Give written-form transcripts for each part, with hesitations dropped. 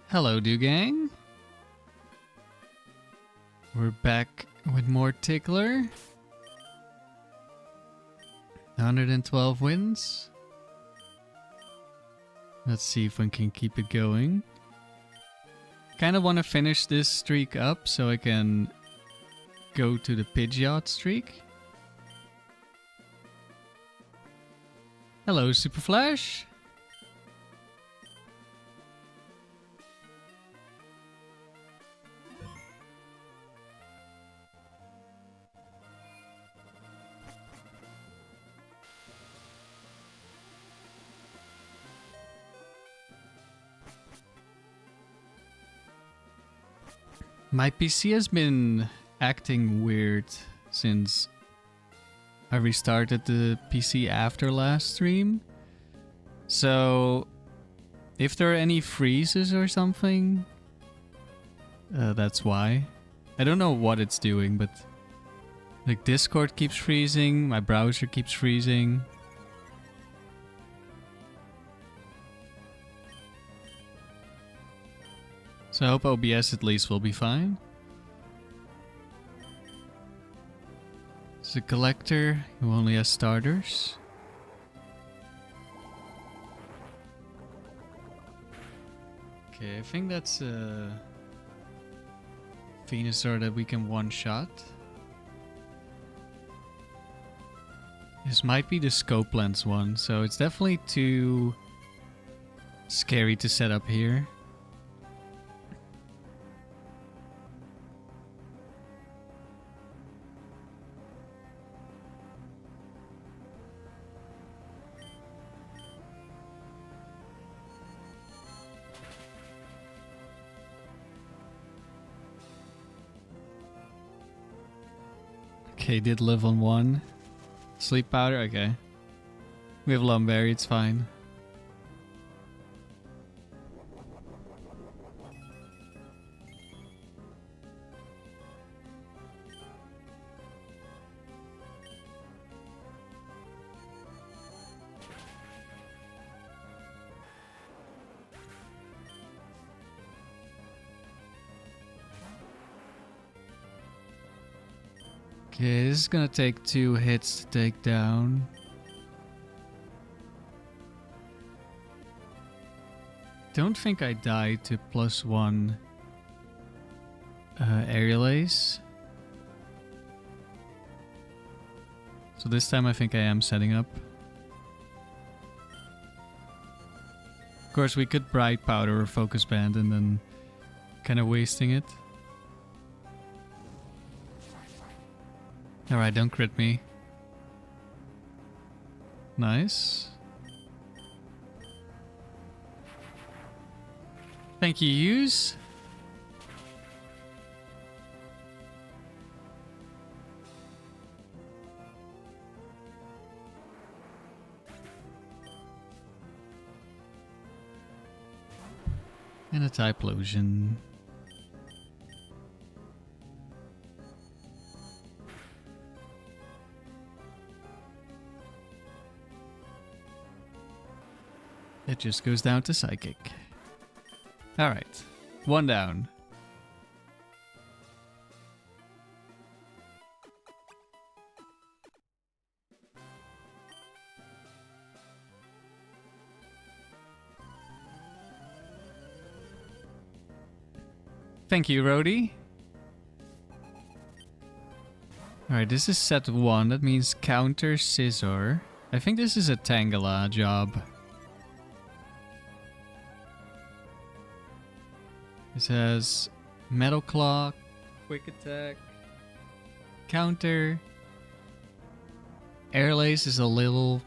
Hello, Gang. We're back with more Tickler. 112 wins. Let's see if we can keep it going. Kind of want to finish this streak up so I can go to the Pidgeot streak. Hello, Super Flash. My PC has been acting weird since I restarted the PC after last stream. So, if there are any freezes or something, that's why. I don't know what it's doing, but like Discord keeps freezing, my browser keeps freezing. So I hope OBS at least will be fine. It's a collector who only has starters. Okay, I think that's a Venusaur that we can one-shot. This might be the Scope Lens one, so it's definitely too scary to set up here. Okay, did live on one. Sleep powder, okay. We have Lum Berry, it's fine. Okay, this is gonna take 2 hits to take down. Don't think I died to +1 aerial ace. So this time I think I am setting up. Of course we could Bright Powder or Focus Band and then kind of wasting it. Alright, don't crit me. Nice. Thank you, Hughes. And a Typhlosion. It just goes down to Psychic. Alright, 1 down. Thank you, Rhodey. Alright, this is set 1. That means counter Scizor. I think this is a Tangela job. This has Metal Claw, Quick Attack, Counter. Air Lace is a little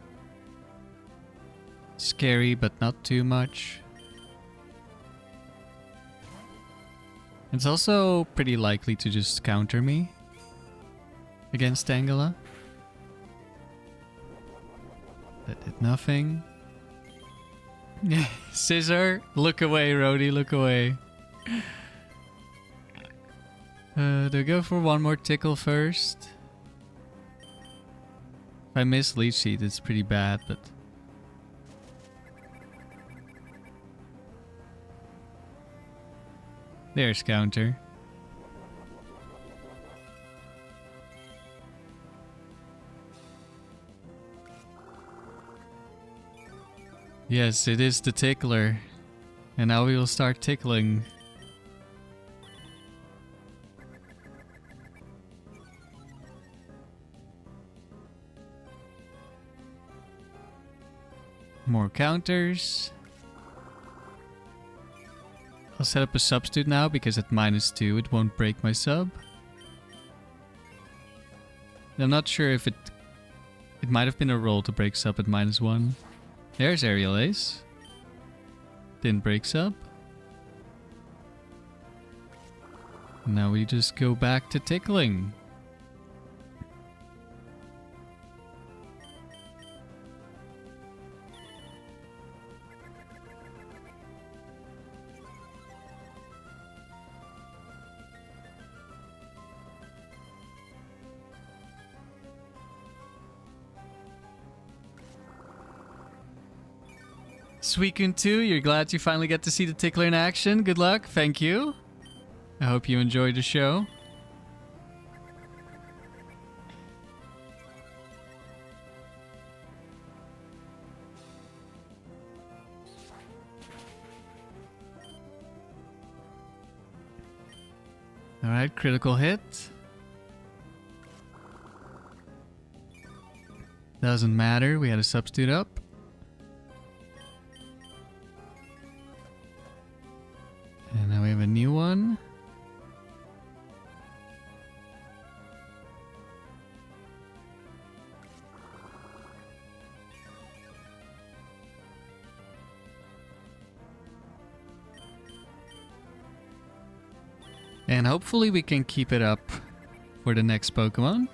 scary, but not too much. It's also pretty likely to just counter me against Tangela. That did nothing. Scizor, look away, Rhodey, look away. Do I go for one more Tickle first? If I miss Leech Seed, it's pretty bad, but... There's counter. Yes, it is the tickler. And now we will start tickling. More counters. I'll set up a substitute now because at -2 it won't break my sub. I'm not sure if it might have been a roll to break sub at -1. There's Aerial Ace. Didn't break sub. Now we just go back to tickling. Suicune2, you're glad you finally get to see the tickler in action. Good luck. Thank you. I hope you enjoyed the show. Alright, critical hit. Doesn't matter, we had a substitute up. And now we have a new one. And hopefully we can keep it up for the next Pokemon.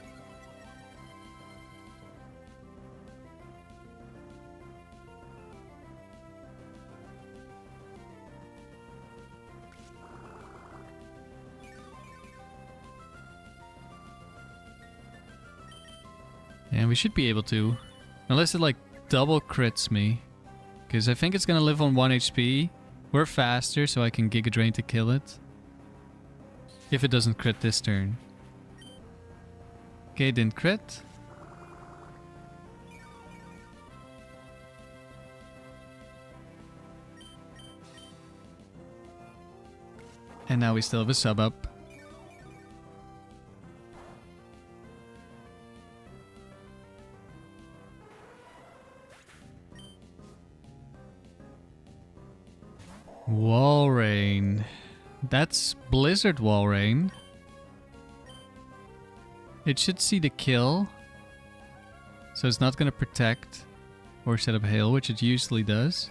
And we should be able to. Unless it like double crits me. Because I think it's going to live on 1 HP. We're faster, so I can Giga Drain to kill it. If it doesn't crit this turn. Okay, didn't crit. And now we still have a sub up. Wall Rain. That's Blizzard Wall Rain. It should see the kill. So it's not going to protect or set up hail, which it usually does.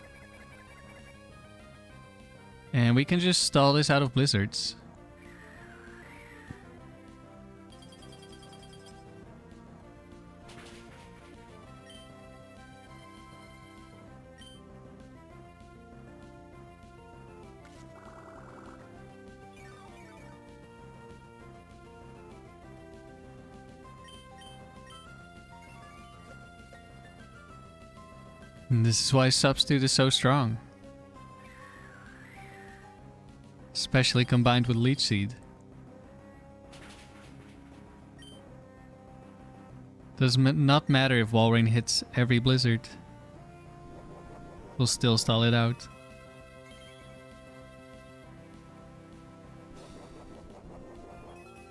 And we can just stall this out of blizzards. And this is why Substitute is so strong. Especially combined with Leech Seed. Does not matter if Walrein hits every blizzard. We'll still stall it out.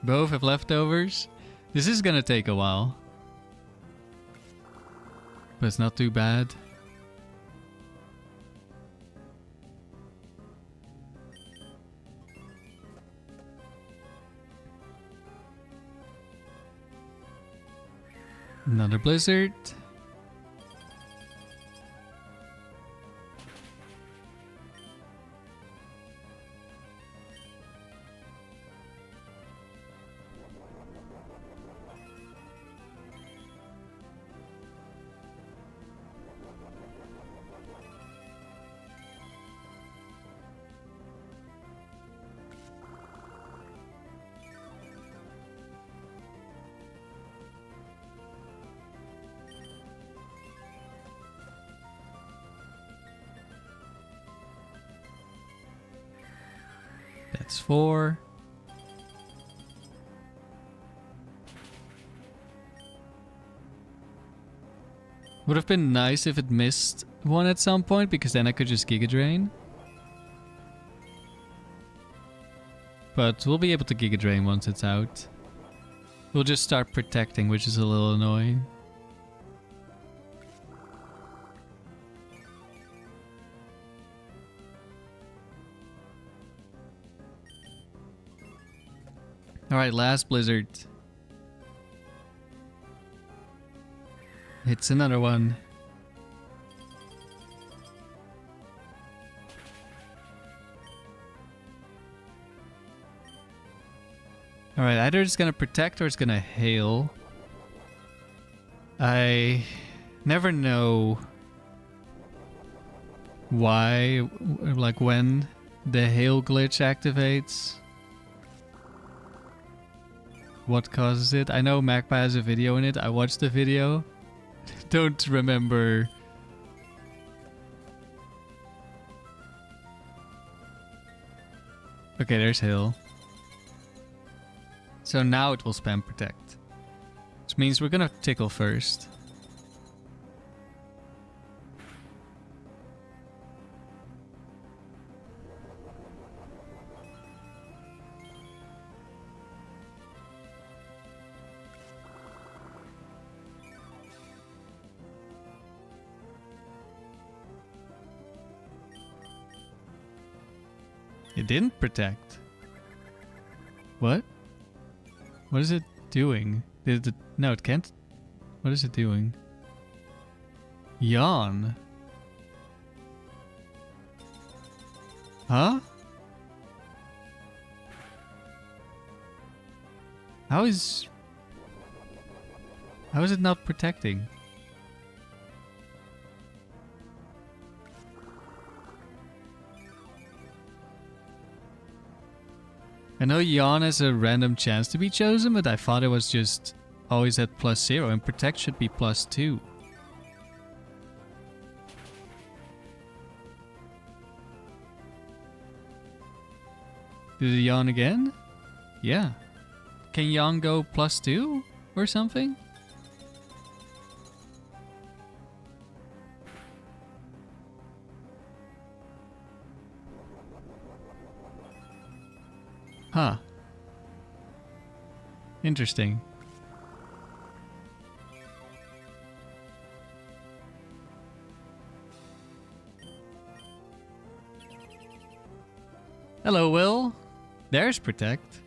Both have leftovers. This is gonna take a while. But it's not too bad. Another blizzard. That's 4. Would have been nice if it missed one at some point, because then I could just Giga Drain. But we'll be able to Giga Drain once it's out. We'll just start protecting, which is a little annoying. Alright, last Blizzard. It's another one. Alright, either it's gonna protect or it's gonna hail. I never know why, like when the hail glitch activates. What causes it? I know Magpie has a video in it. I watched the video. Don't remember. Okay, there's hail. So now it will spam protect. Which means we're gonna tickle first. It didn't protect. What? What is it doing? No, it can't. What is it doing? Yawn. Huh? How is it not protecting? I know Yawn has a random chance to be chosen, but I thought it was just always at +0, and Protect should be +2. Did it Yawn again? Yeah. Can Yawn go +2 or something? Huh. Interesting. Hello, Will. There's Protect.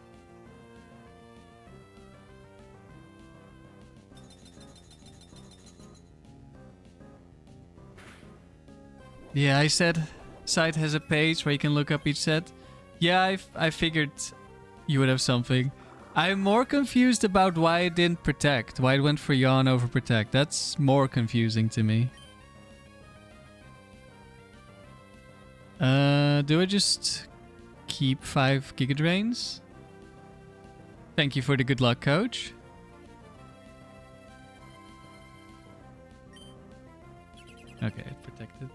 Yeah, I said site has a page where you can look up each set. Yeah, I figured you would have something. I'm more confused about why it didn't protect. Why it went for Yawn over protect. That's more confusing to me. Do I just keep 5 Giga Drains? Thank you for the good luck, coach. Okay, it protected.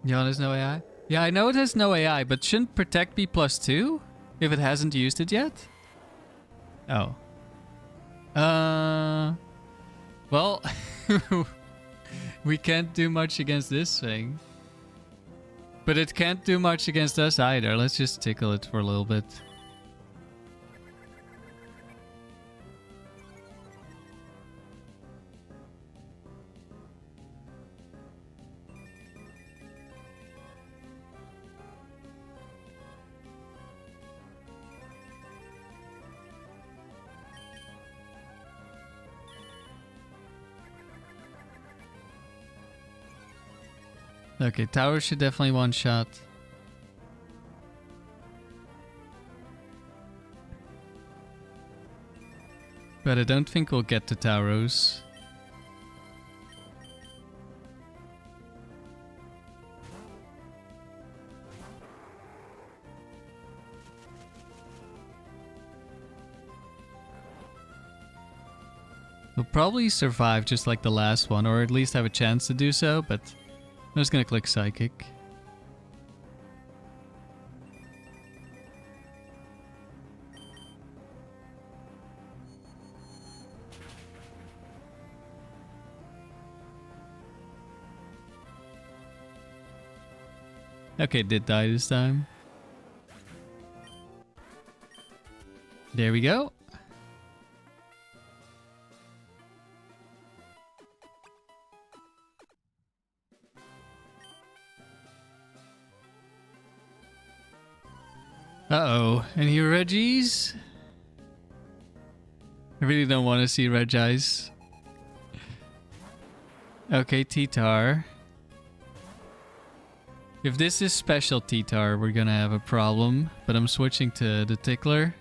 Yawn has no AI? Yeah, I know it has no AI, but shouldn't Protect be +2 if it hasn't used it yet? Oh. Well, we can't do much against this thing. But it can't do much against us either. Let's just tickle it for a little bit. Okay, Tauros should definitely one-shot. But I don't think we'll get to Tauros. He'll probably survive just like the last one, or at least have a chance to do so, but I'm just gonna click Psychic. Okay, did die this time. There we go. Uh-oh. Any Reggies? I really don't want to see Reggies. Okay, T-Tar. If this is special T-Tar, we're gonna have a problem. But I'm switching to the Tickler.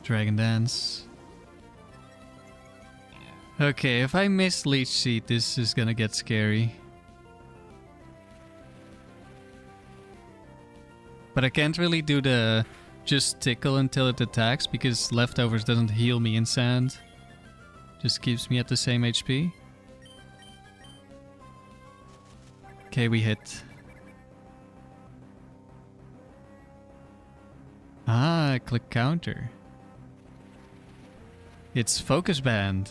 Dragon Dance. Okay, if I miss Leech Seed, this is gonna get scary. But I can't really do the just tickle until it attacks because Leftovers doesn't heal me in sand. Just keeps me at the same HP. Okay, we hit. Ah, click counter. It's Focus Band.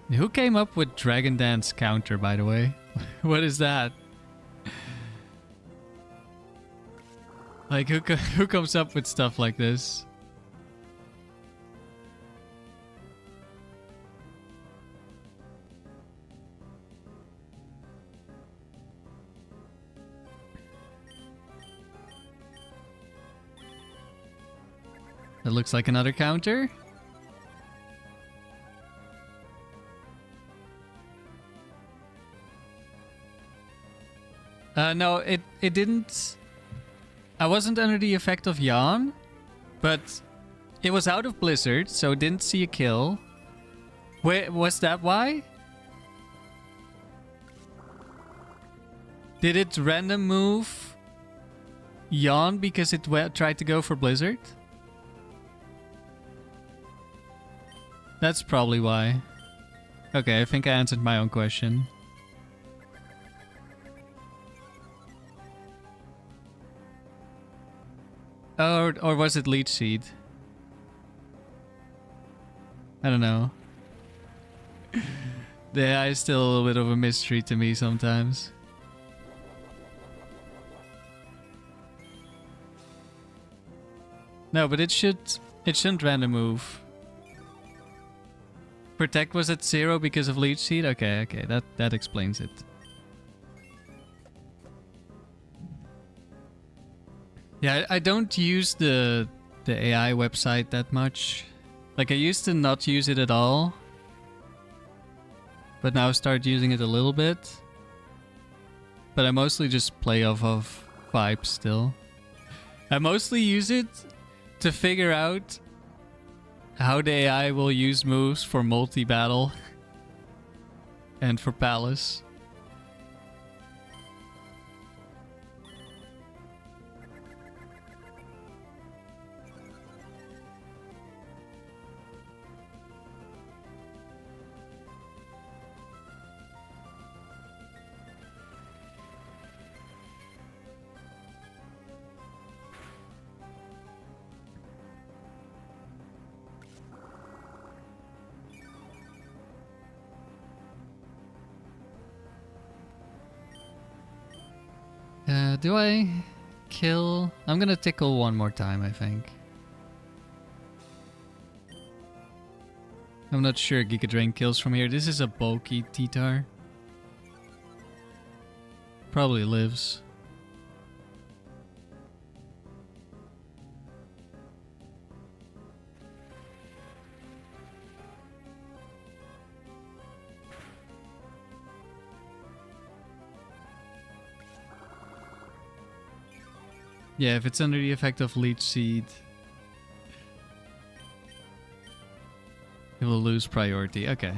Who came up with Dragon Dance counter, by the way? What is that? Like, who comes up with stuff like this? That looks like another counter. No, it didn't... I wasn't under the effect of Yawn, but it was out of Blizzard, so didn't see a kill. Wait, was that why? Did it random move Yawn because it tried to go for Blizzard? That's probably why. Okay, I think I answered my own question. Or was it Leech Seed? I don't know. The AI is still a little bit of a mystery to me sometimes. No, but it shouldn't random move. Protect was at 0 because of Leech Seed? Okay, that explains it. Yeah, I don't use the AI website that much. Like, I used to not use it at all. But now I start using it a little bit. But I mostly just play off of vibes still. I mostly use it to figure out how the AI will use moves for multi-battle and for Palace. Do I kill? I'm gonna tickle one more time, I think. I'm not sure Giga Drain kills from here. This is a bulky T-Tar. Probably lives. Yeah, if it's under the effect of Leech Seed, it will lose priority. Okay.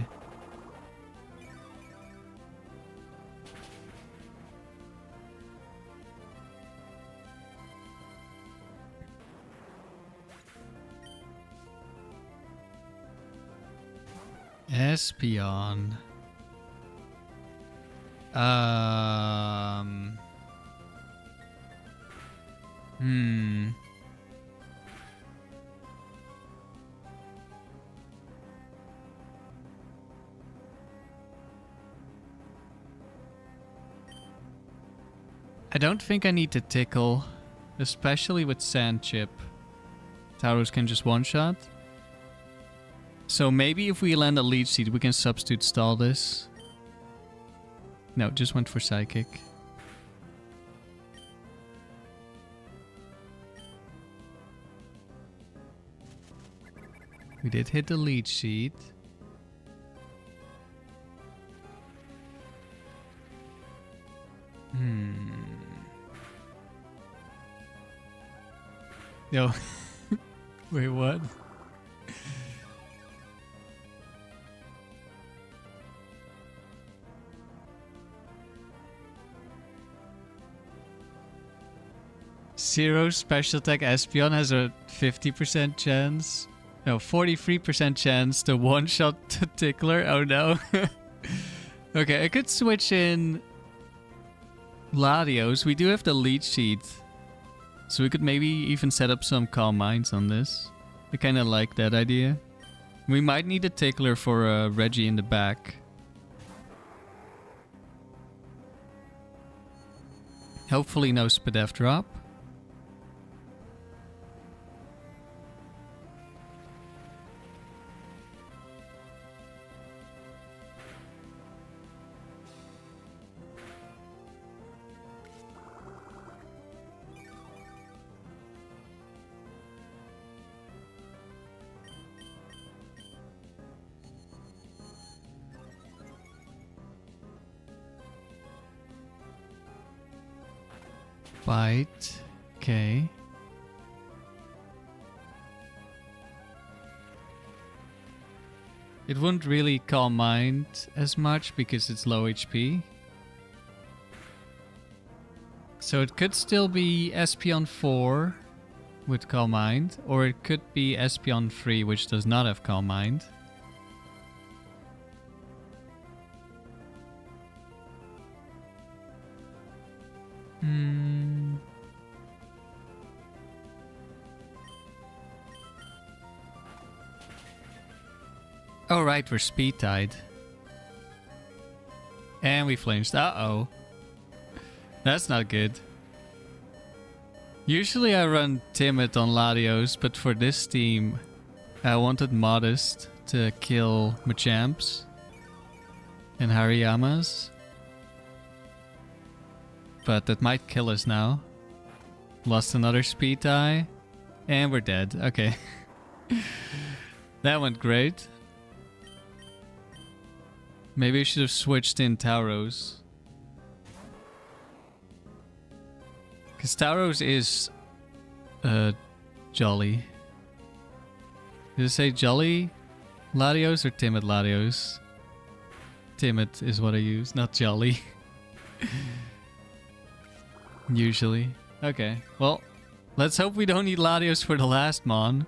Espeon. Hmm. I don't think I need to Tickle, especially with Sand Chip. Tauros can just one-shot. So maybe if we land a Leech Seed, we can substitute stall this. No, just went for Psychic. We did hit the Leech Seed. Yo. Wait, what? Zero special attack Espeon has a 50% chance. No, 43% chance to one-shot the Tickler. Oh no. Okay, I could switch in Latios. We do have the Leech Seed. So we could maybe even set up some Calm Minds on this. I kind of like that idea. We might need a Tickler for Reggie in the back. Hopefully no Spadef drop. Bite. Okay. It wouldn't really Calm Mind as much because it's low HP. So it could still be Espeon 4 with Calm Mind, or it could be Espeon 3 which does not have Calm Mind. Oh right, we're speed tied. And we flinched. Uh-oh. That's not good. Usually I run Timid on Latios, but for this team I wanted Modest to kill Machamps and Hariyamas. But that might kill us now. Lost another speed tie. And we're dead. Okay. That went great. Maybe I should have switched in Tauros. Because Tauros is jolly. Did it say jolly Latios or timid Latios? Timid is what I use, not jolly. Usually. Okay, well, let's hope we don't need Latios for the last Mon.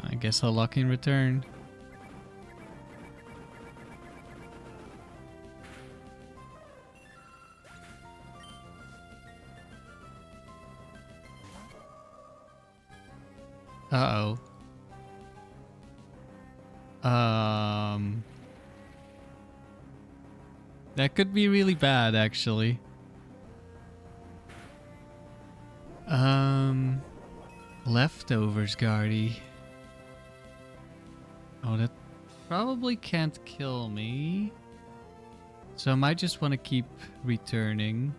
I guess I'll lock in return. Uh-oh. That could be really bad, actually. Leftovers, Guardy. Oh, that probably can't kill me. So I might just want to keep returning.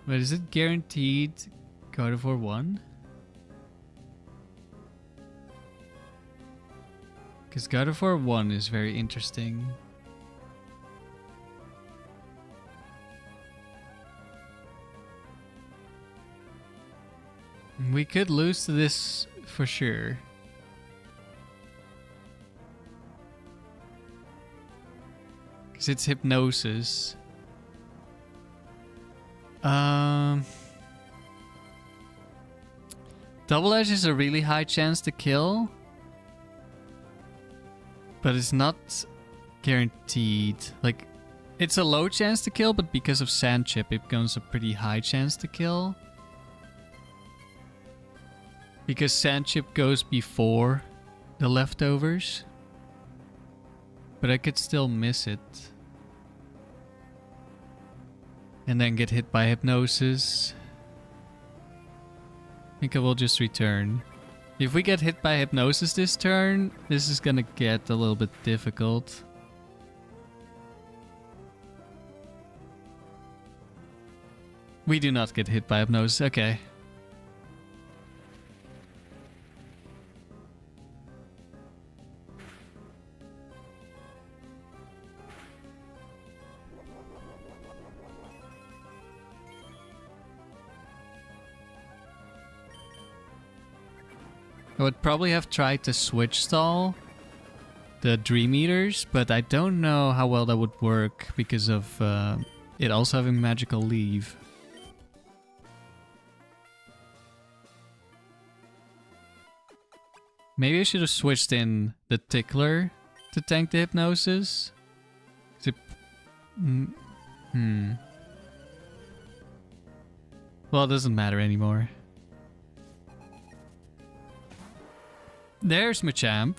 But is it guaranteed Gardevoir 1? Because Gardevoir 1 is very interesting. We could lose to this for sure. Because it's Hypnosis. Double Edge is a really high chance to kill. But it's not guaranteed. Like, it's a low chance to kill, but because of Sand Chip, it becomes a pretty high chance to kill. Because Sand Chip goes before the Leftovers. But I could still miss it. And then get hit by Hypnosis. I think I will just return. If we get hit by Hypnosis this turn, this is gonna get a little bit difficult. We do not get hit by Hypnosis, okay. I would probably have tried to switch stall the Dream Eaters, but I don't know how well that would work because of it also having Magical Leave. Maybe I should have switched in the Tickler to tank the Hypnosis. Well, it doesn't matter anymore. There's Machamp.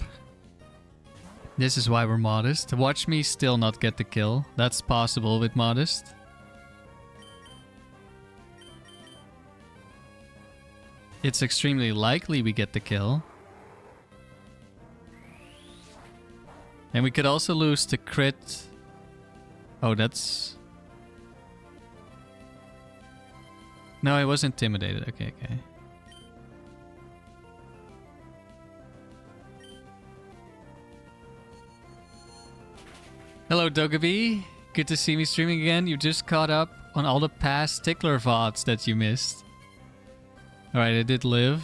This is why we're Modest. Watch me still not get the kill. That's possible with Modest. It's extremely likely we get the kill. And we could also lose to crit. Oh, that's... No, I was intimidated. Okay, okay. Hello, Dogaby. Good to see me streaming again. You just caught up on all the past Tickler VODs that you missed. Alright, I did live.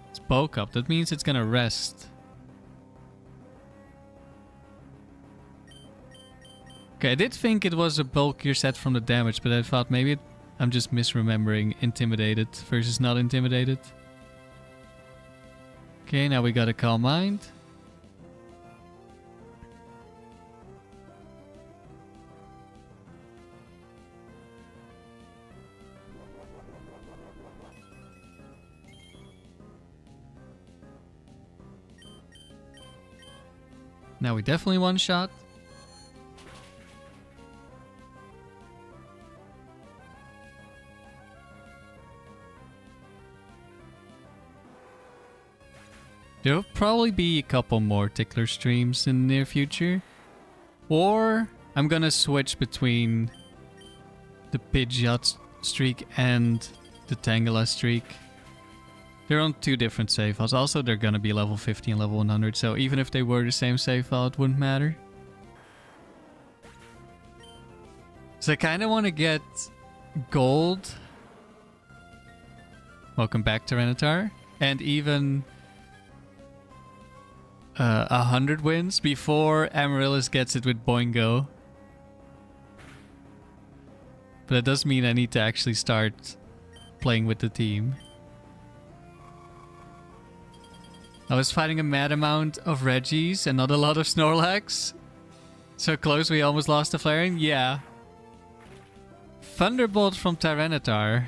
It's bulk up. That means it's gonna rest. Okay, I did think it was a bulkier set from the damage, but I thought maybe I'm just misremembering Intimidated versus not Intimidated. Okay, now we got a Calm Mind. Now we definitely one shot. There'll probably be a couple more Tickler streams in the near future. Or I'm gonna switch between the Pidgeot streak and the Tangela streak. They're on two different save files. Also, they're gonna be level 50 and level 100, so even if they were the same save file, it wouldn't matter. So I kind of want to get gold. Welcome back, Tyranitar. And even 100 wins before Amaryllis gets it with Boingo. But that does mean I need to actually start playing with the team. I was fighting a mad amount of Reggies and not a lot of Snorlax. So close we almost lost to Flaring? Yeah. Thunderbolt from Tyranitar.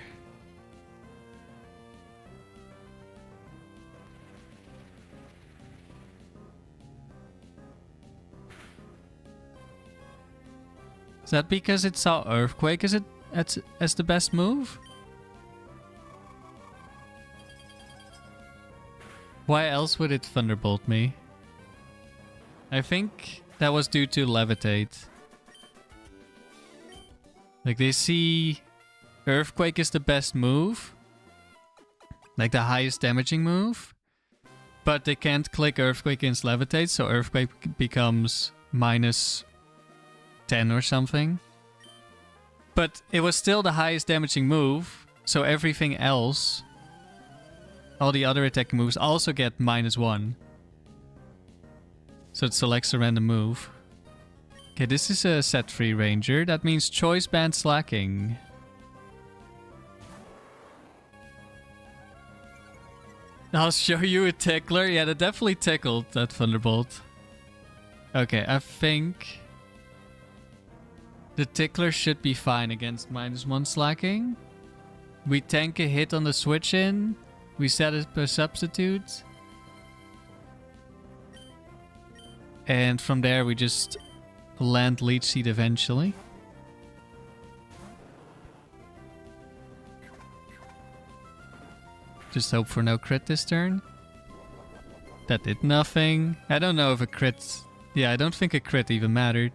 Is that because it saw Earthquake as the best move? Why else would it Thunderbolt me? I think that was due to Levitate. Like, they see Earthquake is the best move. Like, the highest damaging move. But they can't click Earthquake against Levitate, so Earthquake becomes minus 10 or something. But it was still the highest damaging move, so everything else... all the other attacking moves also get -1. So it selects a random move. Okay, this is a set-free ranger. That means choice band slacking. I'll show you a tickler. Yeah, that definitely tickled, that Thunderbolt. Okay, I think the tickler should be fine against -1 slacking. We tank a hit on the switch in. We set it per substitute. And from there we just land Leech Seed eventually. Just hope for no crit this turn. That did nothing. I don't know if a crit... Yeah, I don't think a crit even mattered.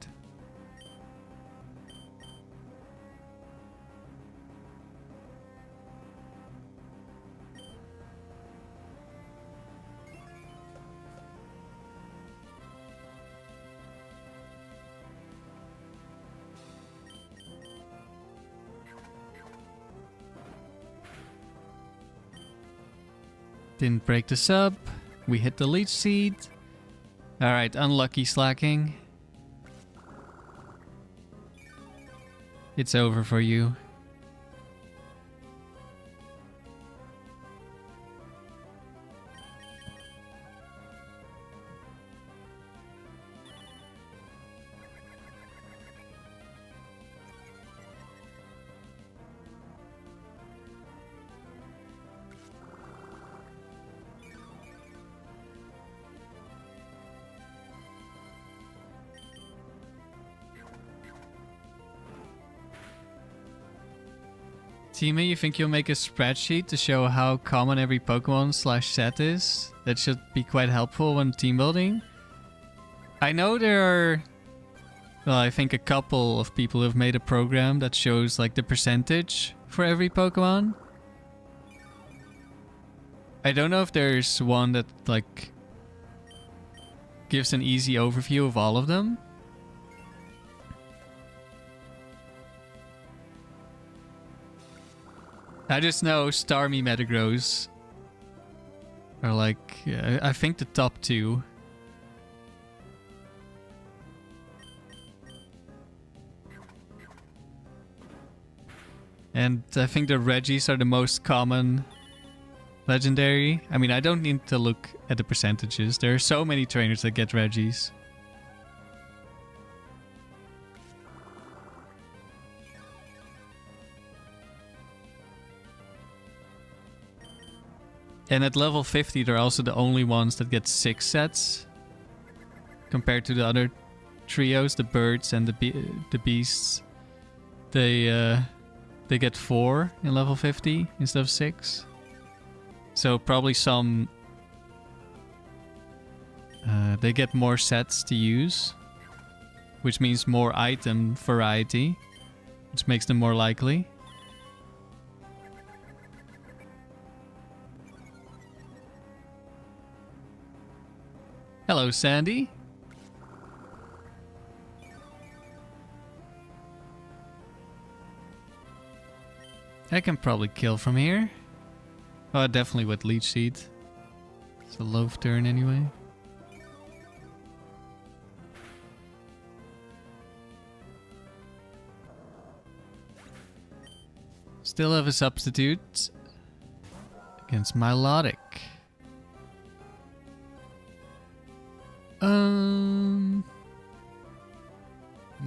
Didn't break the sub. We hit the Leech Seed. Alright, unlucky slacking. It's over for you. Teammate, you think you'll make a spreadsheet to show how common every Pokemon / set is? That should be quite helpful when team building. I know there are, well, I think a couple of people have made a program that shows like the percentage for every Pokemon. I don't know if there's one that like gives an easy overview of all of them. I just know Starmie Metagross are like, I think the top 2. And I think the Reggies are the most common legendary. I mean, I don't need to look at the percentages. There are so many trainers that get Reggies. And at level 50, they're also the only ones that get 6 sets. Compared to the other trios, the birds and the beasts. They get 4 in level 50 instead of 6. So probably some... they get more sets to use. Which means more item variety. Which makes them more likely. Hello, Sandy. I can probably kill from here. Oh, definitely with Leech Seed. It's a low turn anyway. Still have a substitute against Milotic.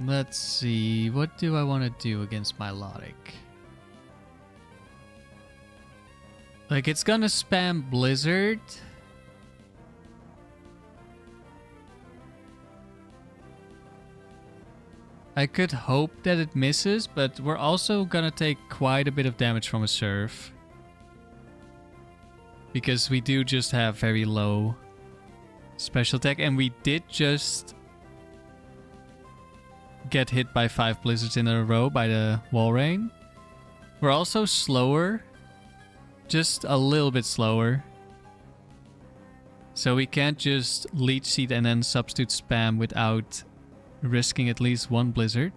Let's see. What do I want to do against Milotic? Like, it's gonna spam Blizzard. I could hope that it misses, but we're also gonna take quite a bit of damage from a Surf. Because we do just have very low special attack, and we did just get hit by 5 blizzards in a row by the wall rain. We're also slower, just a little bit slower. So we can't just Leech Seed and then substitute spam without risking at least 1 blizzard.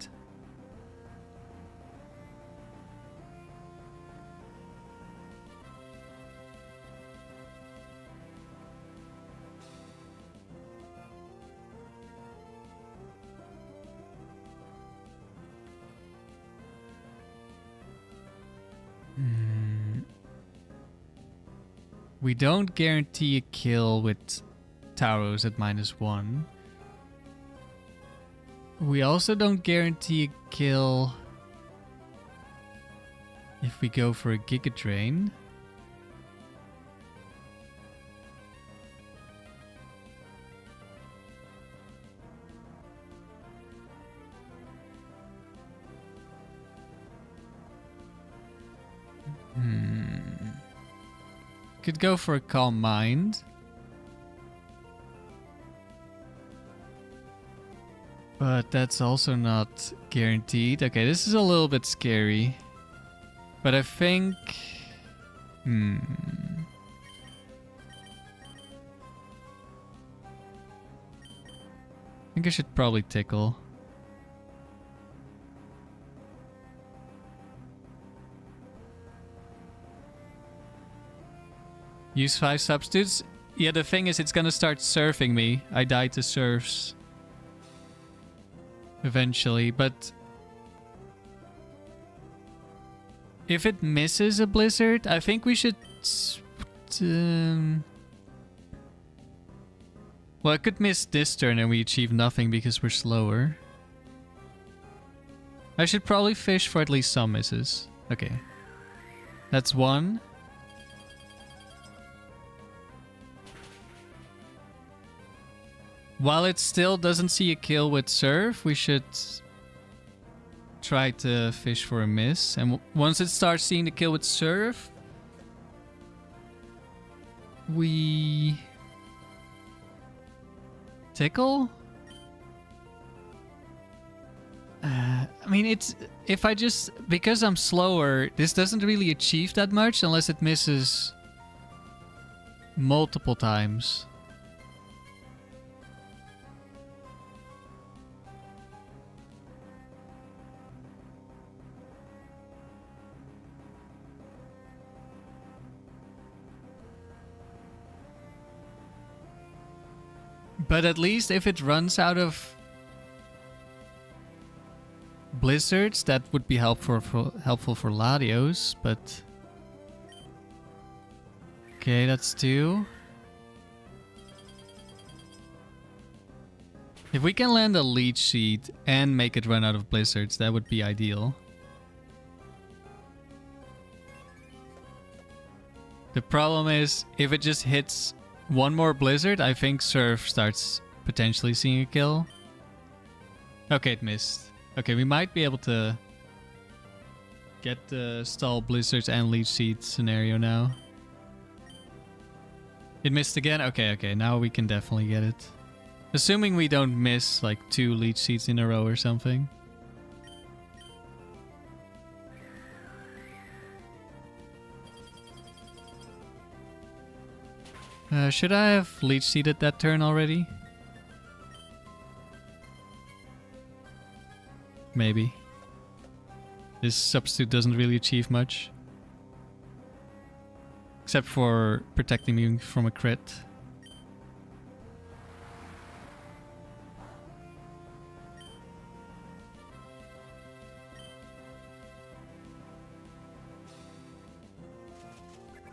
We don't guarantee a kill with Tauros at -1. We also don't guarantee a kill if we go for a Giga Drain. Could go for a Calm Mind. But that's also not guaranteed. Okay, this is a little bit scary. But I think... I think I should probably Tickle. Use 5 substitutes. Yeah, the thing is, it's gonna start surfing me. I die to surfs eventually, but if it misses a blizzard, I think we should... well, it could miss this turn and we achieve nothing because we're slower. I should probably fish for at least some misses. Okay. That's 1. While it still doesn't see a kill with Surf, we should try to fish for a miss. And once it starts seeing the kill with Surf, we... Tickle? I mean, it's... If I just... Because I'm slower, this doesn't really achieve that much unless it misses multiple times. But at least if it runs out of blizzards, that would be helpful for Latios, but... Okay, that's 2. If we can land a Leech Seed and make it run out of blizzards, that would be ideal. The problem is, if it just hits one more blizzard, I think Surf starts potentially seeing a kill. Okay, it missed. Okay, we might be able to get the stall blizzards and Leech Seed scenario now. It missed again? Okay, now we can definitely get it. Assuming we don't miss like 2 Leech Seeds in a row or something. Should I have Leech Seeded that turn already? Maybe. This substitute doesn't really achieve much. Except for protecting me from a crit.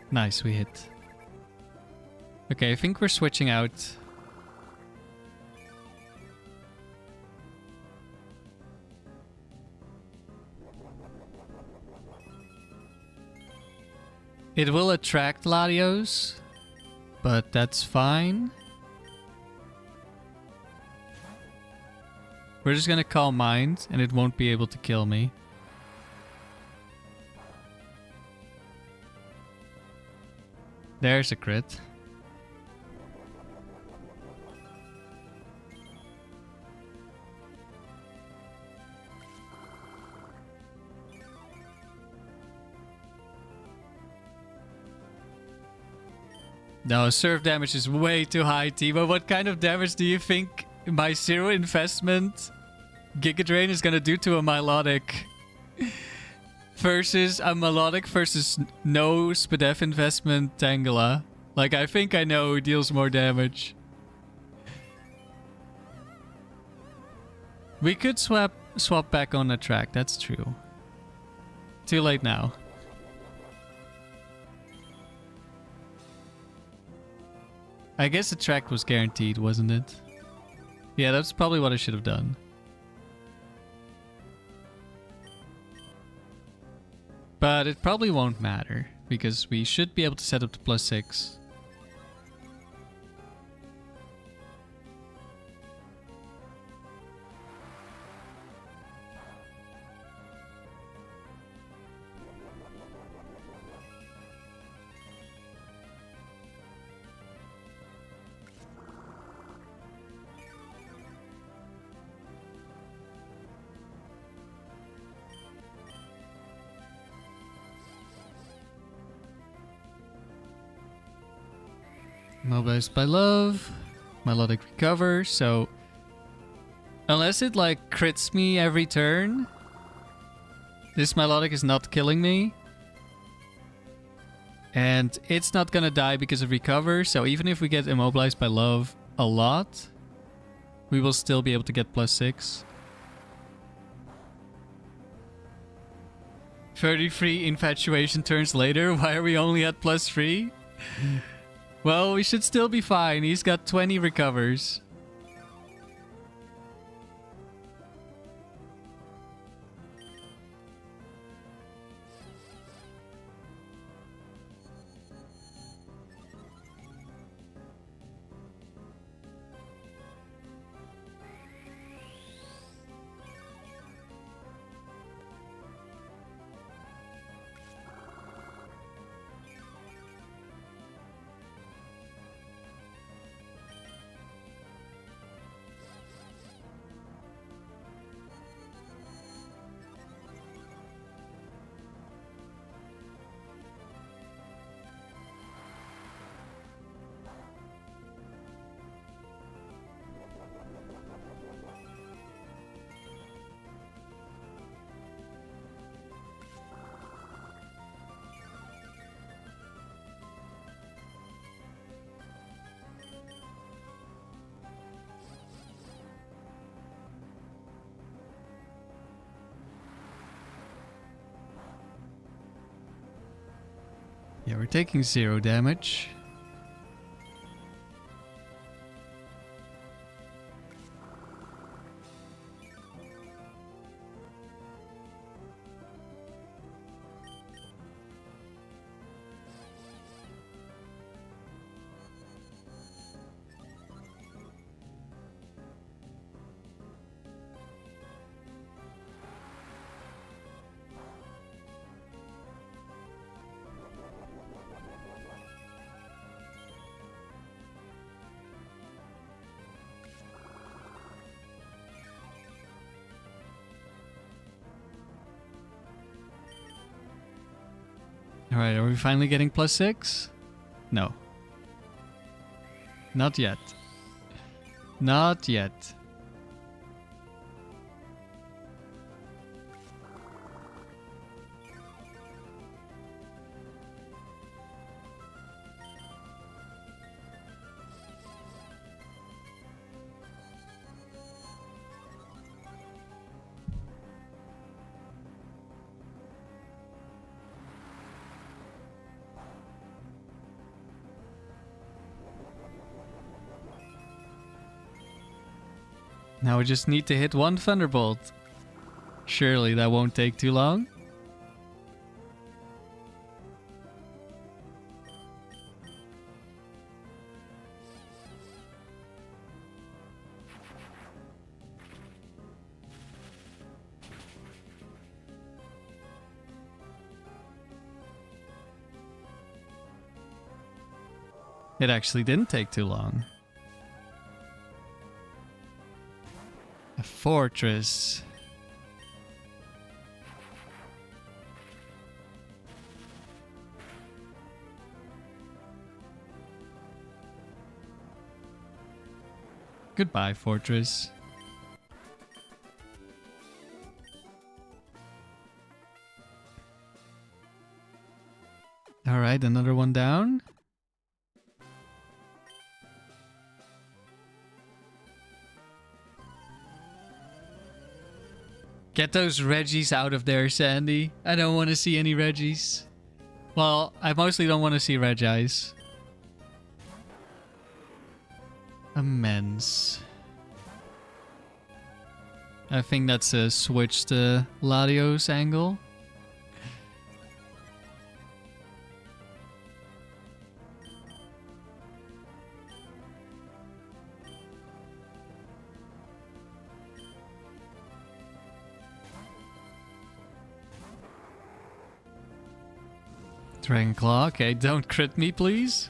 Nice, we hit. Okay, I think we're switching out. It will attract Latios, but that's fine. We're just gonna Calm Mind, and it won't be able to kill me. There's a crit. No, surf damage is way too high, Timo. What kind of damage do you think my 0 investment Giga Drain is gonna do to a melodic? Versus a melodic versus no SPDF investment Tangela. Like, I think I know who deals more damage. We could swap back on the track, that's true. Too late now. I guess the track was guaranteed, wasn't it? Yeah, that's probably what I should have done. But it probably won't matter, because we should be able to set up to +6. Mobilized by love. Melodic recover, so unless it like crits me every turn, this melodic is not killing me. And it's not gonna die because of recover, so even if we get immobilized by love a lot, we will still be able to get +6. 33 infatuation turns later, why are we only at +3? Well, we should still be fine. He's got 20 recovers. Yeah, we're taking 0 damage. Alright, are we finally getting +6? No. Not yet. Not yet. Now we just need to hit 1 Thunderbolt. Surely that won't take too long. It actually didn't take too long. A fortress. Goodbye, fortress. All right, another one down. Get those Reggies out of there, Sandy. I don't want to see any Reggies. Well, I mostly don't want to see Reggies. immense. I think that's a switch to Latios angle. Dragon Claw, okay, don't crit me, please.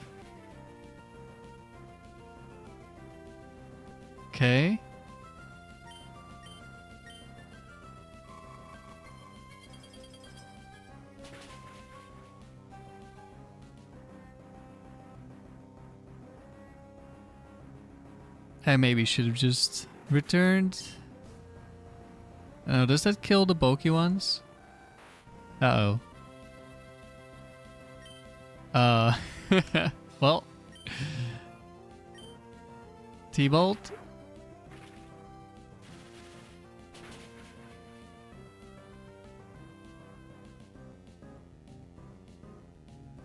Okay. I maybe should have just returned. Oh, does that kill the bulky ones? Uh-oh. Well. T-Bolt.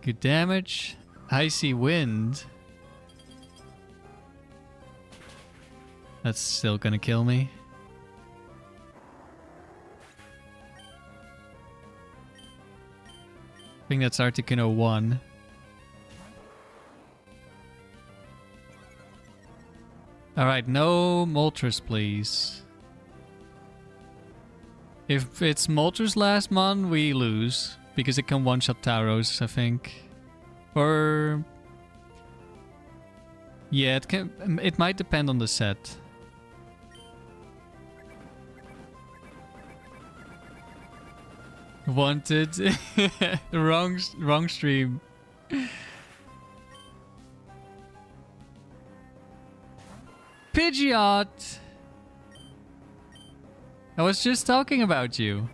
Good damage. Icy Wind. That's still gonna kill me. I think that's Articuno 1. Alright, no Moltres, please. If it's Moltres last mon, we lose. Because it can one-shot Tauros, I think. Or... yeah, it might depend on the set. Wanted. wrong stream. Pidgeot! I was just talking about you.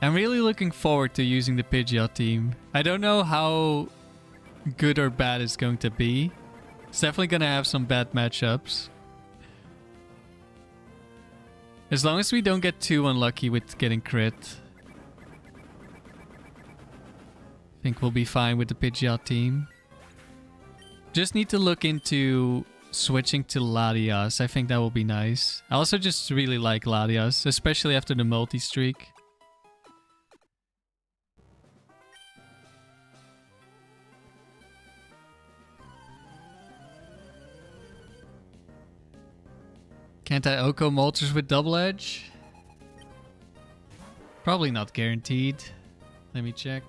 I'm really looking forward to using the Pidgeot team. I don't know how good or bad it's going to be. It's definitely going to have some bad matchups. As long as we don't get too unlucky with getting crit. I think we'll be fine with the Pidgeot team. Just need to look into switching to Latias. I think that will be nice. I also just really like Latias, especially after the multi-streak. Can't I Oko Moltres with double edge? Probably not guaranteed. Let me check.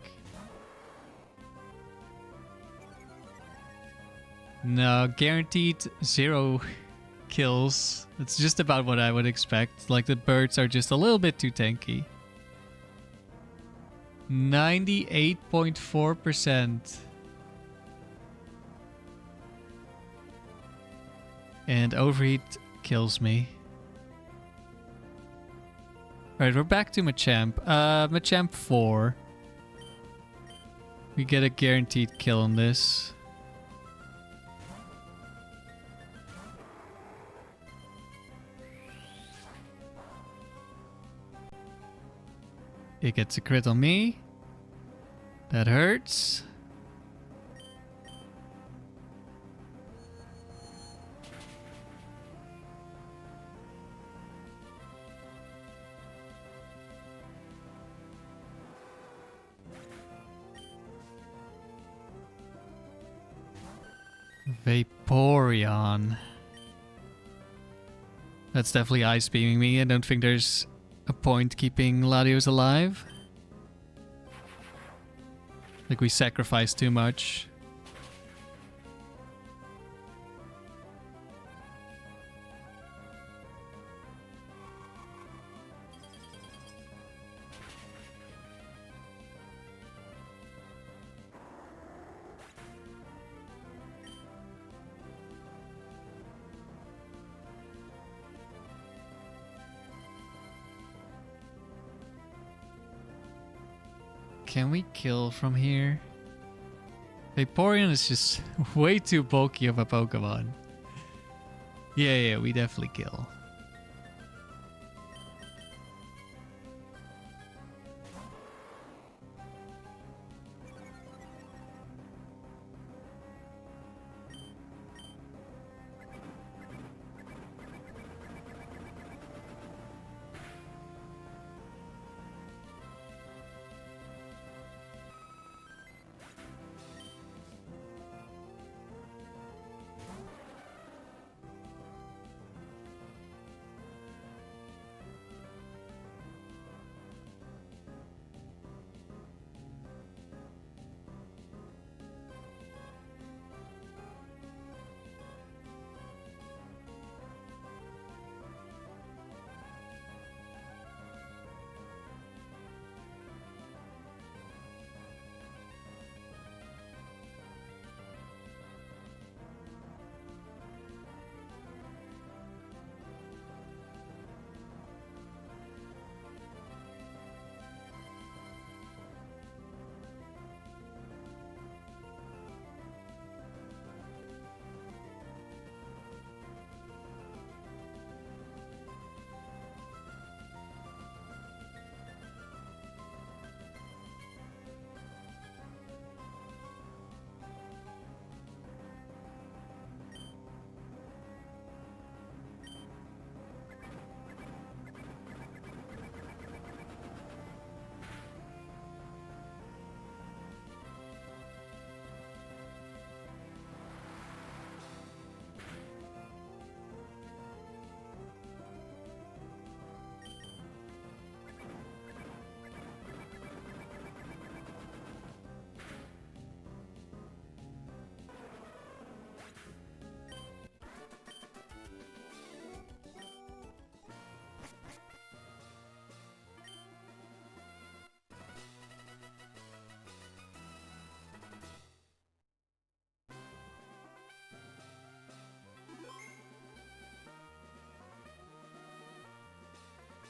No, guaranteed 0 kills. It's just about what I would expect. Like the birds are just a little bit too tanky. 98.4%. And overheat kills me. Alright, we're back to Machamp. Machamp 4. We get a guaranteed kill on this. It gets a crit on me. That hurts. Vaporeon. That's definitely ice beaming me. I don't think there's a point keeping Latios alive. Like we sacrificed too much. Can we kill from here? Vaporeon is just way too bulky of a Pokemon. Yeah, we definitely kill.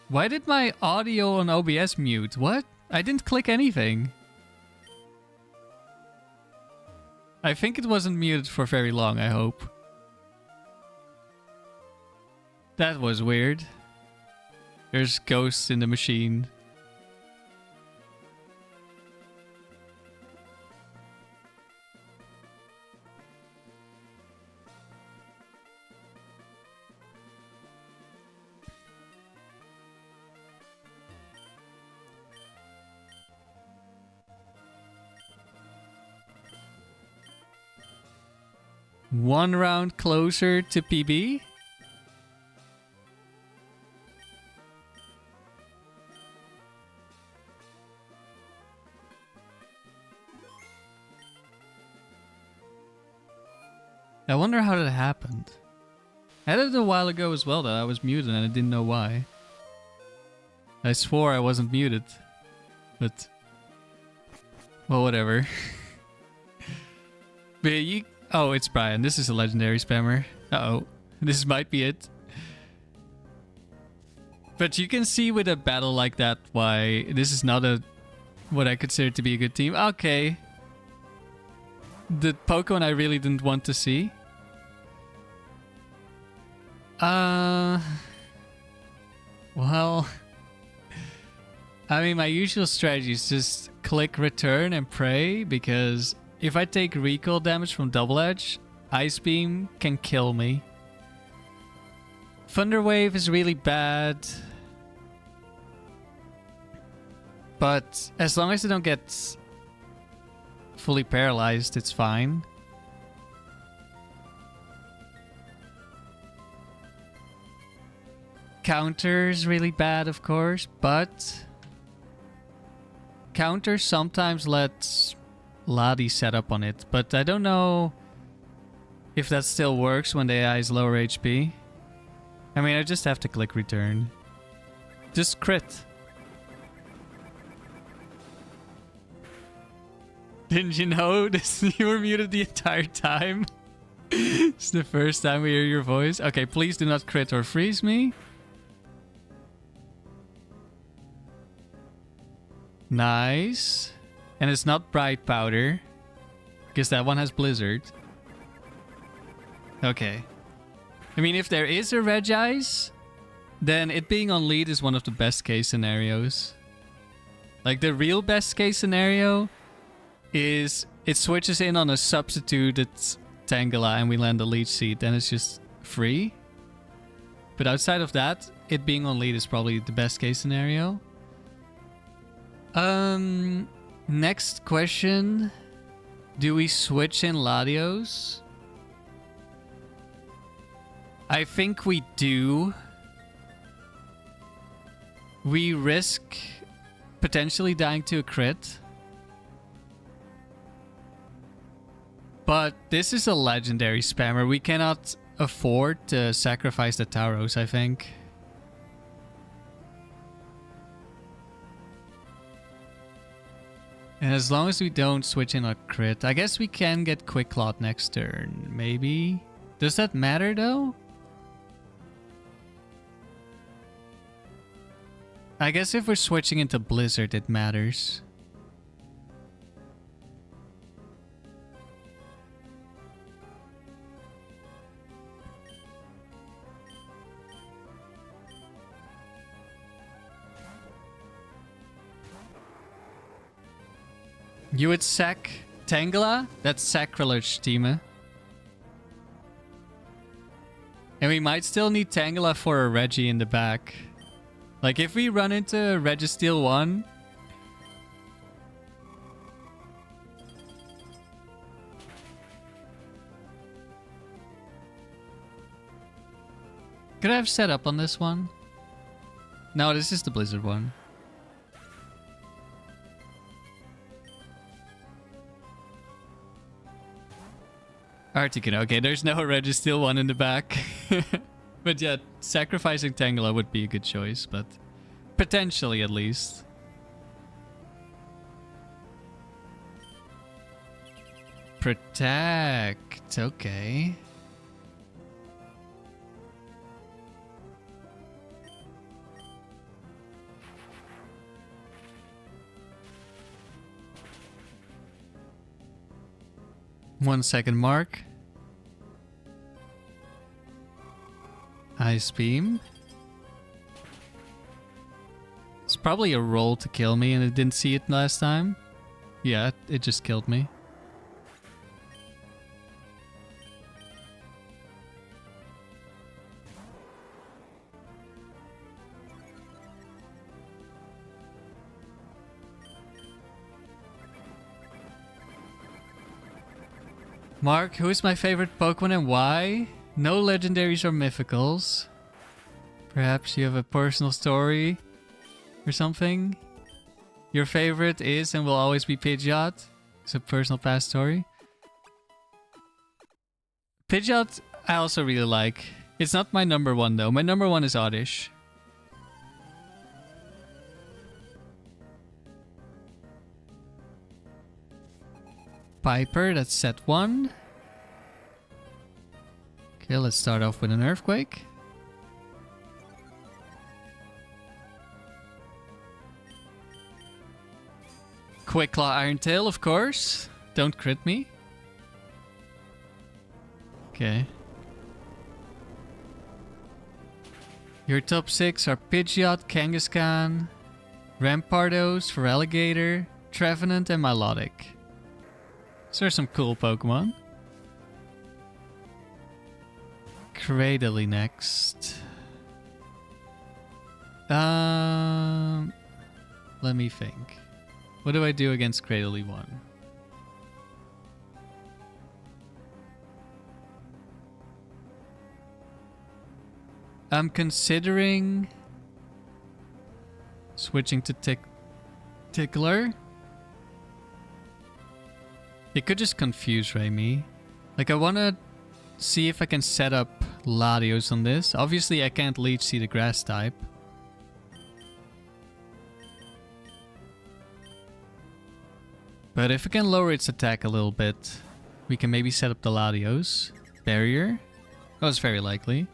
Why did my audio on OBS mute? What? I didn't click anything. I think it wasn't muted for very long, I hope. That was weird. There's ghosts in the machine. One round closer to PB? I wonder how that happened. I had it a while ago as well, though. I was muted and I didn't know why. I swore I wasn't muted. But... well, whatever. But you... oh, it's Brian. This is a legendary spammer. Uh-oh. This might be it. But you can see with a battle like that why this is not a... what I consider to be a good team. Okay. The Pokemon I really didn't want to see. Well... I mean, my usual strategy is just click return and pray, because if I take recoil damage from Double Edge, Ice Beam can kill me. Thunder Wave is really bad. But as long as I don't get fully paralyzed, it's fine. Counter is really bad, of course, but counter sometimes lets Ladi set up on it, but I don't know if that still works when the AI is lower HP. I mean, I just have to click return. Just crit. Didn't you know this? You were muted the entire time? It's the first time we hear your voice. Okay, please do not crit or freeze me. Nice. And it's not Bright Powder, because that one has Blizzard. Okay. I mean, if there is a Regice, then it being on lead is one of the best case scenarios. Like, the real best case scenario is it switches in on a substituted Tangela and we land a Leech Seed, then it's just free. But outside of that, it being on lead is probably the best case scenario. Next question. Do we switch in Latios? I think we do. We risk potentially dying to a crit. But this is a legendary spammer. We cannot afford to sacrifice the Tauros, I think. And as long as we don't switch in a crit, I guess we can get Quick Claw next turn, maybe? Does that matter though? I guess if we're switching into Blizzard, it matters. You would sack Tangela? That's sacrilege, Tima. And we might still need Tangela for a Reggie in the back. Like, if we run into Registeel 1... Could I have set up on this one? No, this is the Blizzard one. Articuno. Okay, there's no Registeel 1 in the back. But yeah, sacrificing Tangela would be a good choice, but potentially at least. Protect. Okay. 1 second mark. Ice beam. It's probably a roll to kill me and it didn't see it last time. Yeah, it just killed me. Mark, who is my favorite Pokemon and why? No legendaries or mythicals. Perhaps you have a personal story or something? Your favorite is and will always be Pidgeot. It's a personal past story. Pidgeot I also really like. It's not my number one though. My number one is Oddish. Piper, that's set 1. Okay, let's start off with an Earthquake. Quick Claw Iron Tail, of course. Don't crit me. Okay. Your top 6 are Pidgeot, Kangaskhan, Rampardos, Feraligatr, Trevenant, and Milotic. So there's some cool Pokemon. Cradily next. Let me think. What do I do against Cradily 1? I'm considering switching to Tickler. It could just confuse me. Like, I want to see if I can set up Latios on this. Obviously, I can't Leech Seed the grass type. But if I can lower its attack a little bit, we can maybe set up the Latios. Barrier. That was very likely.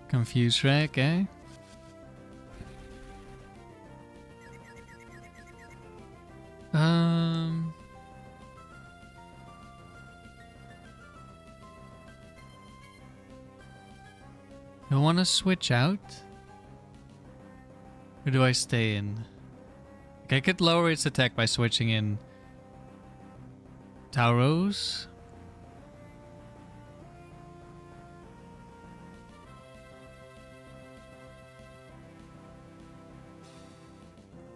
Confuse Wreck, eh? Do I want to switch out? Or do I stay in? Like, I could lower its attack by switching in Tauros.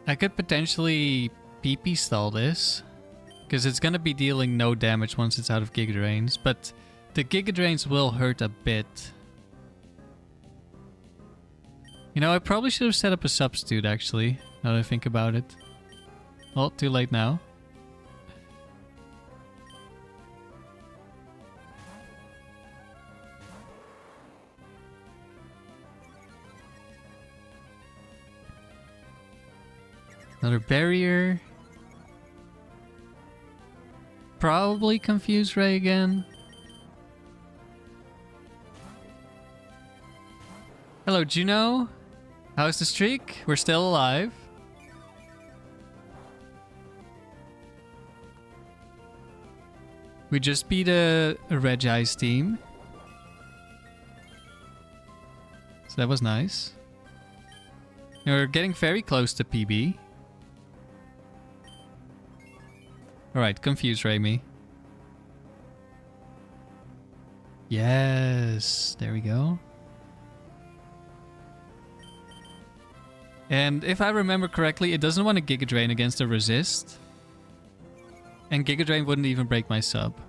I could potentially PP stall this, because it's going to be dealing no damage once it's out of Giga Drains, but the Giga Drains will hurt a bit. You know, I probably should have set up a substitute actually, now that I think about it. Well, too late now. Another barrier. Probably Confuse Ray again. Hello, Juno. How's the streak? We're still alive. We just beat a Regice team. So that was nice. We're getting very close to PB. Alright, Confuse Ray me. Yes, there we go. And if I remember correctly, it doesn't want to Giga Drain against a Resist. And Giga Drain wouldn't even break my sub.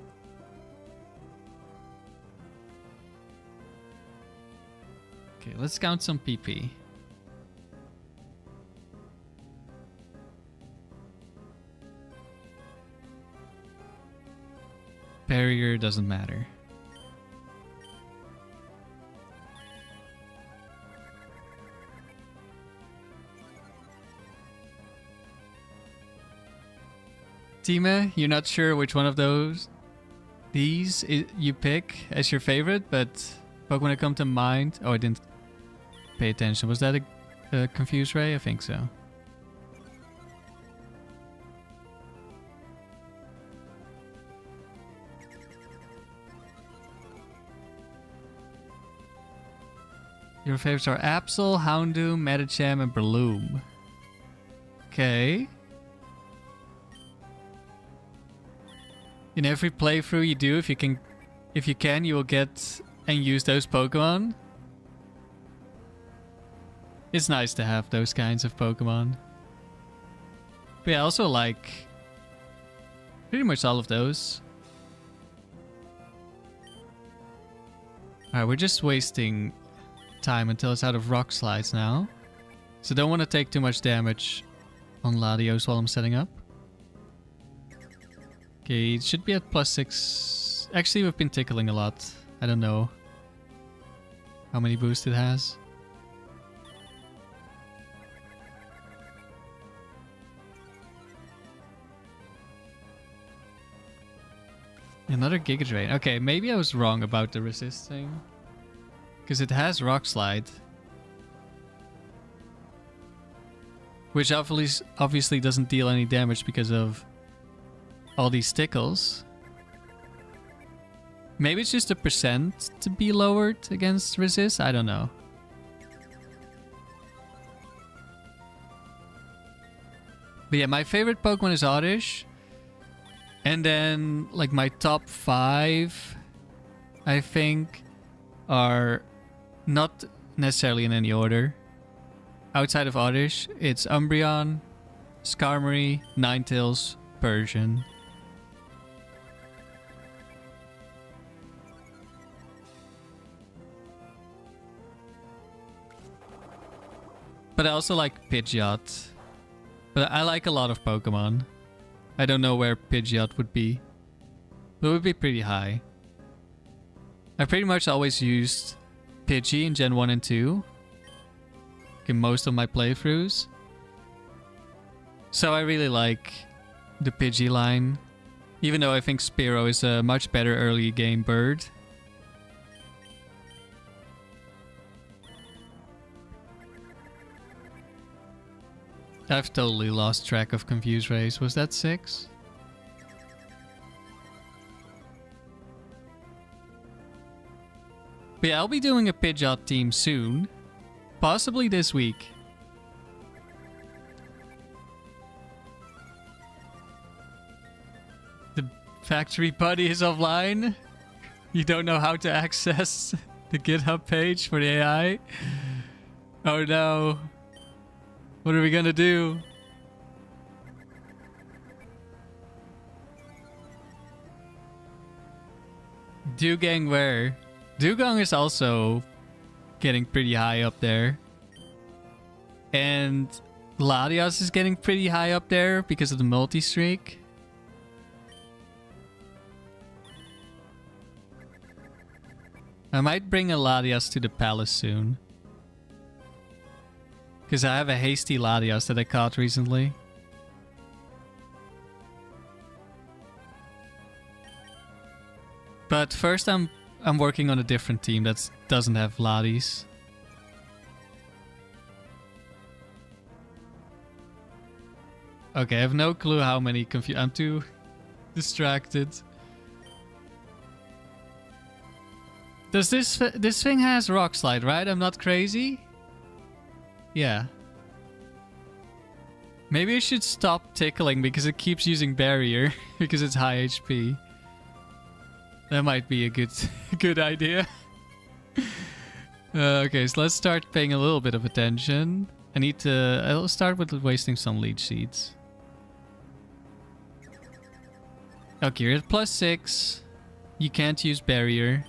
Okay, let's count some PP. Barrier doesn't matter. Time, you're not sure which one of these you pick as your favorite, but Pokemon that come to mind... Oh, I didn't pay attention. Was that a Confuse Ray? I think so. Your favorites are Absol, Houndoom, Medicham, and Breloom. Okay. In every playthrough you do, if you can, you will get and use those Pokemon. It's nice to have those kinds of Pokemon. But yeah, I also like pretty much all of those. Alright, we're just wasting time until it's out of Rock Slides now. So don't want to take too much damage on Latios while I'm setting up. Okay, it should be at +6. Actually, we've been tickling a lot. I don't know how many boosts it has. Another Giga Drain. Okay, maybe I was wrong about the resist thing. Because it has Rock Slide. Which obviously doesn't deal any damage because of all these tickles. Maybe it's just a percent to be lowered against resist? I don't know. But yeah, my favorite Pokemon is Oddish. And then, like, my top 5, I think, are not necessarily in any order. Outside of Oddish, it's Umbreon, Skarmory, Ninetales, Persian. But I also like Pidgeot. But I like a lot of Pokemon. I don't know where Pidgeot would be. But it would be pretty high. I pretty much always used Pidgey in Gen 1 and 2. In most of my playthroughs. So I really like the Pidgey line. Even though I think Spearow is a much better early game bird. I've totally lost track of Confuse Rays. Was that 6? But yeah, I'll be doing a Pidgeot team soon. Possibly this week. The factory buddy is offline. You don't know how to access the GitHub page for the AI. Oh no. What are we gonna do? Dewgang where? Dewgong is also getting pretty high up there. And Latios is getting pretty high up there because of the multi-streak. I might bring a Latios to the palace soon. Because I have a hasty Latios that I caught recently. But first I'm working on a different team that doesn't have Latios. Okay, I have no clue how many I'm too distracted. Does this thing has Rock Slide, right? I'm not crazy? Yeah. Maybe I should stop tickling because it keeps using barrier because it's high HP. That might be a good idea. Okay, so let's start paying a little bit of attention. I'll start with wasting some Leech Seeds. Okay, you're at +6. You can't use barrier.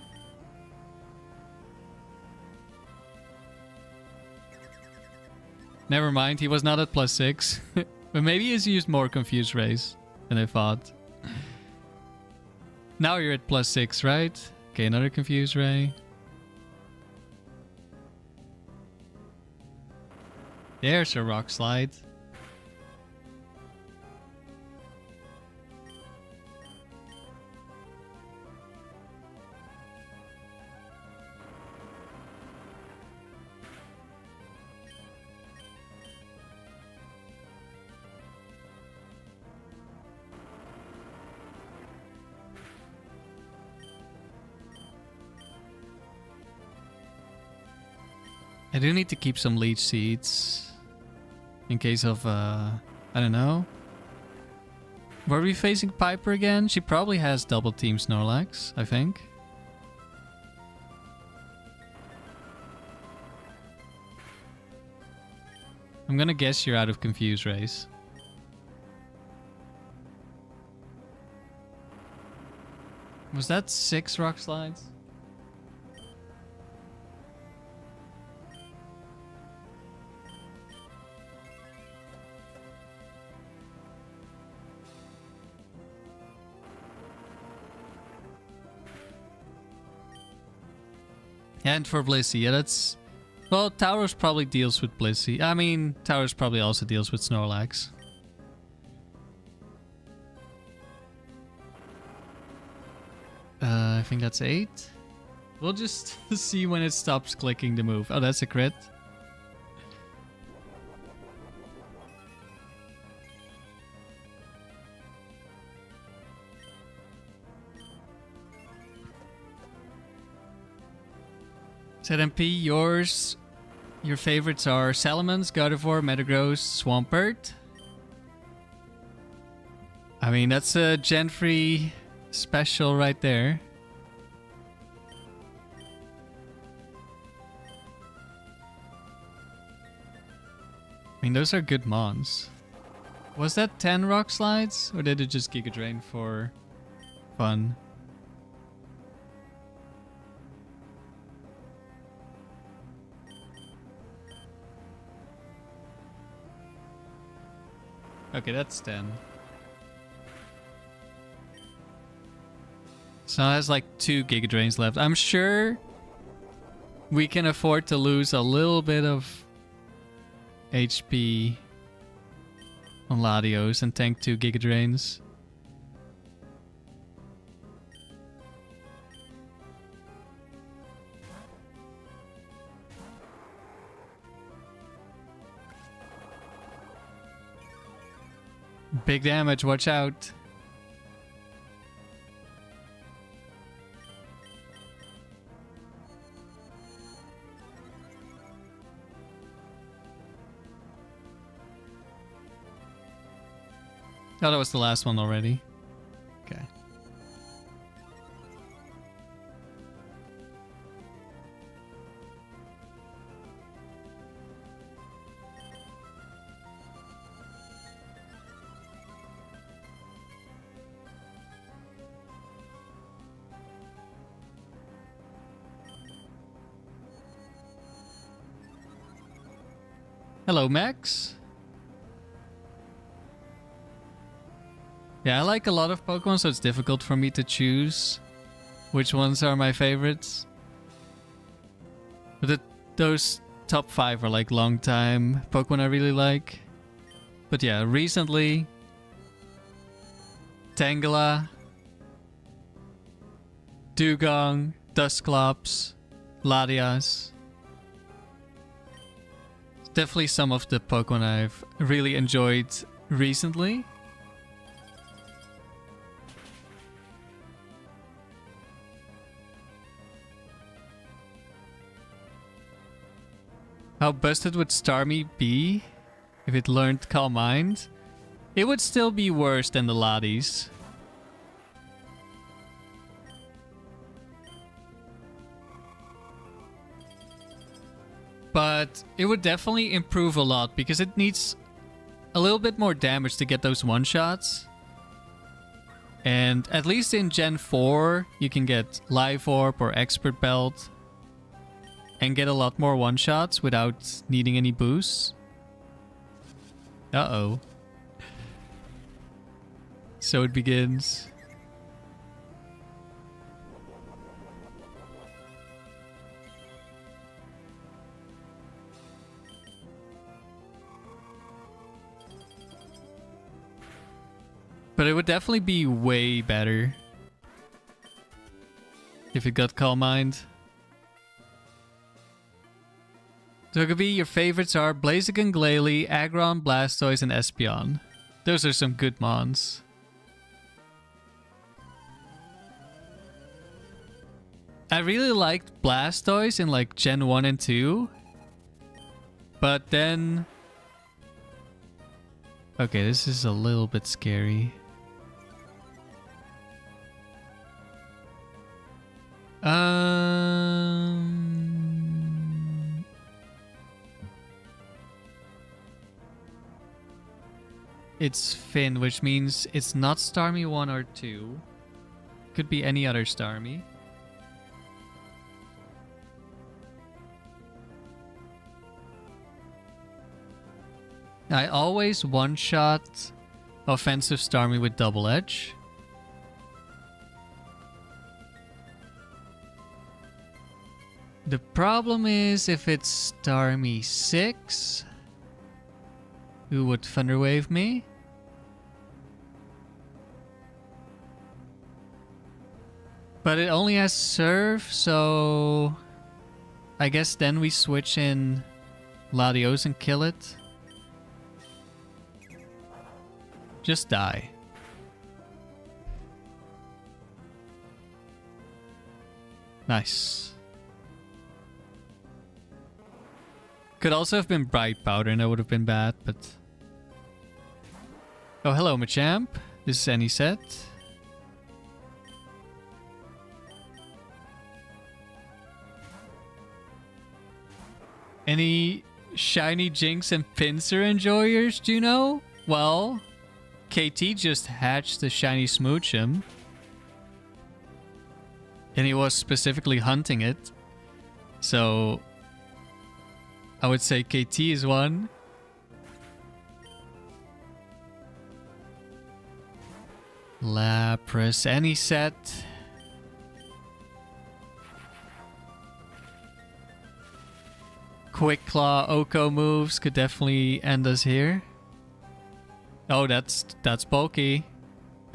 Never mind, he was not at +6. But maybe he's used more Confuse Rays than I thought. Now you're at +6, right? Okay, another Confuse Ray. There's a Rock Slide. I do need to keep some Leech Seeds. In case of, I don't know. Were we facing Piper again? She probably has double team Snorlax, I think. I'm gonna guess you're out of Confuse Race. Was that 6 Rock Slides? And for Blissey, yeah, that's... Well, Tauros probably deals with Blissey. I mean, Tauros probably also deals with Snorlax. I think that's 8. We'll just see when it stops clicking the move. Oh, that's a crit. ZMP, your favorites are Salamence, Gardevoir, Metagross, Swampert. I mean, that's a Gen 3 special right there. I mean, those are good mons. Was that 10 Rock Slides? Or did it just Giga Drain for fun? Okay, that's 10. So it has like 2 Giga Drains left. I'm sure we can afford to lose a little bit of HP on Latios and tank 2 Giga Drains. Big damage, watch out. Oh, that was the last one already. Okay. Hello, Max. Yeah, I like a lot of Pokemon, so it's difficult for me to choose which ones are my favorites. But those top 5 are like long time Pokemon I really like. But yeah, recently Tangela, Dugong, Dusclops, Latias. Definitely some of the Pokemon I've really enjoyed recently. How busted would Starmie be if it learned Calm Mind? It would still be worse than the Latias. But it would definitely improve a lot because it needs a little bit more damage to get those one-shots. And at least in Gen 4, you can get Life Orb or Expert Belt and get a lot more one-shots without needing any boosts. Uh-oh. So it begins. But it would definitely be way better if it got Calm Mind. Togepi, your favorites are Blaziken, Glalie, Aggron, Blastoise, and Espeon. Those are some good mons. I really liked Blastoise in like Gen 1 and 2. But then... Okay, this is a little bit scary. It's Finn, which means it's not Starmie 1 or 2. Could be any other Starmie. I always one-shot offensive Starmie with double edge. The problem is if it's Starmie 6, who would Thunderwave me? But it only has Surf, so I guess then we switch in Latios and kill it. Just die. Nice. Could also have been Bright Powder and that would have been bad, but... Oh, hello, Machamp. This is any set. Any shiny Jinx and Pinsir enjoyers, do you know? Well, KT just hatched the shiny Smoochum. And he was specifically hunting it. So, I would say KT is one. Lapras, any set. Quick Claw, Oko moves could definitely end us here. Oh, that's bulky.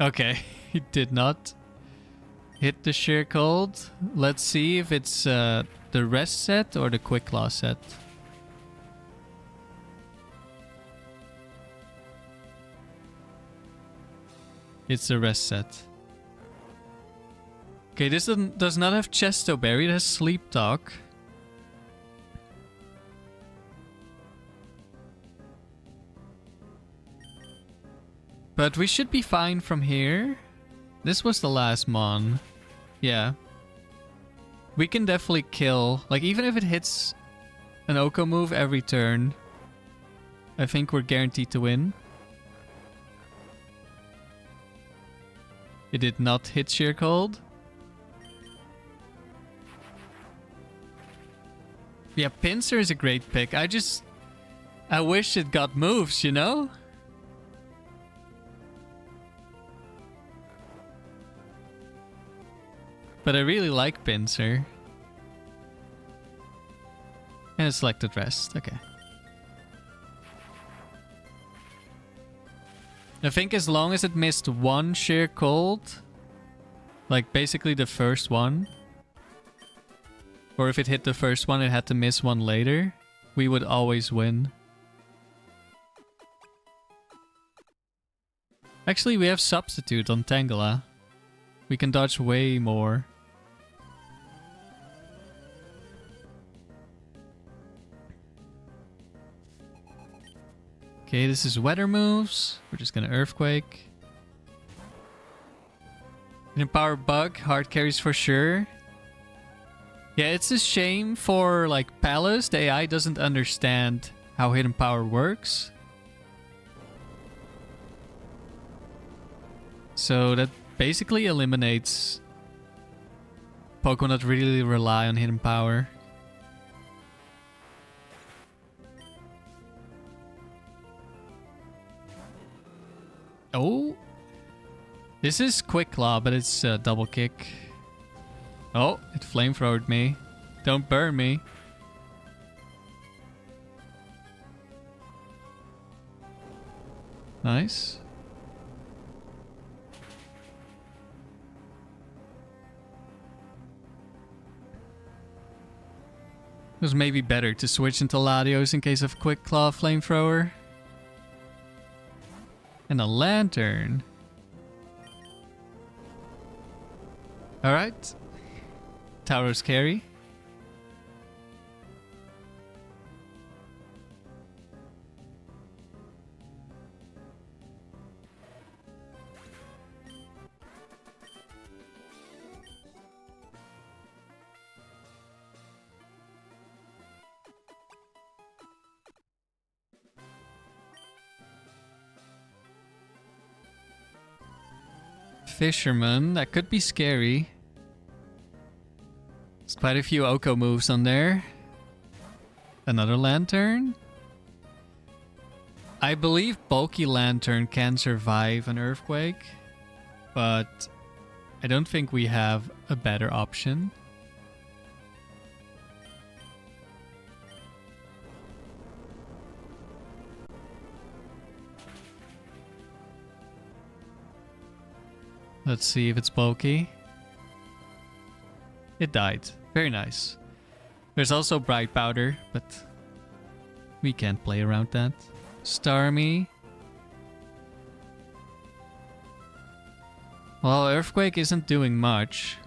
Okay, he did not hit the Sheer Cold. Let's see if it's the Rest set or the Quick Claw set. It's the Rest set. Okay, this does not have Chesto Berry, it has Sleep Talk. But we should be fine from here. This was the last Mon. Yeah. We can definitely kill. Like, even if it hits an Oko move every turn, I think we're guaranteed to win. It did not hit Sheer Cold. Yeah, Pinsir is a great pick. I wish it got moves, you know? But I really like Pinsir. And a selected Rest, okay. I think as long as it missed one Sheer Cold, like basically the first one, or if it hit the first one, it had to miss one later, we would always win. Actually, we have Substitute on Tangela. We can dodge way more. Okay, this is weather moves. We're just gonna Earthquake. Hidden Power Bug, hard carries for sure. Yeah, it's a shame for like Palace. The AI doesn't understand how Hidden Power works. So that basically eliminates Pokemon that really rely on Hidden Power. Oh, this is Quick Claw, but it's double kick. Oh, it flamethrowed me. Don't burn me. Nice. It was maybe better to switch into Latios in case of Quick Claw Flamethrower. And a Lantern. Alright. Tauros carry. Fisherman. That could be scary. There's quite a few Oko moves on there. Another Lantern. I believe Bulky Lantern can survive an Earthquake, but I don't think we have a better option. Let's see if it's bulky. It died. Very nice. There's also Bright Powder, but we can't play around that. Starmie. Well, Earthquake isn't doing much.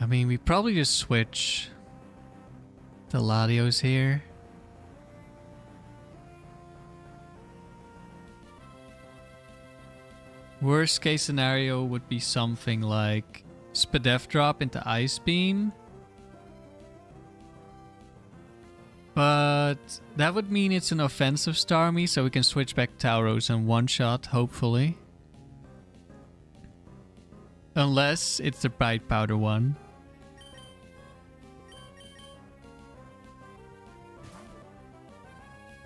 I mean, we probably just switch the Latios here. Worst case scenario would be something like Spadef drop into Ice Beam. But that would mean it's an offensive Starmie, so we can switch back Tauros and one-shot, hopefully. Unless it's the Bright Powder one.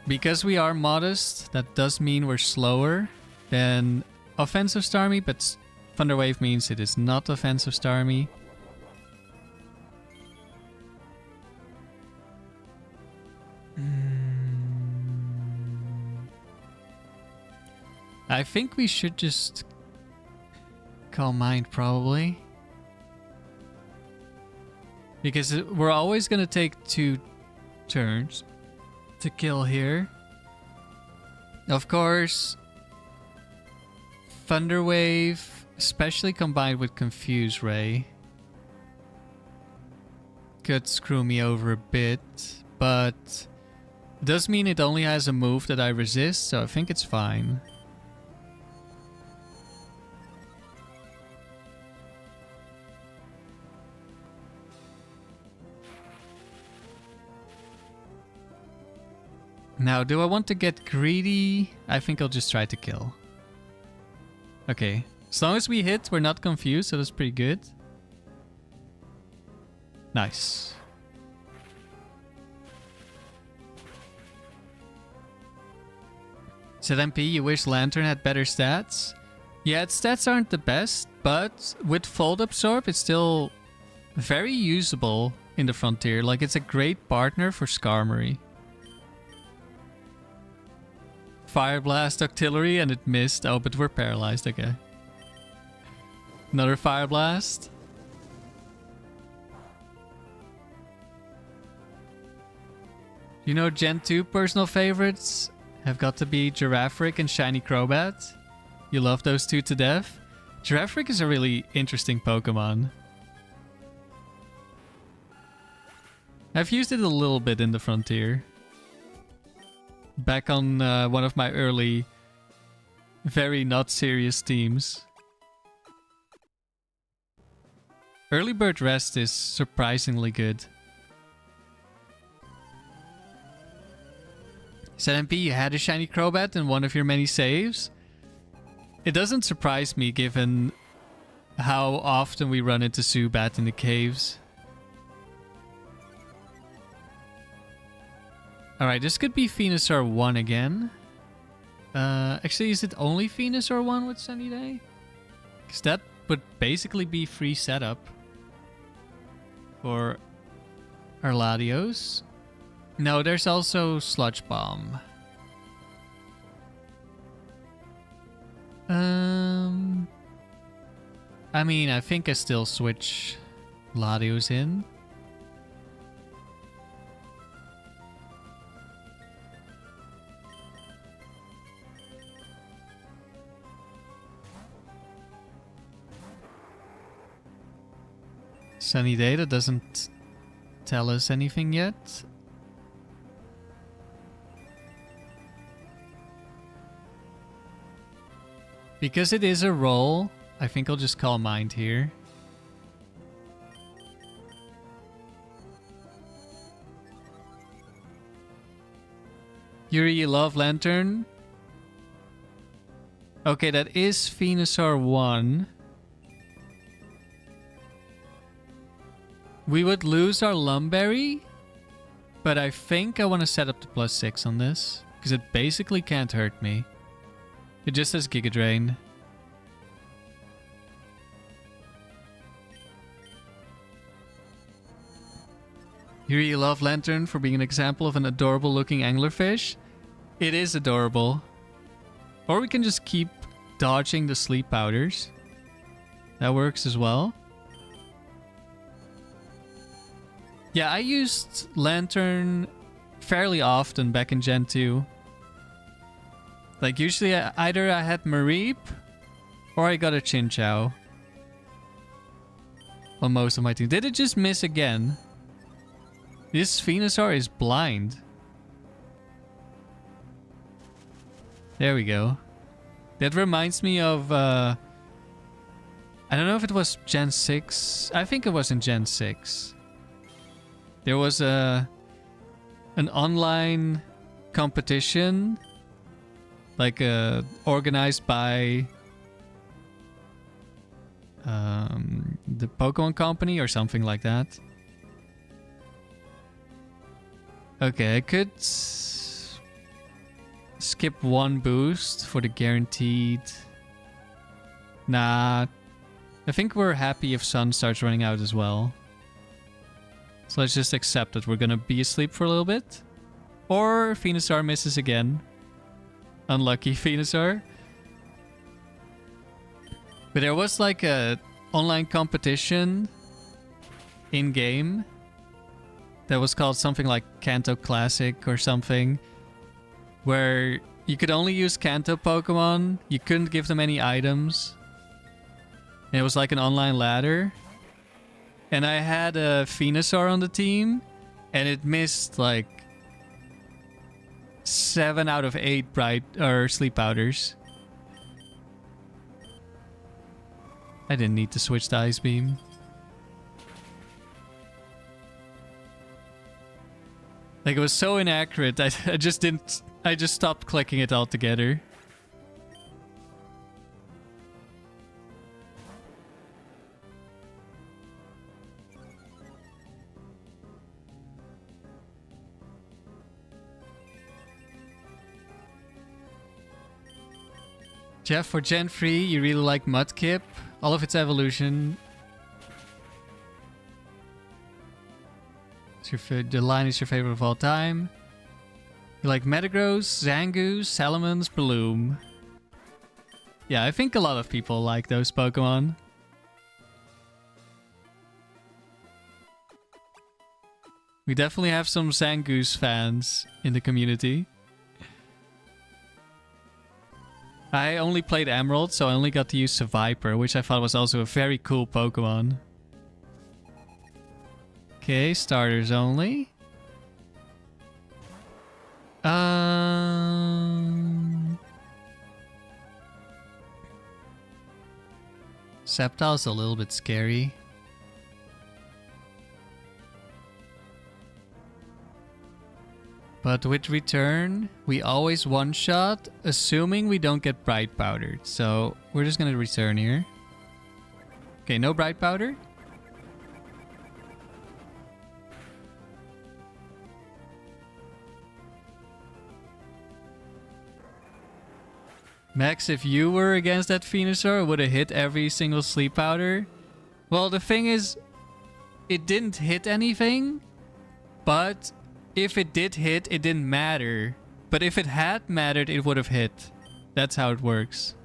Because we are modest, that does mean we're slower than offensive Starmie, but Thunderwave means it is not offensive Starmie. I think we should just Calm Mind, probably. Because we're always going to take 2 turns to kill here. Of course, Thunderwave, especially combined with Confuse Ray, could screw me over a bit, but does mean it only has a move that I resist, so I think it's fine. Now, do I want to get greedy? I think I'll just try to kill. Okay. As long as we hit, we're not confused, so that's pretty good. Nice. Said MP, you wish Lantern had better stats? Yeah, its stats aren't the best, but with Fold Absorb, it's still very usable in the Frontier. Like, it's a great partner for Skarmory. Fire Blast Octillery and it missed. Oh, but we're paralyzed. Okay. Another Fire Blast. You know, Gen 2 personal favorites have got to be Giraffric and Shiny Crobat. You love those two to death. Giraffric is a really interesting Pokemon. I've used it a little bit in the Frontier. Back on one of my early, very not serious teams. Early Bird Rest is surprisingly good. Said MP, you had a Shiny Crobat in one of your many saves? It doesn't surprise me given how often we run into Zubat in the caves. Alright, this could be Venusaur 1 again. Actually, is it only Venusaur 1 with Sunny Day? Because that would basically be free setup for our Latios. No, there's also Sludge Bomb. I mean, I think I still switch Latios in. Sunny Day, that doesn't tell us anything yet. Because it is a roll, I think I'll just call Mind here. Yuri, you love Lantern? Okay, that is Venusaur 1. We would lose our Lum Berry, but I think I want to set up the +6 on this, because it basically can't hurt me. It just has Giga Drain. Here you love Lantern for being an example of an adorable looking anglerfish. It is adorable. Or we can just keep dodging the sleep powders. That works as well. Yeah, I used Lantern fairly often back in Gen 2. Like usually either I had Mareep or I got a Chinchou on most of my team. Did it just miss again? This Venusaur is blind. There we go. That reminds me of... I don't know if it was Gen 6. I think it was in Gen 6. There was an online competition, like organized by the Pokemon Company or something like that. Okay, I could skip one boost for the guaranteed. Nah, I think we're happy if Sun starts running out as well. So let's just accept that we're gonna be asleep for a little bit. Or Venusaur misses again. Unlucky Venusaur. But there was like a online competition in-game that was called something like Kanto Classic or something, where you could only use Kanto Pokemon. You couldn't give them any items. And it was like an online ladder. And I had a Venusaur on the team, and it missed like 7 out of 8 bright or sleep powders. I didn't need to switch to Ice Beam. Like it was so inaccurate. I just didn't. I just stopped clicking it altogether. Jeff, for Gen 3, you really like Mudkip. All of its evolution. The line is your favorite of all time. You like Metagross, Zangoose, Salamence, Bloom. Yeah, I think a lot of people like those Pokemon. We definitely have some Zangoose fans in the community. I only played Emerald, so I only got to use Viper, which I thought was also a very cool Pokemon. Okay, starters only. Sceptile's a little bit scary. But with return, we always one-shot, assuming we don't get bright powdered. So we're just gonna return here. Okay, no bright powder. Max, if you were against that Venusaur, would have hit every single sleep powder. Well, the thing is, it didn't hit anything, but if it did hit, it didn't matter. But if it had mattered, it would have hit. That's how it works.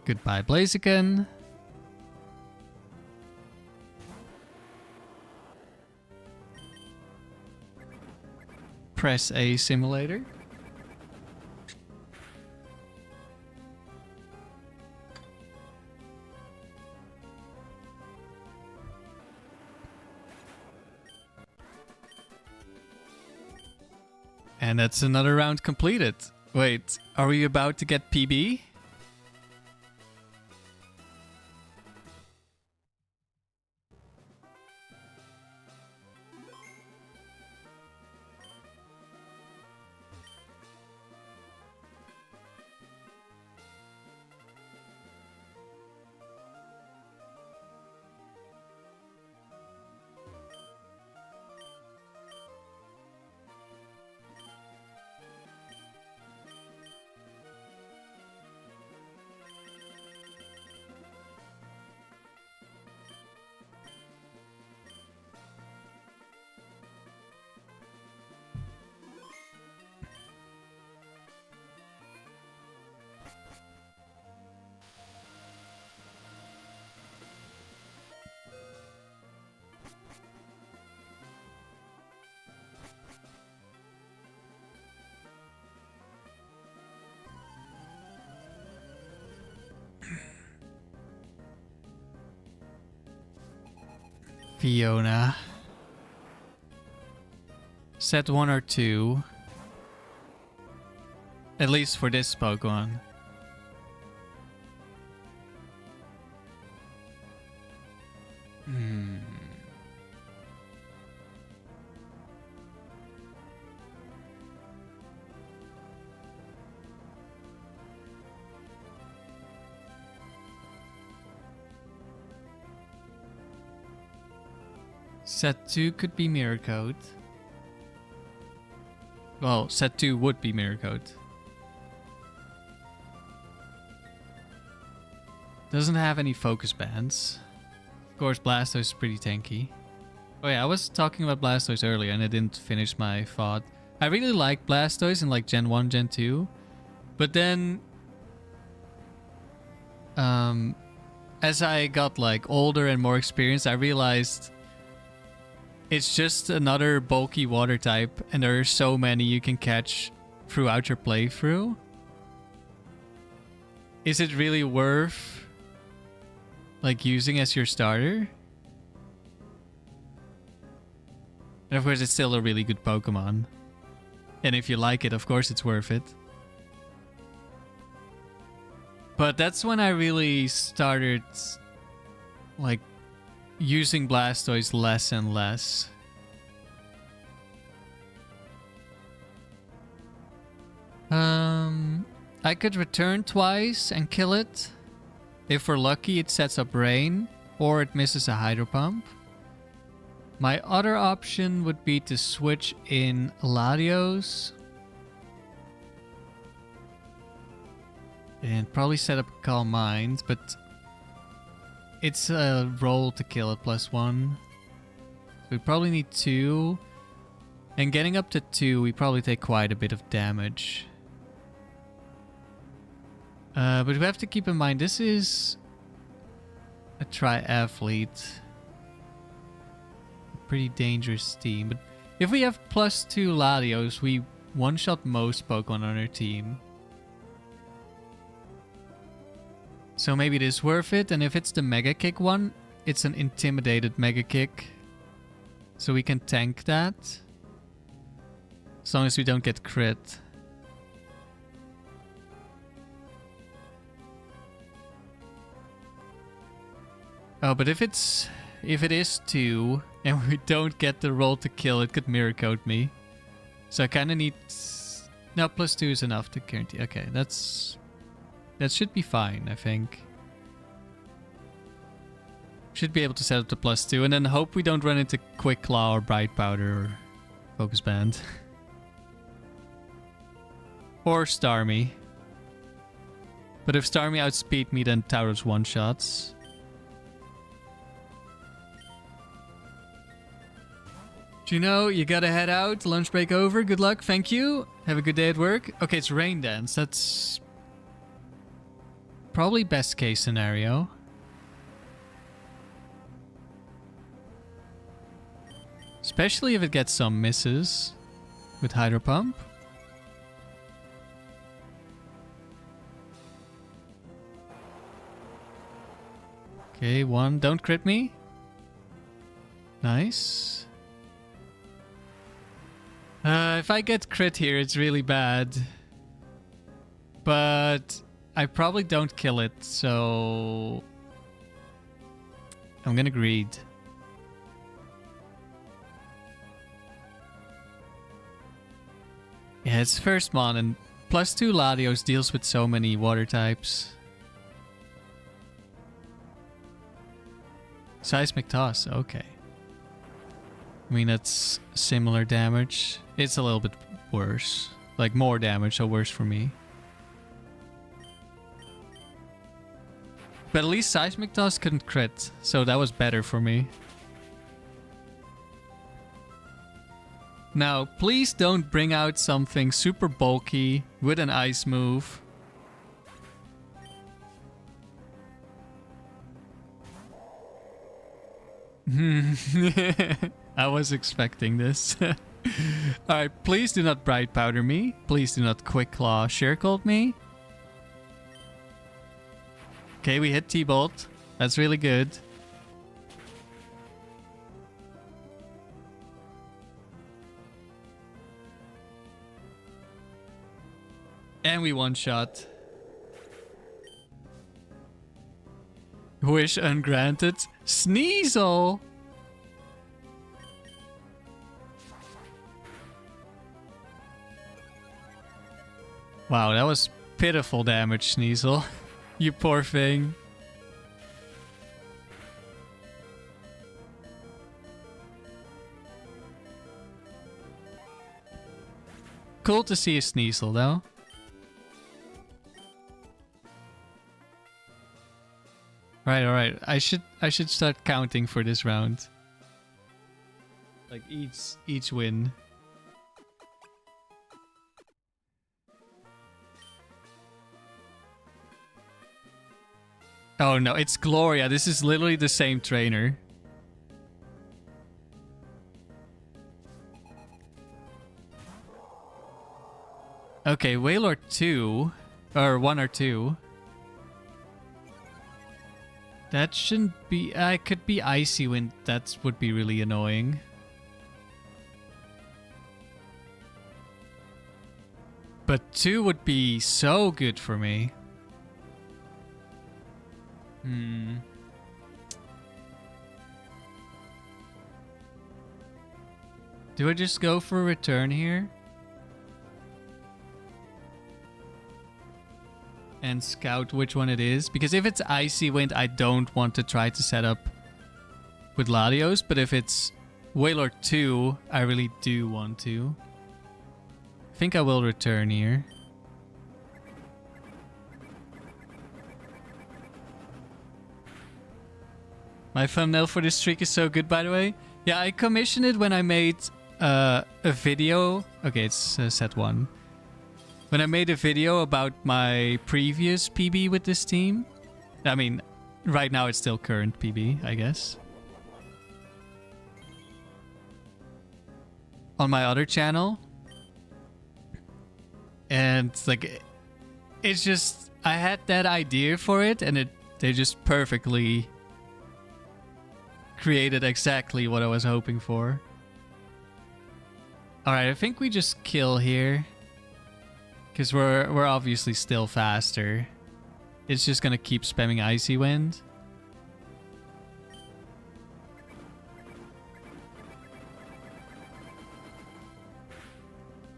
Goodbye, Blaziken. Press A simulator. And that's another round completed. Wait, are we about to get PB? Fiona. Set 1 or 2. At least for this Pokemon. Set 2 could be Mirror Coat. Well, set 2 would be Mirror Coat. Doesn't have any focus bands. Of course, Blastoise is pretty tanky. Oh yeah, I was talking about Blastoise earlier and I didn't finish my thought. I really like Blastoise in like Gen 1, Gen 2. But then... as I got like older and more experienced, I realized... it's just another bulky water type, and there are so many you can catch throughout your playthrough. Is it really worth like using as your starter? And of course it's still a really good Pokemon. And if you like it, of course it's worth it. But that's when I really started like using Blastoise less and less. I could return twice and kill it. If we're lucky, it sets up Rain, or it misses a Hydro Pump. My other option would be to switch in Latios. And probably set up Calm Mind, but it's a roll to kill at +1. So we probably need 2. And getting up to 2, we probably take quite a bit of damage. But we have to keep in mind, this is a triathlete. A pretty dangerous team. But if we have +2 Latios, we one-shot most Pokemon on our team. So maybe it is worth it. And if it's the Mega Kick one, it's an intimidated Mega Kick. So we can tank that. As long as we don't get crit. Oh, but if it is 2 and we don't get the roll to kill, it could Mirror Coat me. So I kind of need... No, +2 is enough to guarantee. Okay, that should be fine, I think. Should be able to set up the +2 and then hope we don't run into Quick Claw or Bright Powder or Focus Band. Or Starmie. But if Starmie outspeed me, then Tauros one-shots. Juno, you gotta head out. Lunch break over. Good luck. Thank you. Have a good day at work. Okay, it's Rain Dance. That's probably best case scenario. Especially if it gets some misses with Hydro Pump. Okay, 1. Don't crit me. Nice. If I get crit here, it's really bad. But I probably don't kill it, so... I'm gonna greed. Yeah, it's first mon, and +2 Latios deals with so many water types. Seismic Toss, okay. I mean, that's similar damage. It's a little bit worse. Like, more damage, so worse for me. But at least Seismic Toss couldn't crit, so that was better for me. Now, please don't bring out something super bulky with an ice move. I was expecting this. Alright, please do not Bright Powder me. Please do not Quick Claw Sheer Cold me. Okay, we hit T-Bolt. That's really good. And we one-shot. Wish ungranted. Sneasel! Wow, that was pitiful damage, Sneasel. You poor thing. Cool to see a Sneasel, though. Alright. I should start counting for this round. Like each win. Oh no, it's Gloria. This is literally the same trainer. Okay, Wailord 2. Or 1 or 2. That shouldn't be... it could be Icy Wind. That would be really annoying. But 2 would be so good for me. Do I just go for a return here? And scout which one it is? Because if it's Icy Wind, I don't want to try to set up with Latios. But if it's Wailord 2, I really do want to. I think I will return here. My thumbnail for this streak is so good, by the way. Yeah, I commissioned it when I made a video. Okay, it's set 1. When I made a video about my previous PB with this team. I mean, right now it's still current PB, I guess. On my other channel. And like, it's just, I had that idea for it and they just perfectly created exactly what I was hoping for. Alright, I think we just kill here. Because we're obviously still faster. It's just gonna keep spamming Icy Wind.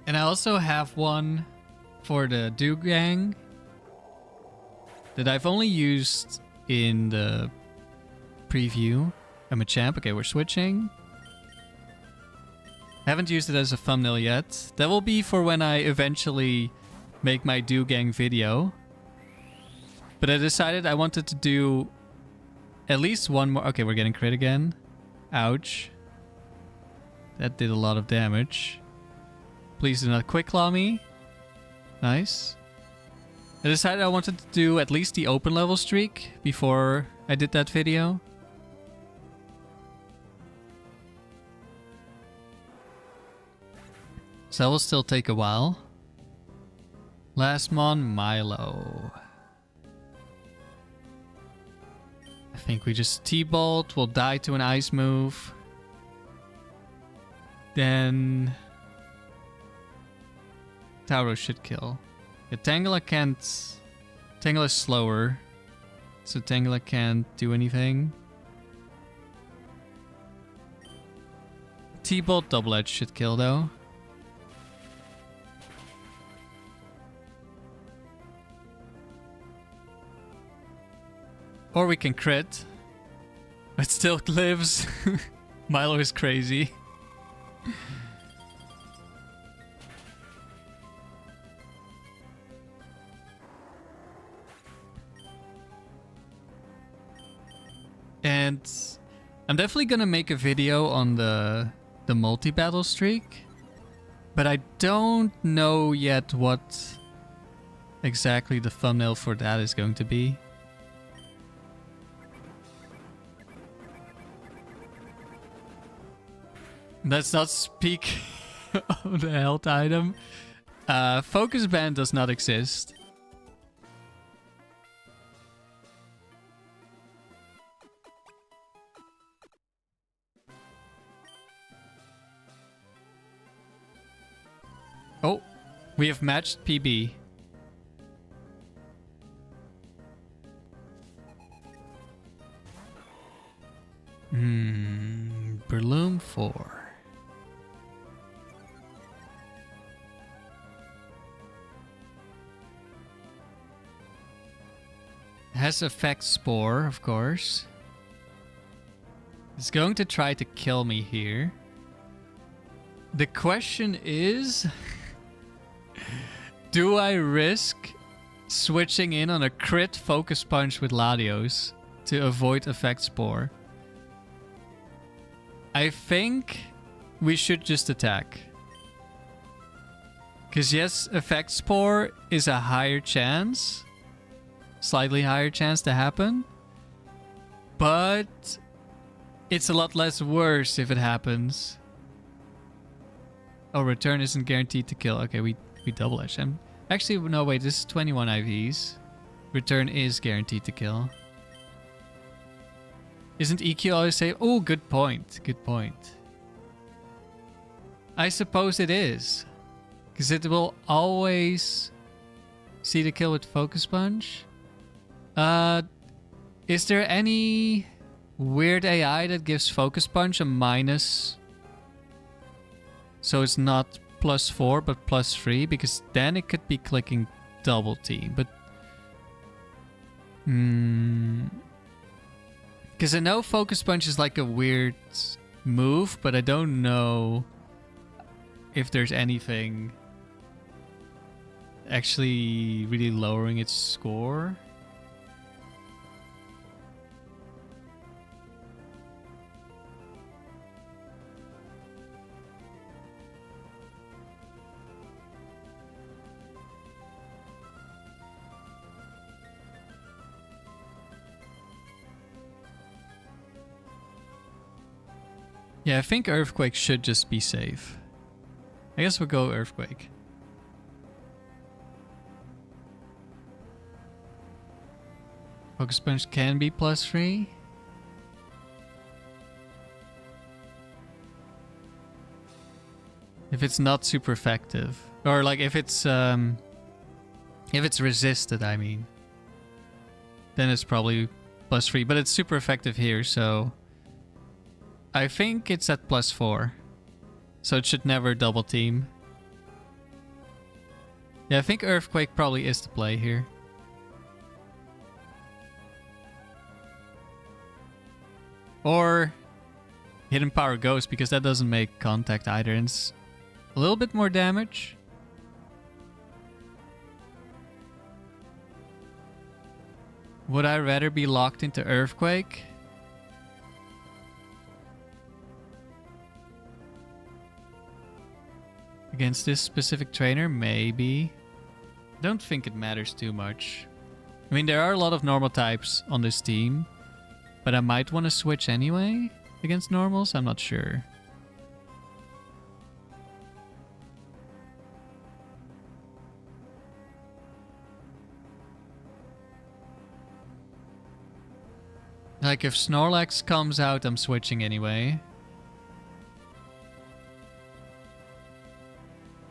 And I also have one for the Dugang that I've only used in the preview. I'm a champ. Okay, we're switching. Haven't used it as a thumbnail yet. That will be for when I eventually make my Dugang video. But I decided I wanted to do at least one more. Okay, we're getting crit again. Ouch. That did a lot of damage. Please do not quick claw me. Nice. I decided I wanted to do at least the open level streak before I did that video. So that will still take a while. Last mon, Milo. I think we just T-Bolt. We'll die to an ice move. Then Tauros should kill. Yeah, Tangela can't... Tangela is slower. So Tangela can't do anything. T-Bolt double edge should kill though. Or we can crit. It still lives. Milo is crazy. And I'm definitely gonna make a video on the multi-battle streak. But I don't know yet what exactly the thumbnail for that is going to be. Let's not speak of the health item. Focus Band does not exist. Oh, we have matched PB. 4. Has effect spore, of course. It's going to try to kill me here. The question is, do I risk switching in on a crit focus punch with Latios to avoid effect spore? I think we should just attack. Because yes, effect spore is a higher chance. Slightly higher chance to happen. But it's a lot less worse if it happens. Oh, return isn't guaranteed to kill. Okay, we double edge him. Actually, no, wait, this is 21 IVs. Return is guaranteed to kill. Isn't EQ always say, oh, good point, good point. I suppose it is. Because it will always see the kill with Focus Punch. Is there any weird AI that gives Focus Punch a minus? So it's not +4 but +3, because then it could be clicking double team. But because I know Focus Punch is like a weird move, but I don't know if there's anything actually really lowering its score. Yeah, I think Earthquake should just be safe. I guess we'll go Earthquake. Focus Punch can be +3. If it's not super effective. Or like if it's resisted, I mean. Then it's probably +3. But it's super effective here, so I think it's at +4. So it should never double team. Yeah, I think Earthquake probably is the play here. Or Hidden Power Ghost, because that doesn't make contact either. And it's a little bit more damage. Would I rather be locked into Earthquake? Against this specific trainer? Maybe. Don't think it matters too much. I mean, there are a lot of normal types on this team. But I might want to switch anyway against normals. I'm not sure. Like if Snorlax comes out, I'm switching anyway.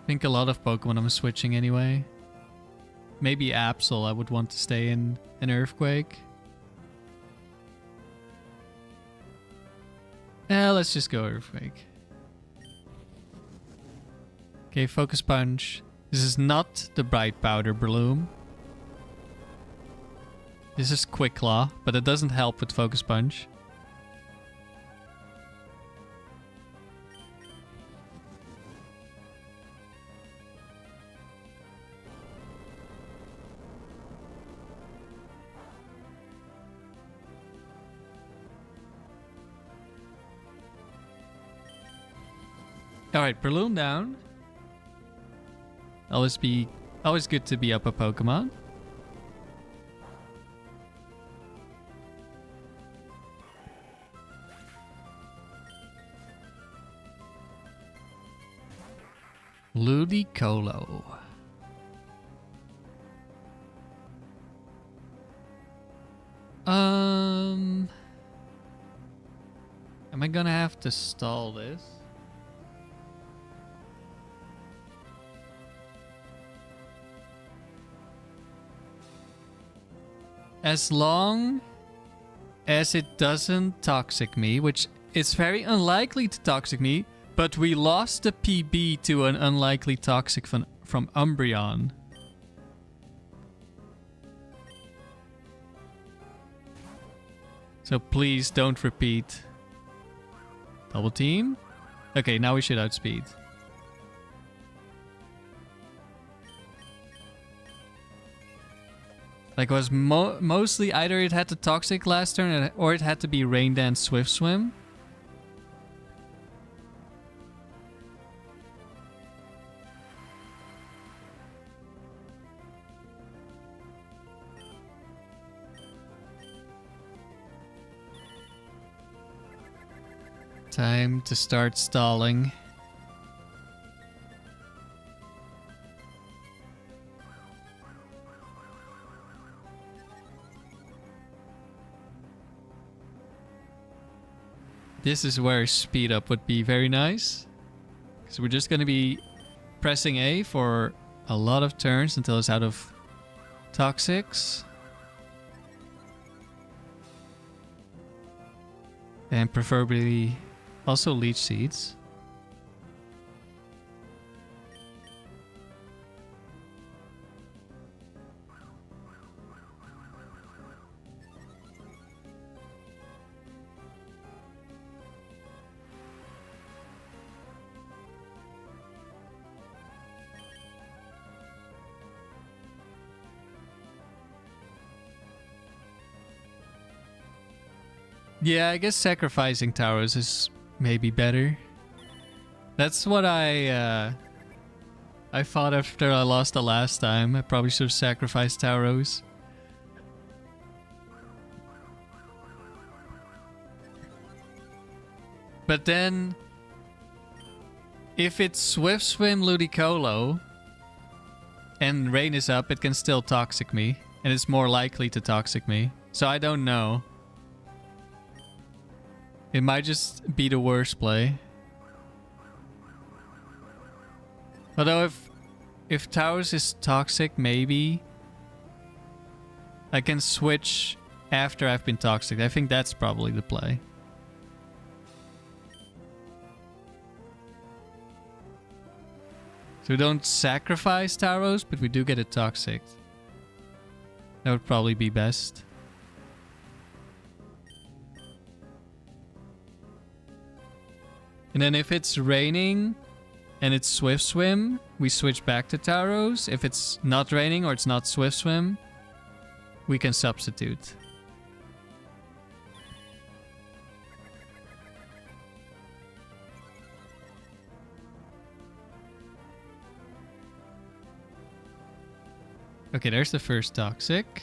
I think a lot of Pokemon I'm switching anyway. Maybe Absol I would want to stay in an Earthquake. Let's just go Earthquake. Okay, Focus Punch. This is not the Bright Powder Bloom. This is Quick Claw, but it doesn't help with Focus Punch. Alright, Breloom down. Always good to be up a Pokemon. Ludicolo. Am I gonna have to stall this? As long as it doesn't toxic me, which it's very unlikely to toxic me, but we lost the PB to an unlikely toxic from Umbreon. So please don't repeat. Double team? Okay, now we should outspeed. Like, it was mostly either it had the toxic last turn or it had to be Rain Dance Swift Swim. Time to start stalling. This is where speed up would be very nice. So we're just going to be pressing A for a lot of turns until it's out of toxics. And preferably also Leech Seeds. Yeah, I guess sacrificing Tauros is maybe better. That's what I thought after I lost the last time. I probably should have sacrificed Tauros. But then, if it's Swift Swim Ludicolo and Rain is up, it can still toxic me. And it's more likely to toxic me. So I don't know. It might just be the worst play. Although if Tauros is toxic, maybe I can switch after I've been toxic. I think that's probably the play. So we don't sacrifice Tauros, but we do get it toxic. That would probably be best. And then if it's raining and it's Swift Swim, we switch back to Tauros. If it's not raining or it's not Swift Swim, we can substitute. Okay, there's the first toxic.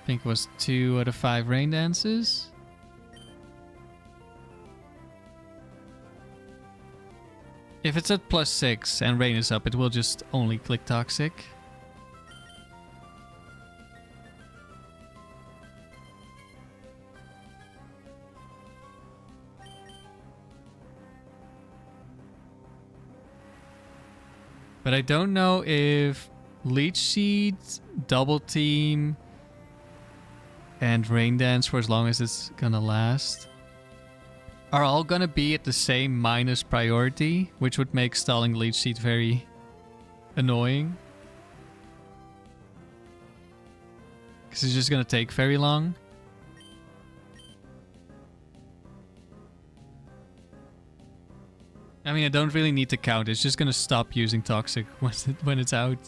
I think it was 2 out of 5 Rain Dances. If it's at +6 and Rain is up, it will just only click Toxic. But I don't know if Leech Seed, Double Team, and Rain Dance, for as long as it's gonna last, are all gonna be at the same minus priority, which would make stalling Leech Seed very annoying. Because it's just gonna take very long. I mean, I don't really need to count. It's just gonna stop using Toxic when it's out.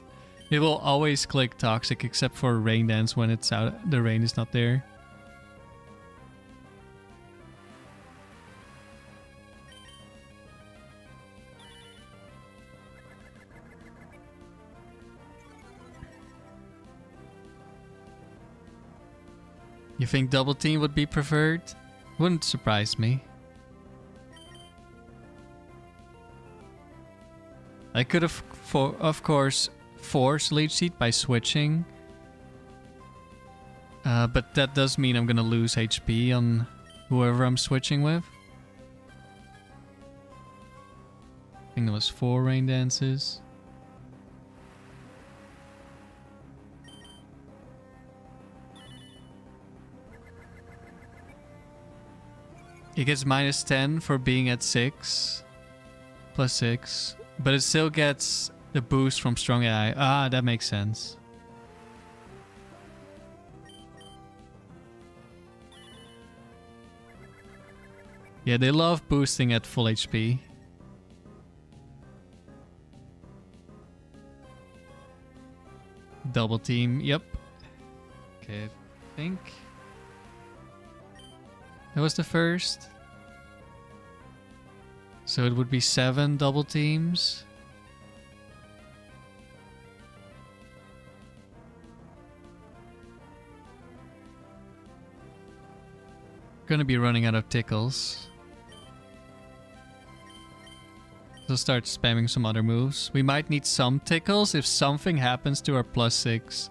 It will always click Toxic except for Rain Dance when it's out. The rain is not there. You think Double Team would be preferred? Wouldn't surprise me. I could have, of course, forced Leech Seed by switching. But that does mean I'm gonna lose HP on whoever I'm switching with. I think it was 4 Rain Dances. It gets -10 for being at 6. +6. But it still gets the boost from strong AI. Ah, that makes sense. Yeah, they love boosting at full HP. Double team, yep. Okay, I think that was the first. So it would be 7 double teams. Gonna be running out of tickles. So start spamming some other moves. We might need some tickles if something happens to our +6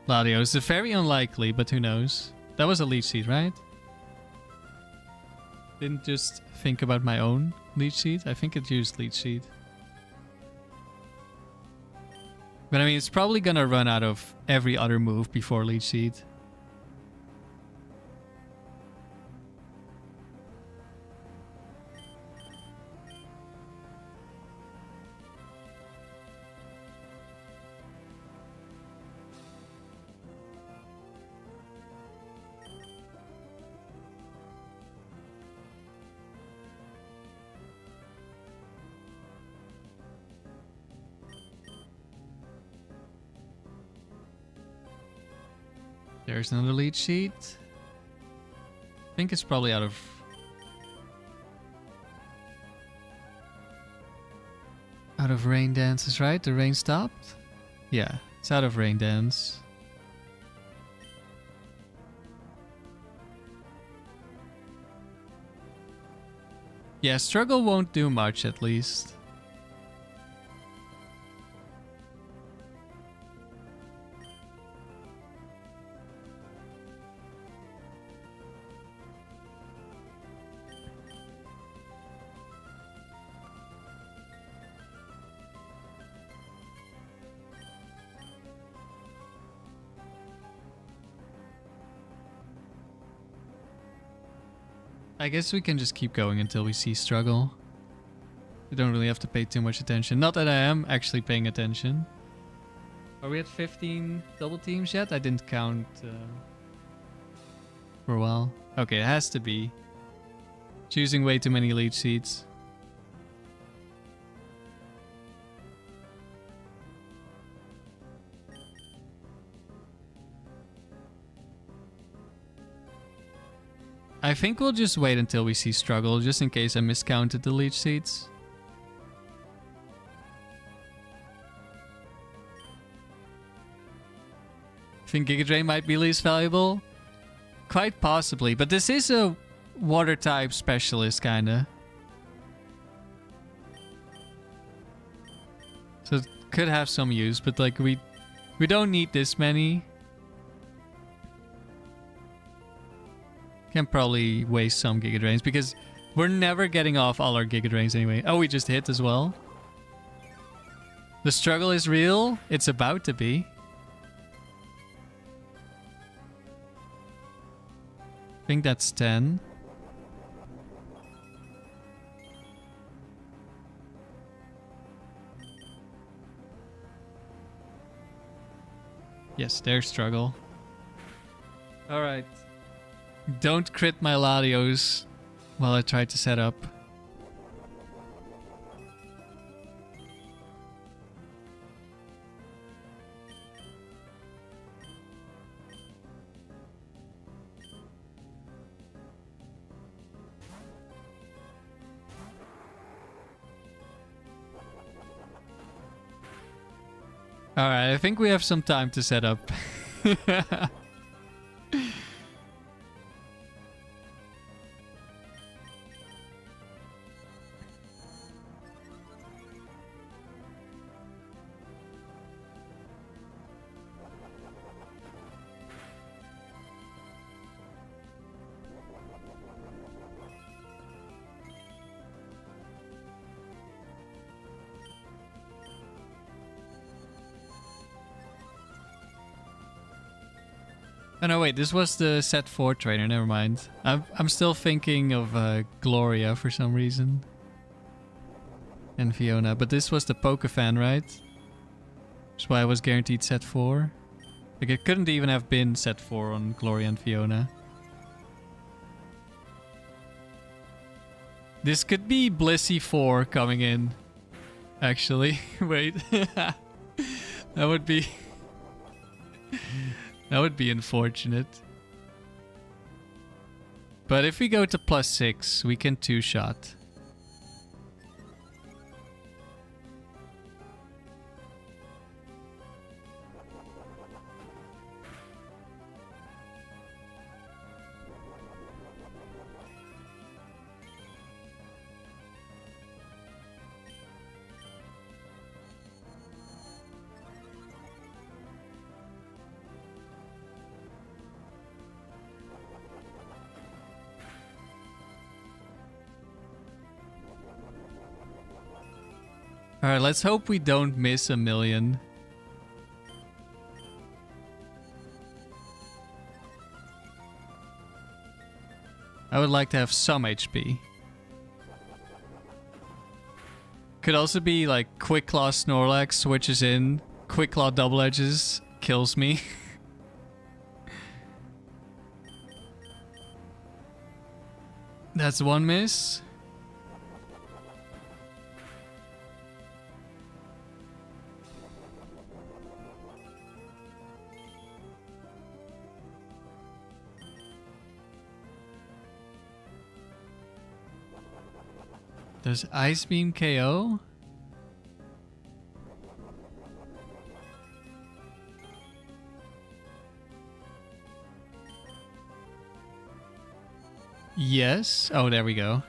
Latios. It's very unlikely, but who knows? That was a Leech Seed, right? Didn't just think about my own Leech Seed. I think it used Leech Seed. But I mean, it's probably gonna run out of every other move before Leech Seed. There's another Leech Seed. I think it's probably out of... out of Rain Dances, right? The rain stopped? Yeah, it's out of Rain Dance. Yeah, Struggle won't do much at least. I guess we can just keep going until we see Struggle. We don't really have to pay too much attention. Not that I am actually paying attention. Are we at 15 double teams yet? I didn't count for a while. Okay, it has to be. Choosing way too many Leech Seeds. I think we'll just wait until we see Struggle, just in case I miscounted the Leech Seeds. Think Giga Drain might be least valuable? Quite possibly, but this is a water type specialist, kinda. So it could have some use, but like we don't need this many. Can probably waste some Giga Drains because we're never getting off all our Giga Drains anyway. Oh, we just hit as well. The struggle is real. It's about to be. I think that's 10. Yes, there's struggle. All right. Don't crit my Latios while I try to set up. Alright, I think we have some time to set up. Oh no, wait, this was the set 4 trainer, never mind. I'm still thinking of Gloria for some reason. And Fiona, but this was the Pokefan, right? That's why I was guaranteed set 4. Like, it couldn't even have been set 4 on Gloria and Fiona. This could be Blissey 4 coming in. Actually, wait. That would be... that would be unfortunate. But if we go to +6, we can 2-shot. Alright, let's hope we don't miss a million. I would like to have some HP. Could also be like Quick Claw Snorlax switches in, Quick Claw double edges, kills me. That's one miss. Does Ice Beam KO? Yes. Oh, there we go.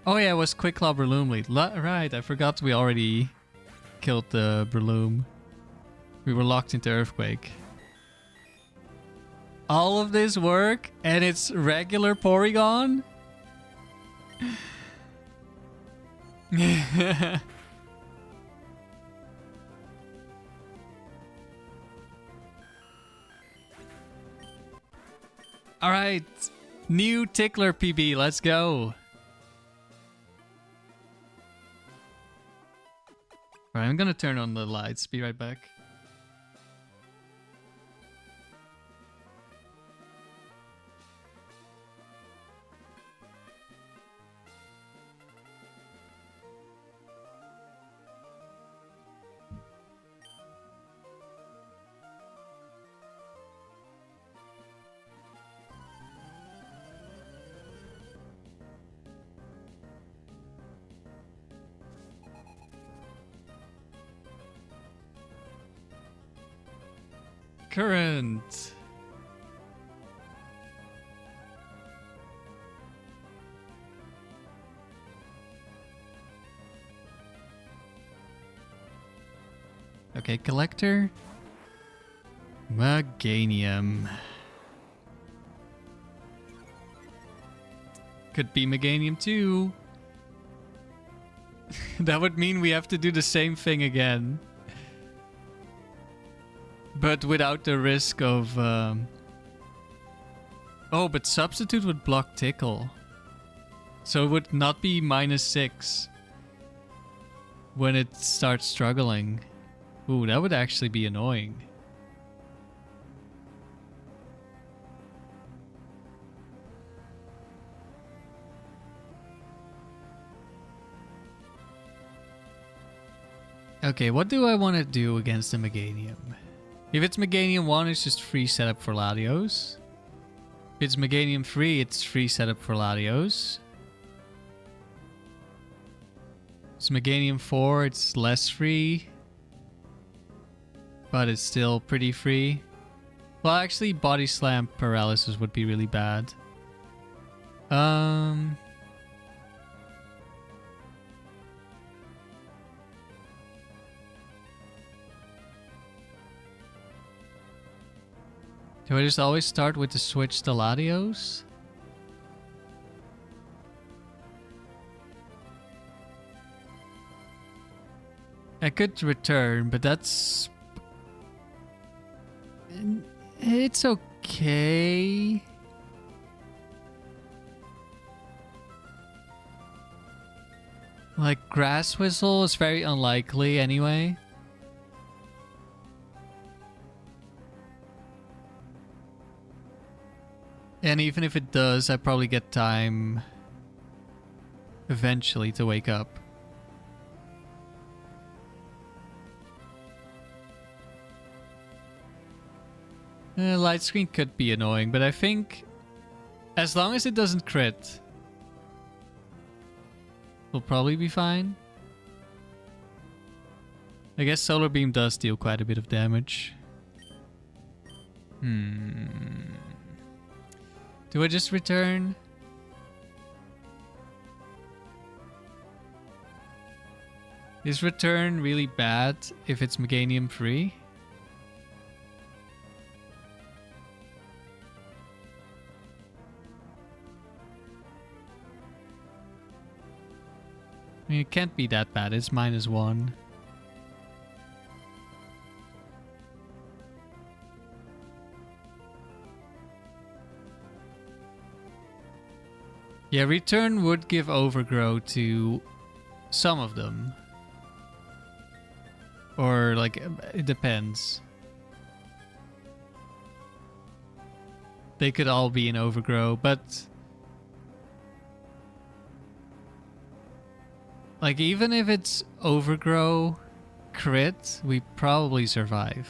Oh yeah, it was Quick Claw Breloom lead. Right, I forgot we already killed the Breloom. We were locked into Earthquake. All of this work and it's regular Porygon? Alright, new Tickler PB, let's go. Alright, I'm gonna turn on the lights, be right back. Current. Okay, collector. Meganium. Could be Meganium too. That would mean we have to do the same thing again. But without the risk of... Oh, but Substitute would block Tickle. So it would not be -6 when it starts struggling. Ooh, that would actually be annoying. Okay, what do I want to do against the Meganium? If it's Meganium 1, it's just free setup for Latios. If it's Meganium 3, it's free setup for Latios. It's Meganium 4, it's less free. But it's still pretty free. Well, actually, Body Slam Paralysis would be really bad. Do I just always start with the switch to Latios? I could return, but that's... It's okay. Like, Grass Whistle is very unlikely anyway. And even if it does, I probably get time eventually to wake up. Light screen could be annoying, but I think as long as it doesn't crit, we'll probably be fine. I guess Solar Beam does deal quite a bit of damage. Do I just return? Is return really bad if it's Meganium free? I mean, it can't be that bad. It's -1. Yeah, return would give overgrow to some of them. Or, like, it depends. They could all be in overgrow, but... like, even if it's overgrow crit, we probably survive.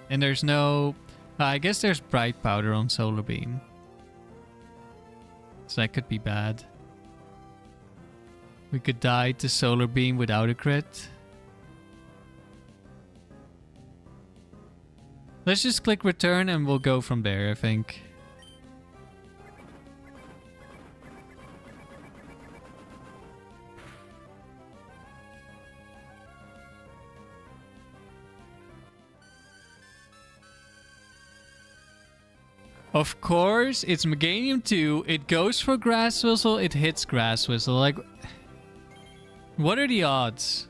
And there's no... I guess there's Bright Powder on Solar Beam. So that could be bad. We could die to Solar Beam without a crit. Let's just click return and we'll go from there, I think. Of course, it's Meganium 2. It goes for Grass Whistle. It hits Grass Whistle. Like, what are the odds?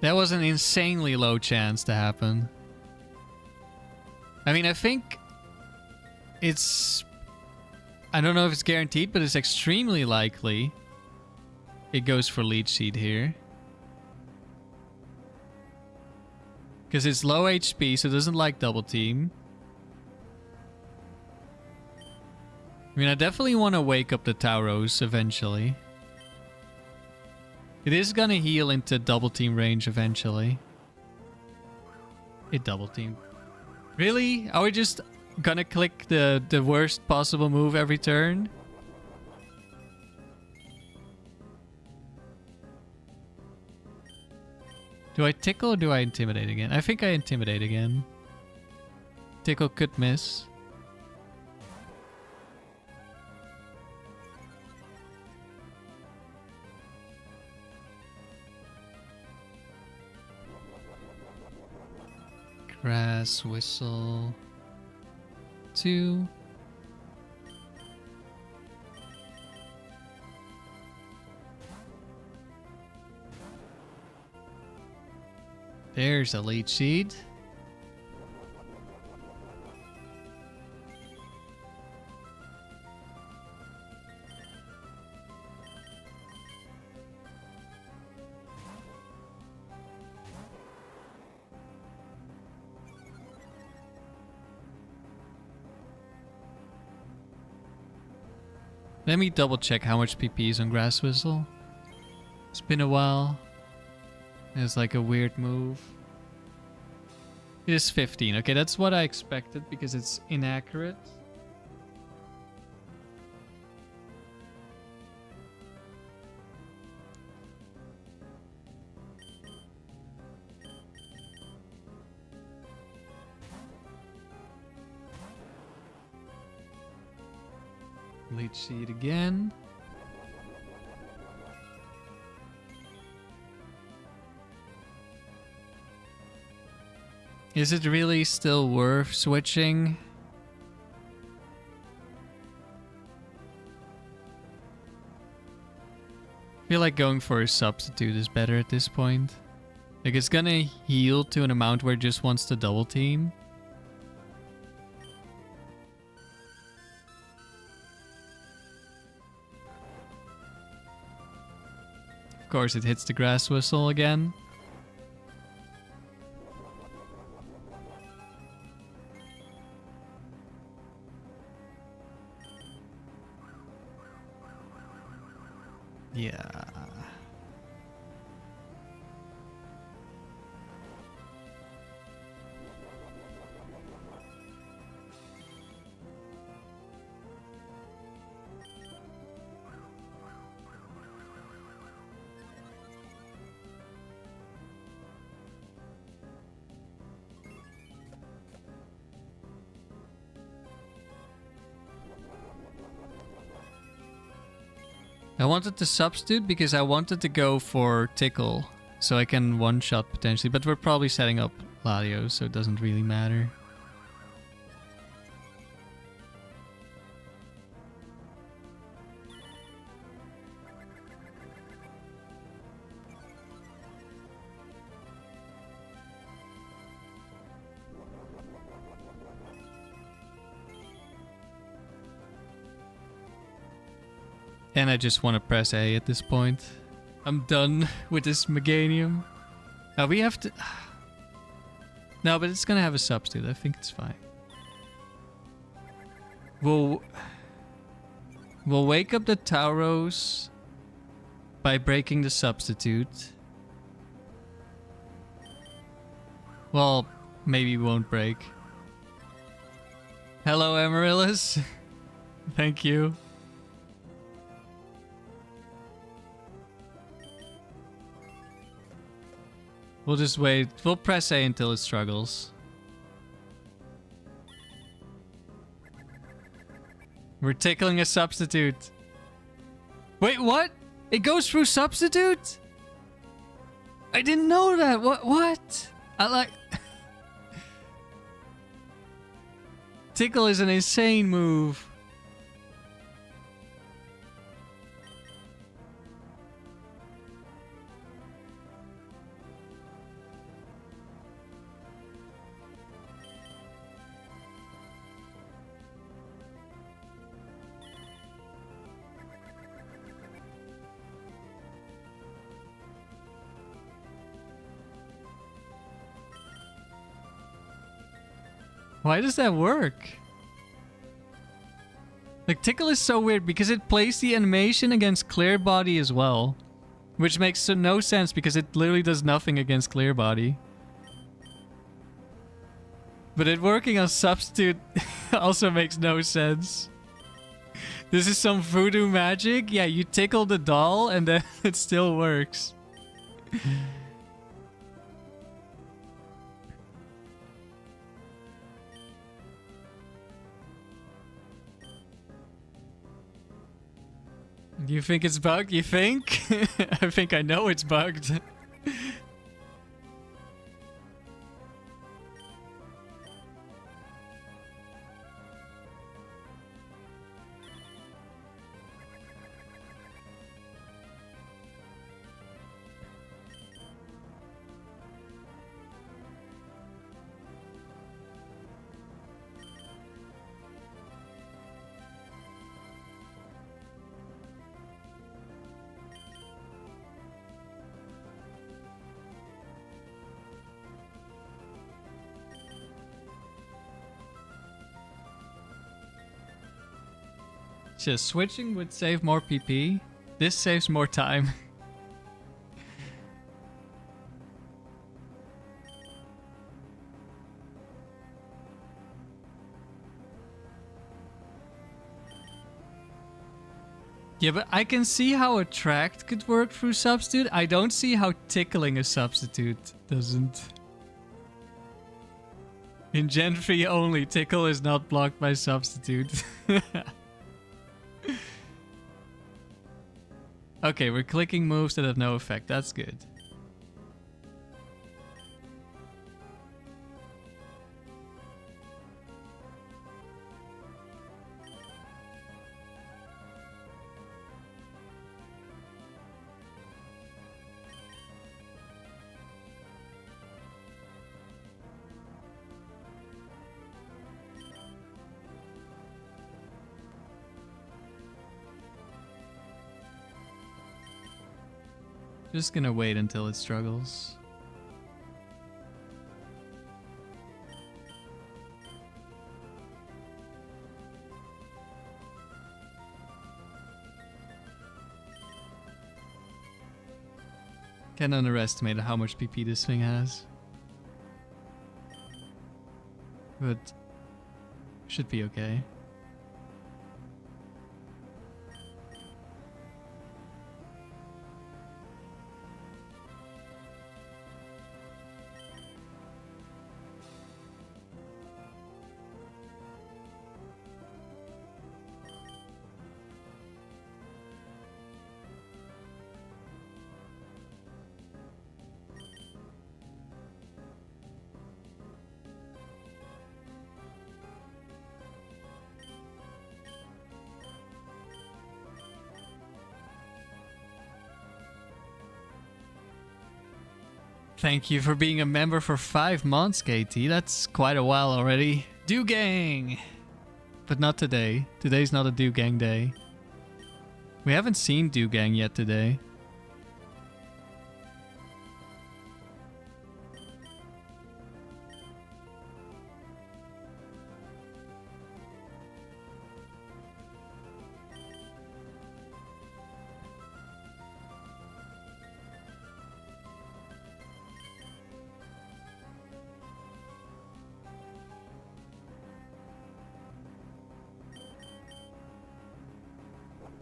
That was an insanely low chance to happen. I mean, I think it's... I don't know if it's guaranteed, but it's extremely likely it goes for Leech Seed here. Because it's low HP, so it doesn't like double team. I mean, I definitely want to wake up the Tauros eventually. It is gonna heal into double team range eventually. It double teamed. Really? Are we just gonna click the worst possible move every turn? Do I tickle or do I intimidate again? I think I intimidate again. Tickle could miss. Grass Whistle 2. There's a Leech Seed. Let me double check how much PP is on Grass Whistle. It's been a while. It's like a weird move. It is 15. Okay, that's what I expected because it's inaccurate. Leech Seed again. Is it really still worth switching? feel like going for a substitute is better at this point. Like, it's gonna heal to an amount where it just wants to double team. Of course, it hits the grass whistle again. Yeah. I wanted to substitute because I wanted to go for Tickle, so I can one-shot potentially, but we're probably setting up Latios, so it doesn't really matter. And I just want to press A at this point. I'm done with this Meganium. We have to... No, but it's gonna have a substitute. I think it's fine. We'll wake up the Tauros by breaking the substitute. Well, maybe we won't break. Hello, Amaryllis. Thank you. We'll just wait. We'll press A until it struggles. We're tickling a substitute. Wait, what? It goes through substitute? I didn't know that. What? I like... Tickle is an insane move. Why does that work? Like, Tickle is so weird because it plays the animation against Clear Body as well. Which makes no sense because it literally does nothing against Clear Body. But it working on Substitute also makes no sense. This is some voodoo magic? Yeah, you tickle the doll and then it still works. You think it's bugged? You think? I think I know it's bugged. Just switching would save more PP. This saves more time. Yeah, but I can see how Attract could work through Substitute. I don't see how tickling a Substitute doesn't. In Gen 3 only, Tickle is not blocked by Substitute. Okay, we're clicking moves that have no effect. That's good. Just gonna wait until it struggles. Can't underestimate how much PP this thing has. But should be okay. Thank you for being a member for 5 months, KT. That's quite a while already. Do gang! But not today. Today's not a do gang day. We haven't seen do gang yet today.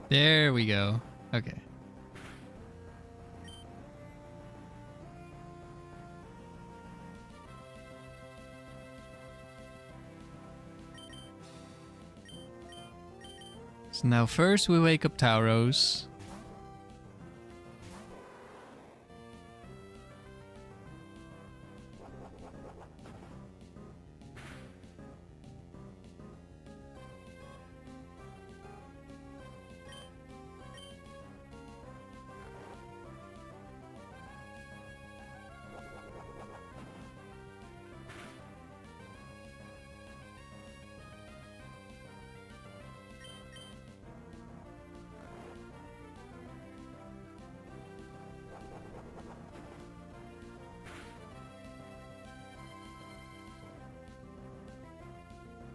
There we go. Okay. So now first we wake up Tauros.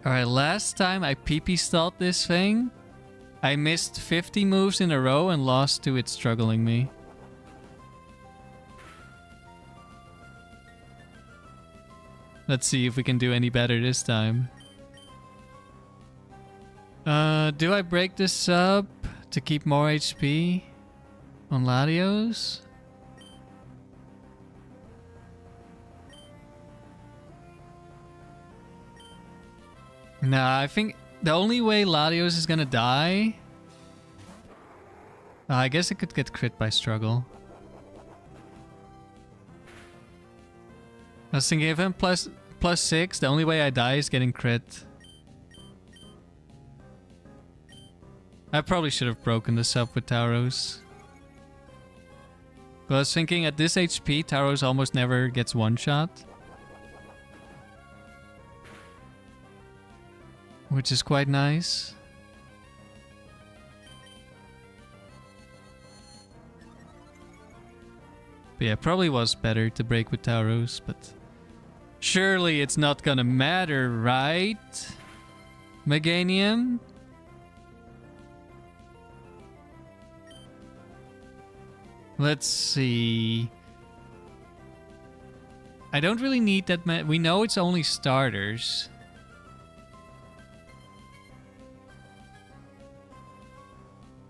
Alright, last time I PP stalled this thing, I missed 50 moves in a row and lost to it struggling me. Let's see if we can do any better this time. Do I break this up to keep more HP on Latios? Nah, I think the only way Latios is gonna die... I guess it could get crit by struggle. I was thinking if I'm plus 6, the only way I die is getting crit. I probably should have broken this up with Tauros. But I was thinking at this HP, Tauros almost never gets one shot. Which is quite nice. But yeah, probably was better to break with Tauros, but surely it's not gonna matter, right? Meganium? Let's see. I don't really need that many. We know it's only starters.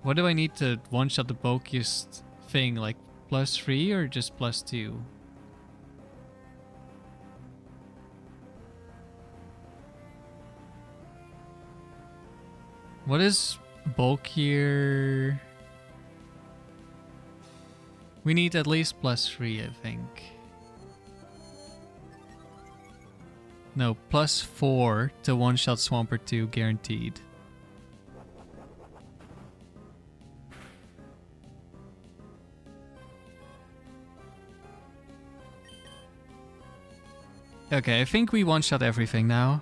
What do I need to one-shot the bulkiest thing? Like +3 or just +2? What is bulkier? We need at least +3, I think. No, +4 to one-shot Swampert 2 guaranteed. Okay, I think we one-shot everything now.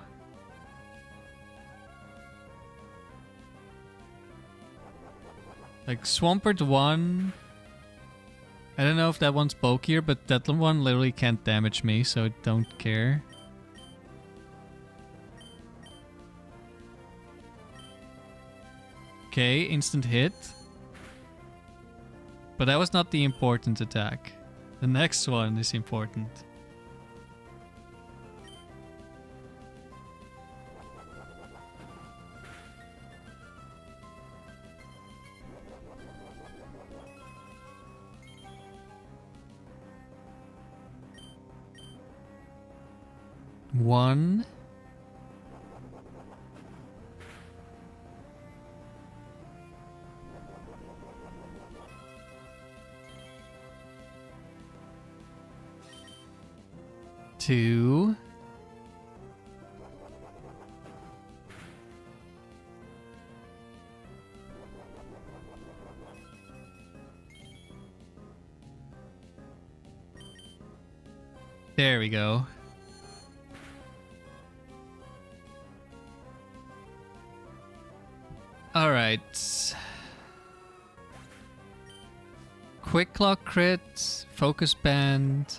Like Swampert 1 I don't know if that one's bulkier, but that one literally can't damage me, so I don't care. Okay, instant hit. But that was not the important attack. The next one is important. One. Two. There we go. All right. Quick Clock crit, Focus Band.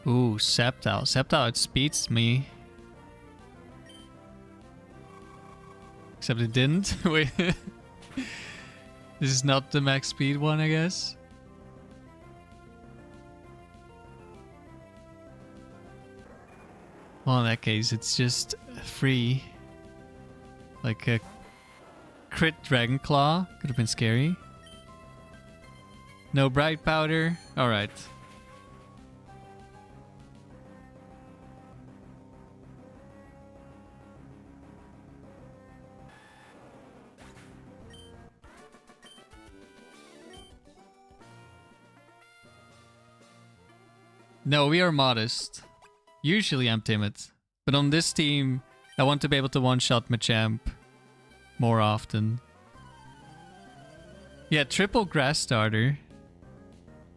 Ooh, Sceptile. Sceptile outspeeds me. Except it didn't. Wait. This is not the max speed one, I guess. Well, in that case, it's just free. Like a crit Dragon Claw. Could have been scary. No Bright Powder. Alright. No, we are modest. Usually I'm timid. But on this team, I want to be able to one-shot Machamp more often. Yeah, triple Grass Starter.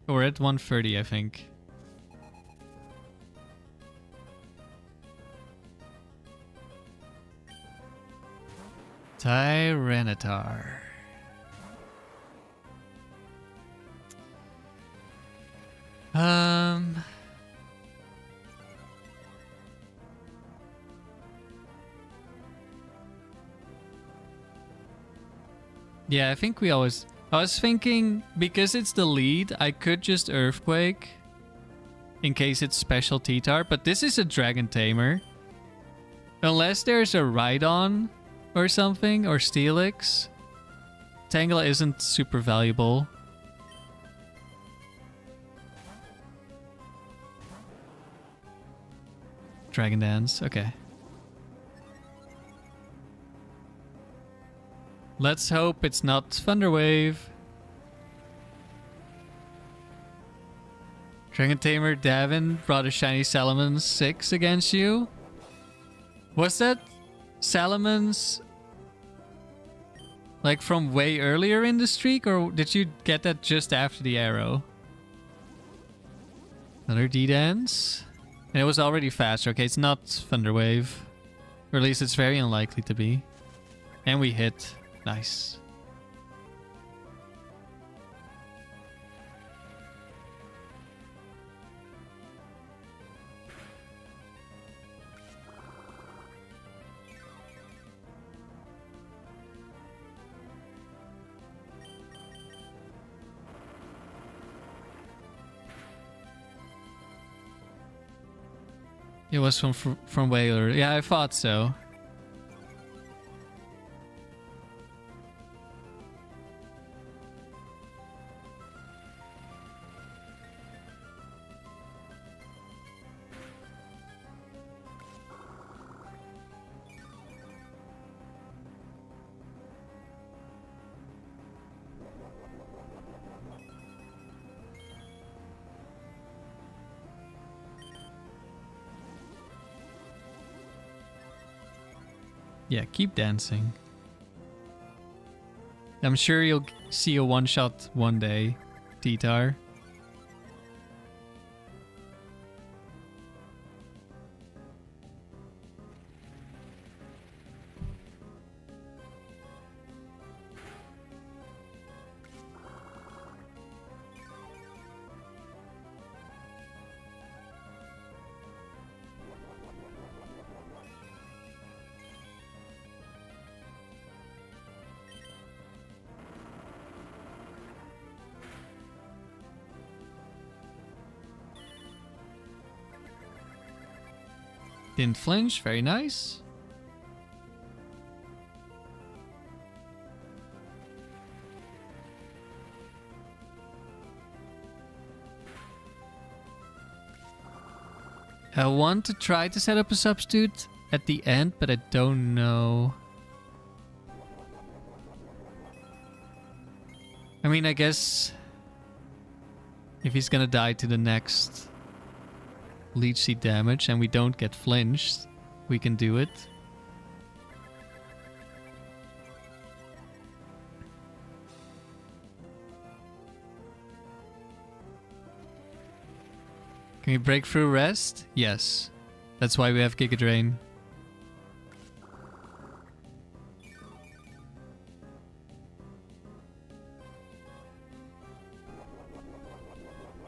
We're at 130, I think. Tyranitar. Yeah, I think we always... I was thinking, because it's the lead, I could just Earthquake. In case it's special T-Tar, but this is a Dragon Tamer. Unless there's a Rhydon or something, or Steelix, Tangela isn't super valuable. Dragon Dance, okay. Let's hope it's not Thunder Wave. Dragon Tamer Davin brought a shiny Salamence 6 against you. Was that Salamence like from way earlier in the streak, or did you get that just after the arrow? Another D-Dance. And it was already faster. Okay, it's not Thunder Wave. Or at least it's very unlikely to be. And we hit. Nice. It was from way earlier. Yeah, I thought so. Yeah, keep dancing. I'm sure you'll see a one-shot one day, T-Tar. Didn't flinch, very nice. I want to try to set up a substitute at the end, but I don't know. I mean, I guess if he's gonna die to the next Leech Seed damage and we don't get flinched, we can do it. Can we break through rest? Yes. That's why we have Giga Drain.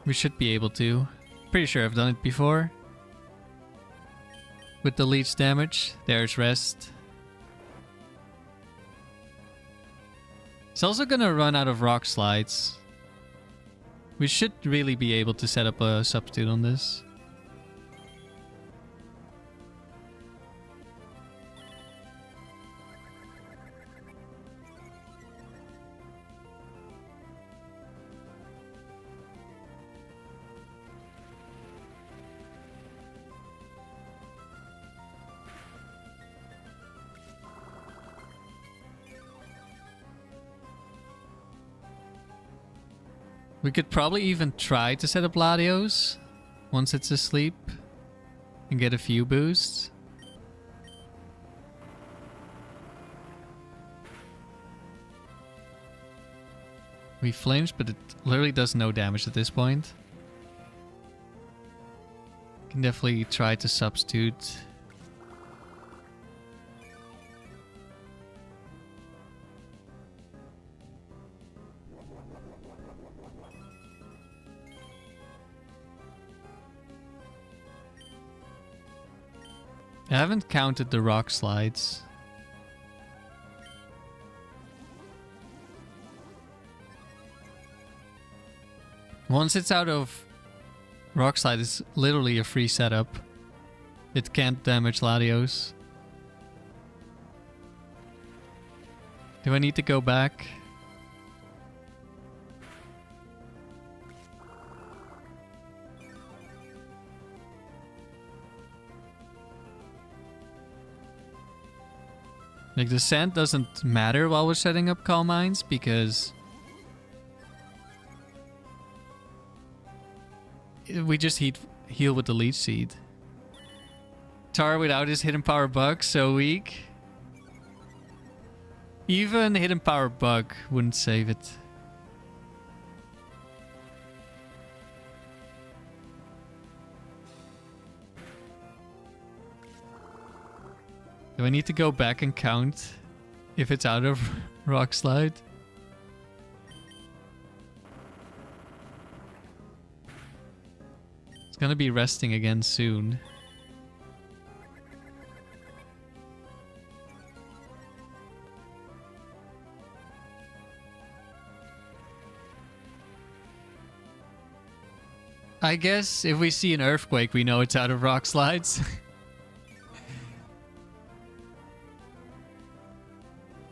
We should be able to. Pretty sure I've done it before. With the leech damage, there's rest. It's also gonna run out of rock slides. We should really be able to set up a substitute on this. We could probably even try to set up Latios once it's asleep and get a few boosts. We flinched, but it literally does no damage at this point. Can definitely try to substitute. I haven't counted the rock slides. Once it's out of rock slide, it's literally a free setup. It can't damage Latios. Do I need to go back? Like, the sand doesn't matter while we're setting up Calm Minds because we just heal with the Leech Seed. Tar without his hidden power bug, so weak. Even hidden power bug wouldn't save it. Do I need to go back and count if it's out of rock slide? It's gonna be resting again soon. I guess if we see an earthquake, we know it's out of rock slides.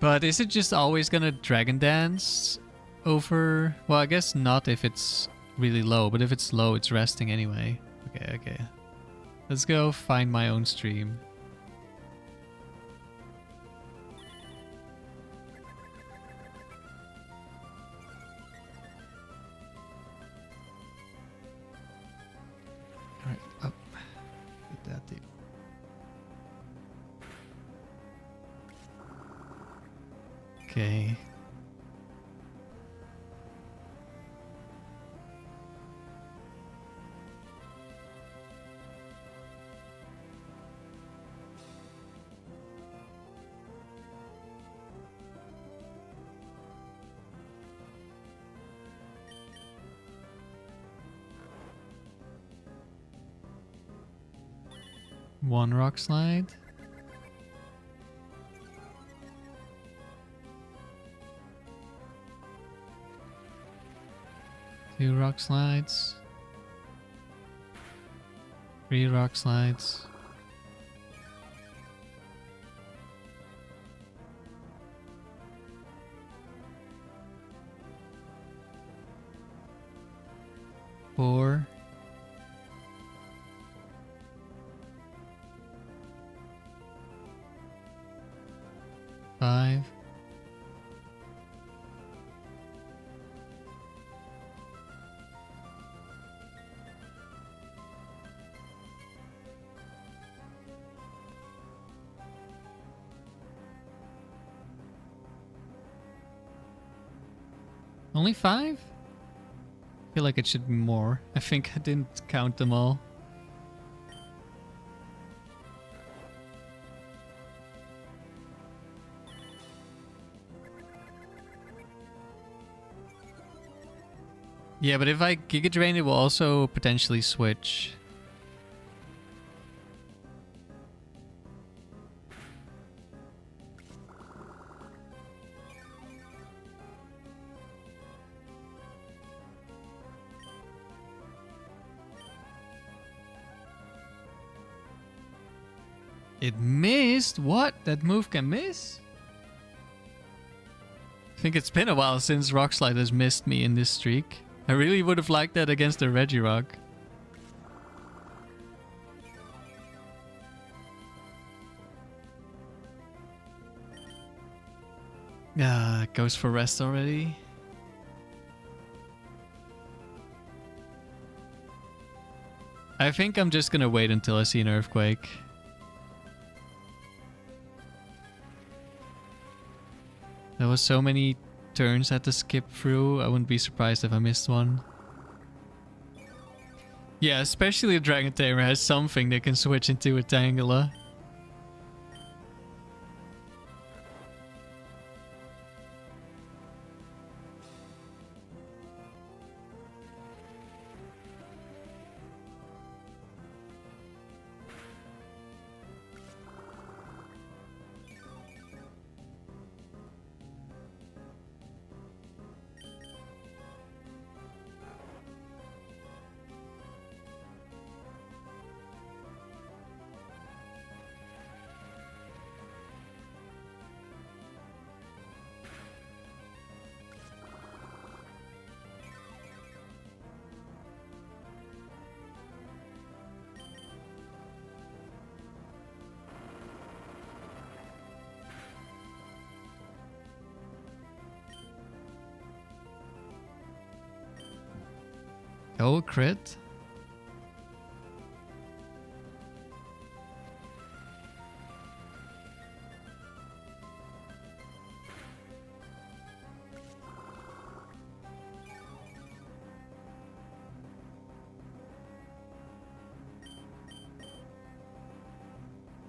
But is it just always gonna Dragon Dance over? Well, I guess not if it's really low, but if it's low, it's resting anyway. Okay. Let's go find my own stream. Alright, up. Get that deal. Okay. One rock slide. Two rock slides. Three rock slides. 4. Five. Only 5? I feel like it should be more. I think I didn't count them all. Yeah, but if I Giga Drain, it will also potentially switch. It missed? What? That move can miss? I think it's been a while since Rockslide has missed me in this streak. I really would have liked that against the Regirock. Goes for rest already. I think I'm just gonna wait until I see an Earthquake. There was so many turns I had to skip through. I wouldn't be surprised if I missed one. Yeah, especially a Dragon Tamer has something that can switch into a Tangela. Oh, crit.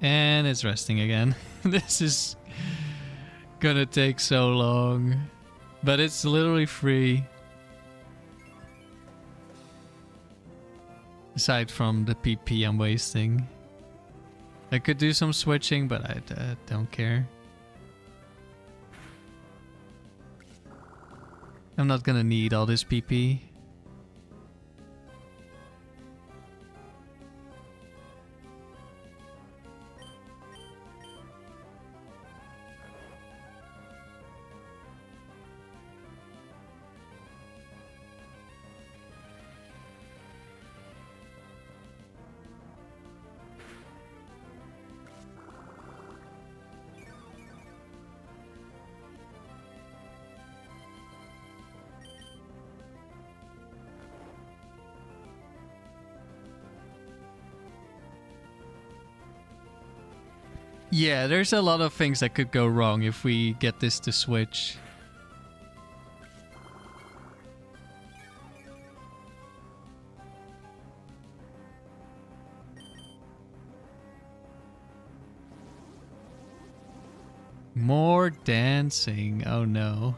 And it's resting again. This is gonna take so long. But it's literally free. Aside from the PP I'm wasting. I could do some switching, but I don't care. I'm not gonna need all this PP. Yeah, there's a lot of things that could go wrong if we get this to switch. More dancing. Oh no.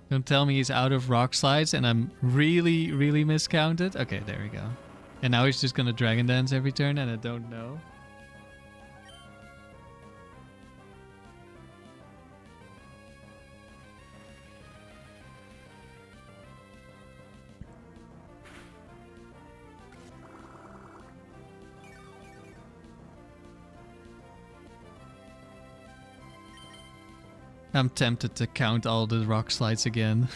Don't tell me he's out of rock slides and I'm really, really miscounted. Okay, there we go. And now he's just gonna Dragon Dance every turn and I don't know. I'm tempted to count all the rock slides again.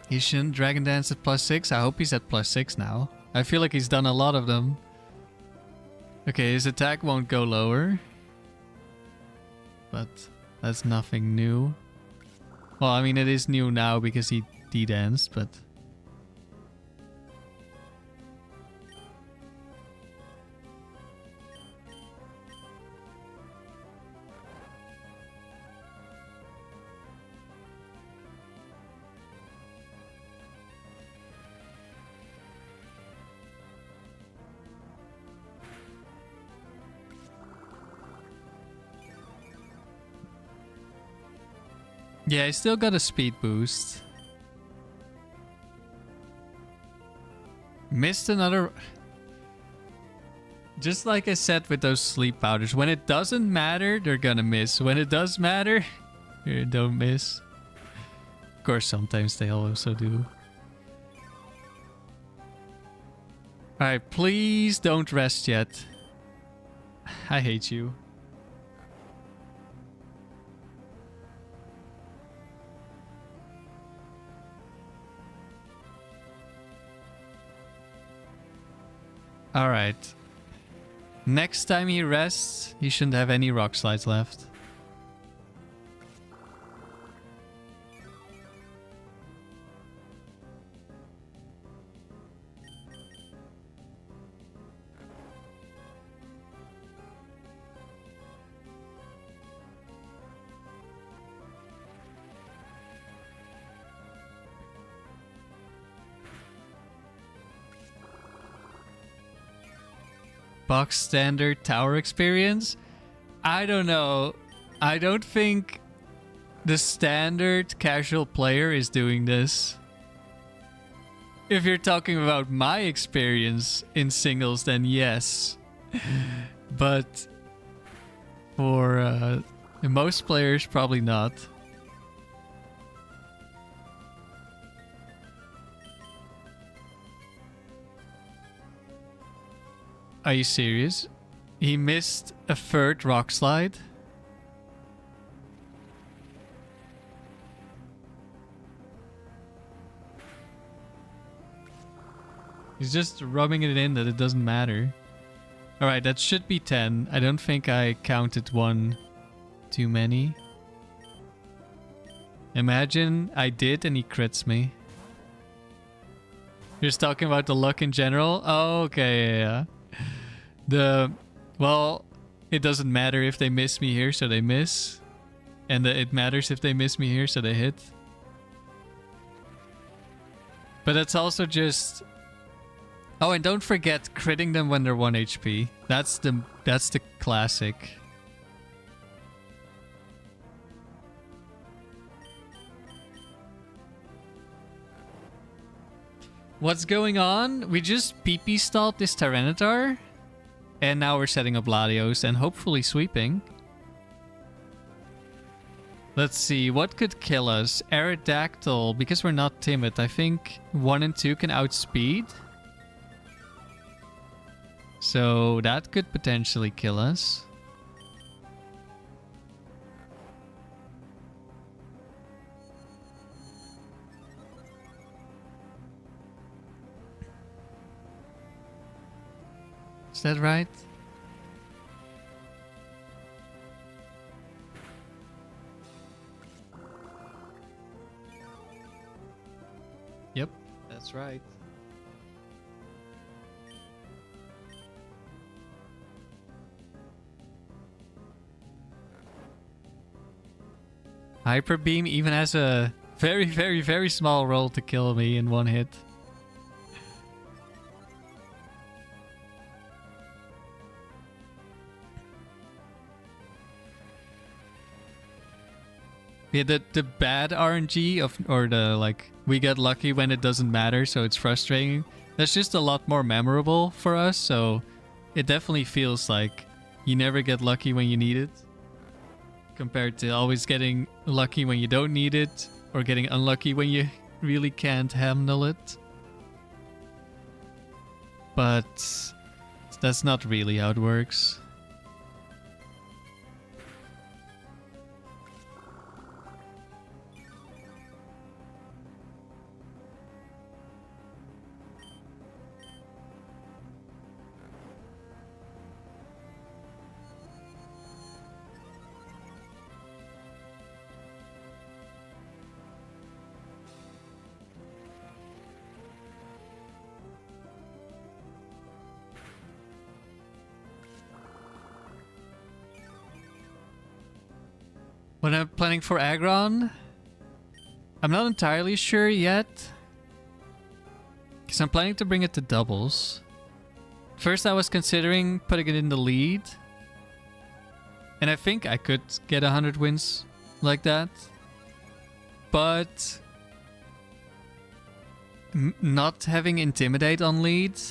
He shouldn't Dragon Dance at +6. I hope he's at +6 now. I feel like he's done a lot of them. Okay, his attack won't go lower. But that's nothing new. Well, I mean, it is new now because he D-danced, but... Yeah, I still got a speed boost. Missed another... Just like I said with those sleep powders, when it doesn't matter, they're gonna miss. When it does matter, they don't miss. Of course, sometimes they also do. Alright, please don't rest yet. I hate you. Alright. Next time he rests, he shouldn't have any rock slides left. Box standard tower experience? I don't know. I don't think the standard casual player is doing this. If you're talking about my experience in singles, then yes. But for most players, probably not. Are you serious? He missed a third rock slide? He's just rubbing it in that it doesn't matter. Alright, that should be 10. I don't think I counted one too many. Imagine I did and he crits me. You're just talking about the luck in general? Oh, okay, yeah. Well, it doesn't matter if they miss me here, so they miss. And it matters if they miss me here, so they hit. But that's also just... Oh, and don't forget critting them when they're 1 HP. That's the classic. What's going on? We just PP stalled this Tyranitar. And now we're setting up Latios and hopefully sweeping. Let's see, what could kill us? Aerodactyl, because we're not timid. I think 1 and 2 can outspeed. So that could potentially kill us. Is that right? Yep, that's right. Hyper Beam even has a very, very, very small roll to kill me in 1 hit. Yeah, the bad RNG of, or the like, we get lucky when it doesn't matter, so it's frustrating. That's just a lot more memorable for us, so it definitely feels like you never get lucky when you need it, compared to always getting lucky when you don't need it, or getting unlucky when you really can't handle it. But that's not really how it works. When I'm planning for Aggron, I'm not entirely sure yet, because I'm planning to bring it to doubles. First I was considering putting it in the lead, and I think I could get 100 wins like that, but not having Intimidate on lead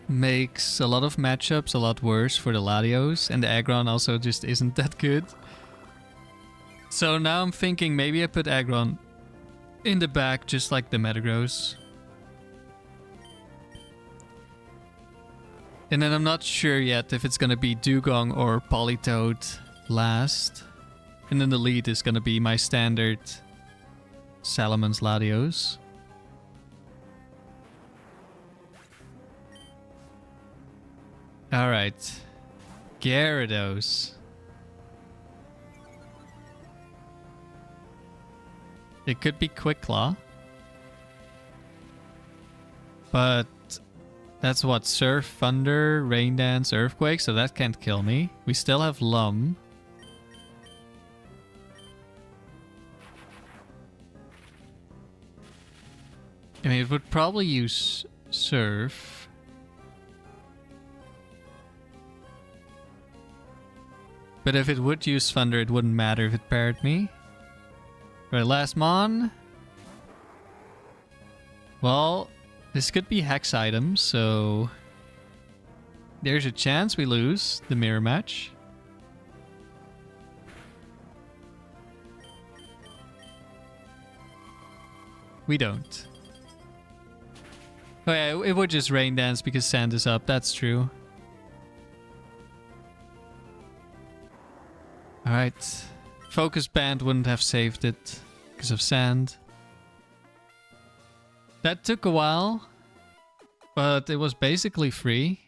makes a lot of matchups a lot worse for the Latios, and the Aggron also just isn't that good. So now I'm thinking maybe I put Aggron in the back, just like the Metagross. And then I'm not sure yet if it's gonna be Dugong or Politoed last. And then the lead is gonna be my standard Salamence Latios. Alright. Gyarados. It could be Quick Claw. But that's what? Surf, Thunder, Rain Dance, Earthquake, so that can't kill me. We still have Lum. I mean, it would probably use Surf. But if it would use Thunder, it wouldn't matter if it paired me. Right, last Mon. Well, this could be Hex items, so there's a chance we lose the mirror match. We don't. Oh yeah, it would just Rain Dance because sand is up, that's true. Alright. Focus Band wouldn't have saved it because of sand. That took a while, but it was basically free.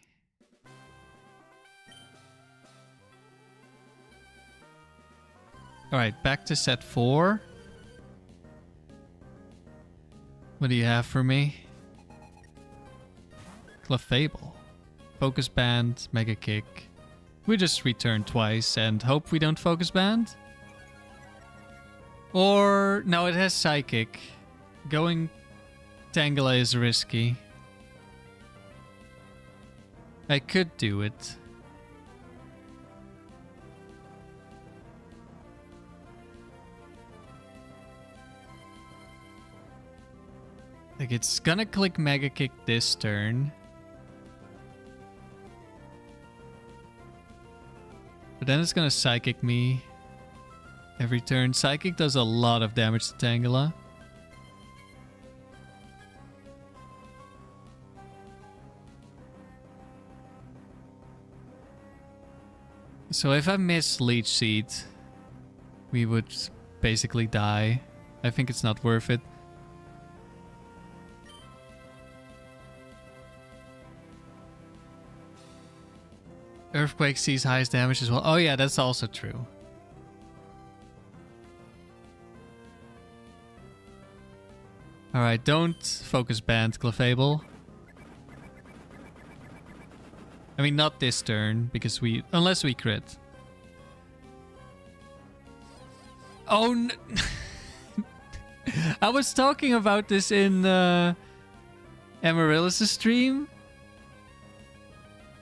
Alright, back to set 4. What do you have for me? Clefable. Focus Band, Mega Kick. We just return twice and hope we don't Focus Band. Or, no, it has Psychic. Going Tangela is risky. I could do it. Like, it's gonna click Mega Kick this turn. But then it's gonna Psychic me every turn. Psychic does a lot of damage to Tangela. So if I miss Leech Seed, we would basically die. I think it's not worth it. Earthquake sees highest damage as well. Oh yeah, that's also true. Alright, don't Focus Band, Clefable. I mean, not this turn, because unless we crit. Oh, I was talking about this in Amaryllis' stream.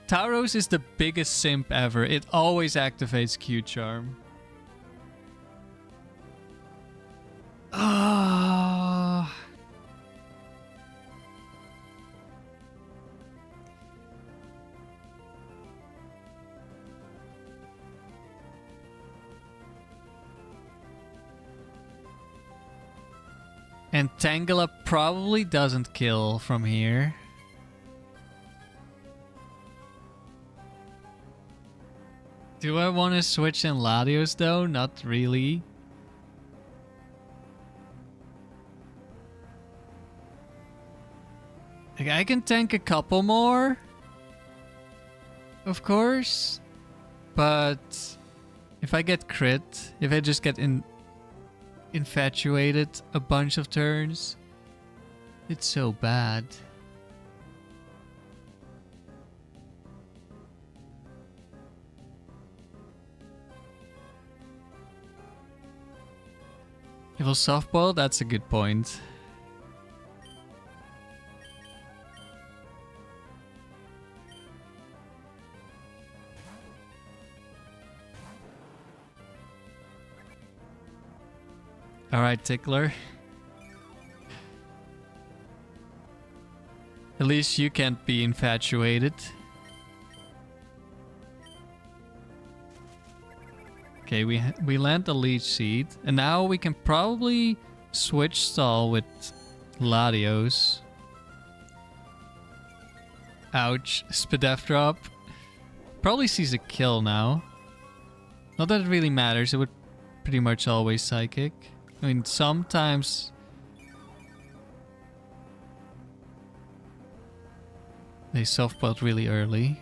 Tauros is the biggest simp ever. It always activates Q-Charm. And Tangela probably doesn't kill from here. Do I want to switch in Latios though? Not really. Like, I can tank a couple more, of course, but if I get crit, if I just get infatuated a bunch of turns, it's so bad. If Evil softball, that's a good point. Alright, Tickler. At least you can't be infatuated. Okay, we land the Leech Seed. And now we can probably switch stall with Latios. Ouch. Spadef drop. Probably sees a kill now. Not that it really matters. It would pretty much always Psychic. I mean, sometimes... they softballed really early.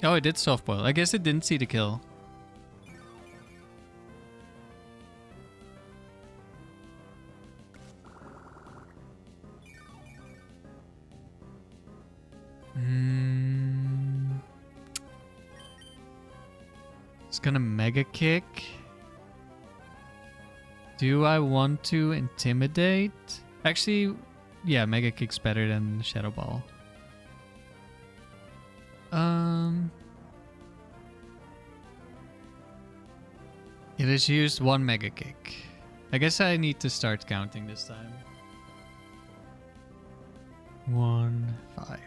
Oh, it did softball. I guess it didn't see the kill. It's gonna Mega Kick. Do I want to Intimidate? Actually, yeah, Mega Kick's better than Shadow Ball. It has used one Mega Kick. I guess I need to start counting this time. 1, 5.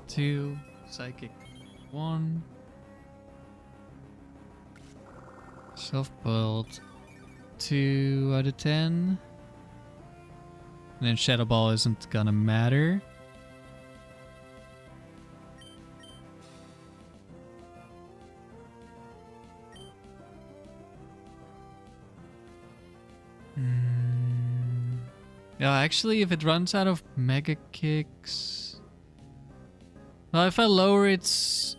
Two, Psychic 1. Softballed 2 out of 10. And then Shadow Ball isn't gonna matter. Yeah, actually, if it runs out of Mega Kicks... well, if I lower its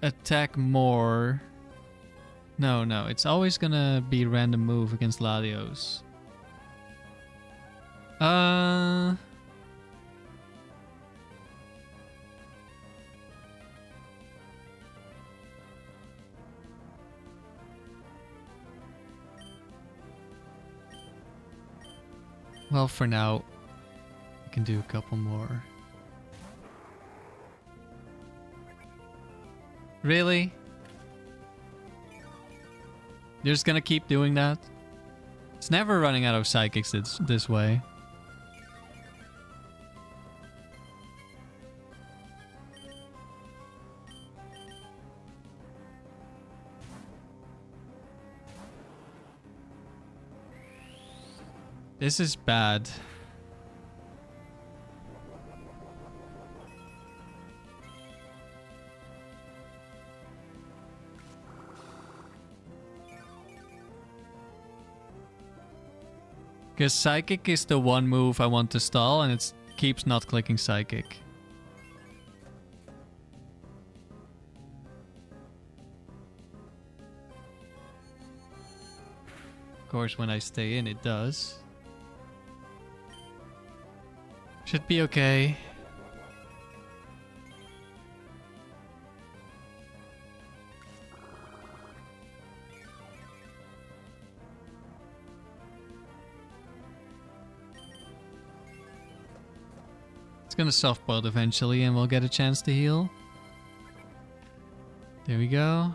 attack more... No, it's always gonna be random move against Latios. Well, for now, I can do a couple more. Really? You're just gonna keep doing that? It's never running out of psychics this way. This is bad. Because Psychic is the one move I want to stall, and it keeps not clicking Psychic. Of course, when I stay in, it does. Should be okay. It's gonna softball eventually and we'll get a chance to heal. There we go.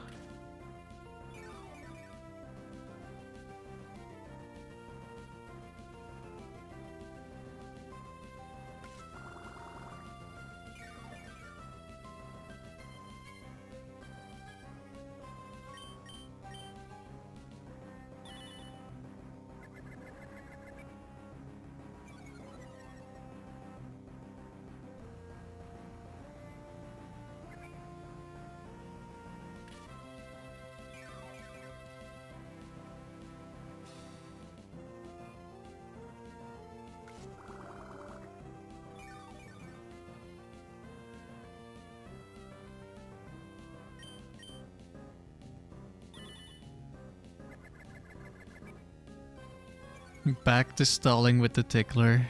Back to stalling with the tickler.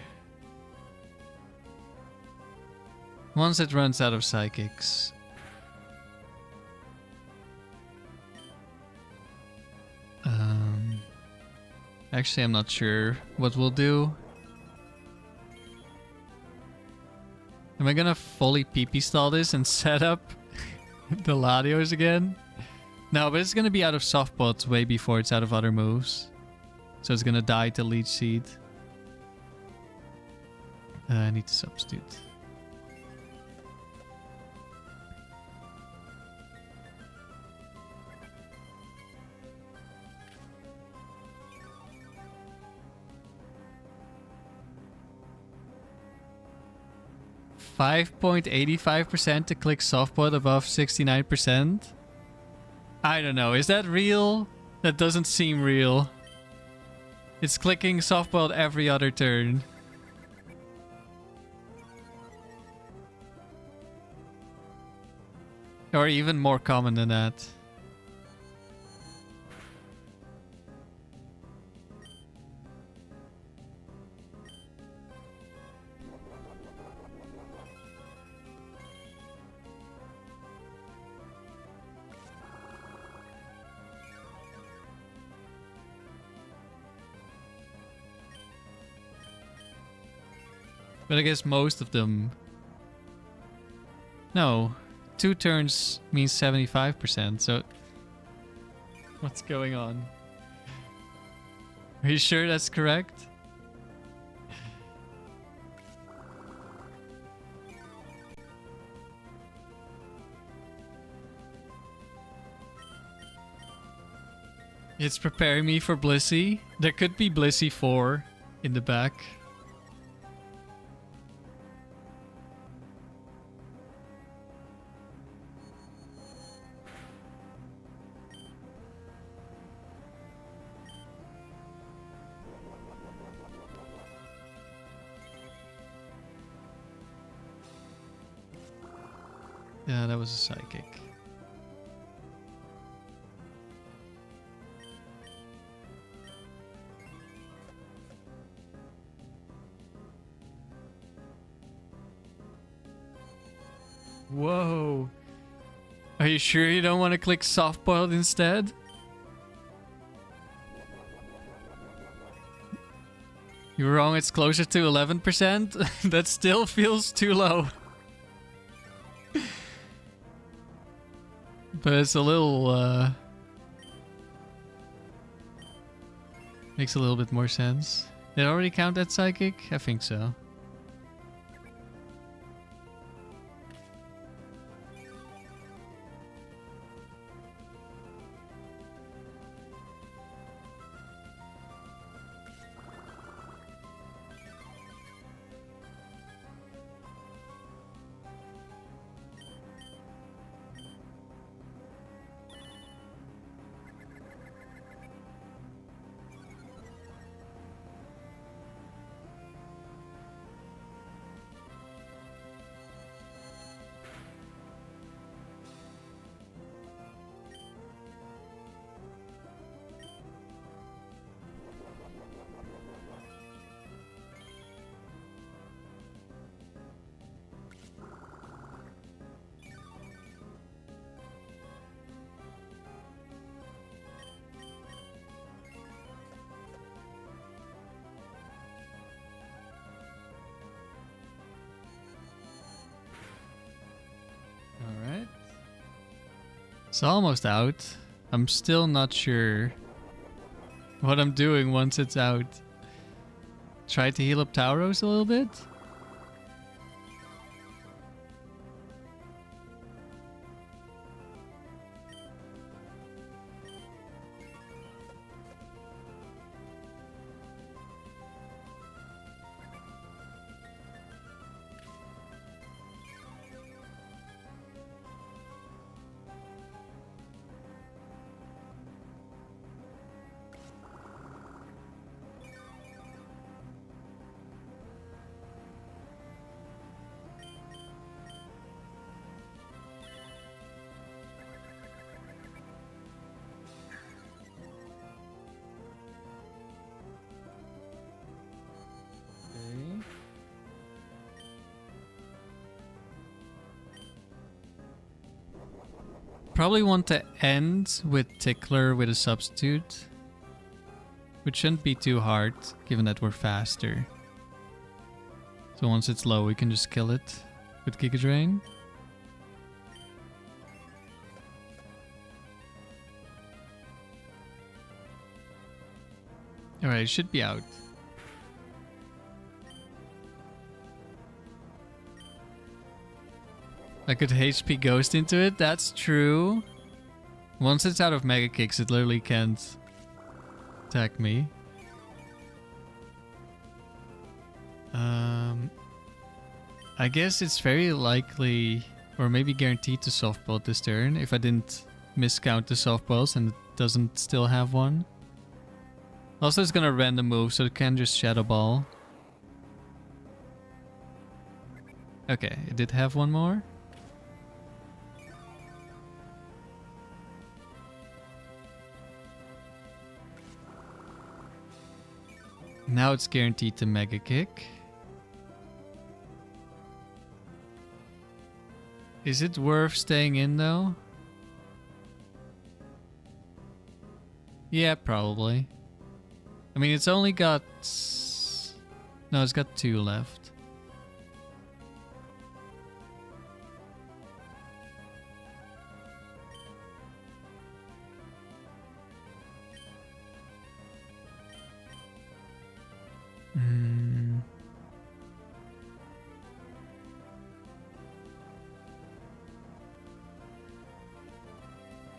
Once it runs out of psychics. Actually, I'm not sure what we'll do. Am I gonna fully PP stall this and set up the Latios again? No, but it's gonna be out of softbots way before it's out of other moves. So it's gonna die to Leech Seed. I need to substitute. %5.85% to click softbot above 69%. I don't know. Is that real? That doesn't seem real. It's clicking softball every other turn. Or even more common than that. But I guess most of them... No. 2 turns means 75%, so... What's going on? Are you sure that's correct? It's preparing me for Blissey. There could be Blissey 4 in the back. Yeah, that was a psychic. Whoa. Are you sure you don't want to click softboiled instead? You're wrong, it's closer to 11%. That still feels too low. But it's a little, makes a little bit more sense. Did it already count that psychic? I think so. It's almost out. I'm still not sure what I'm doing once it's out. Try to heal up Tauros a little bit. Probably want to end with Tickler with a substitute, which shouldn't be too hard given that we're faster. So once it's low we can just kill it with Giga Drain. Alright, it should be out. I could HP Ghost into it, that's true. Once it's out of Mega Kicks, it literally can't attack me. I guess it's very likely, or maybe guaranteed to softball this turn if I didn't miscount the softballs and it doesn't still have one. Also, it's gonna random move, so it can just Shadow Ball. Okay, it did have one more. Now it's guaranteed to Mega Kick. Is it worth staying in though? Yeah, probably. I mean, it's only got... No, it's got 2 left.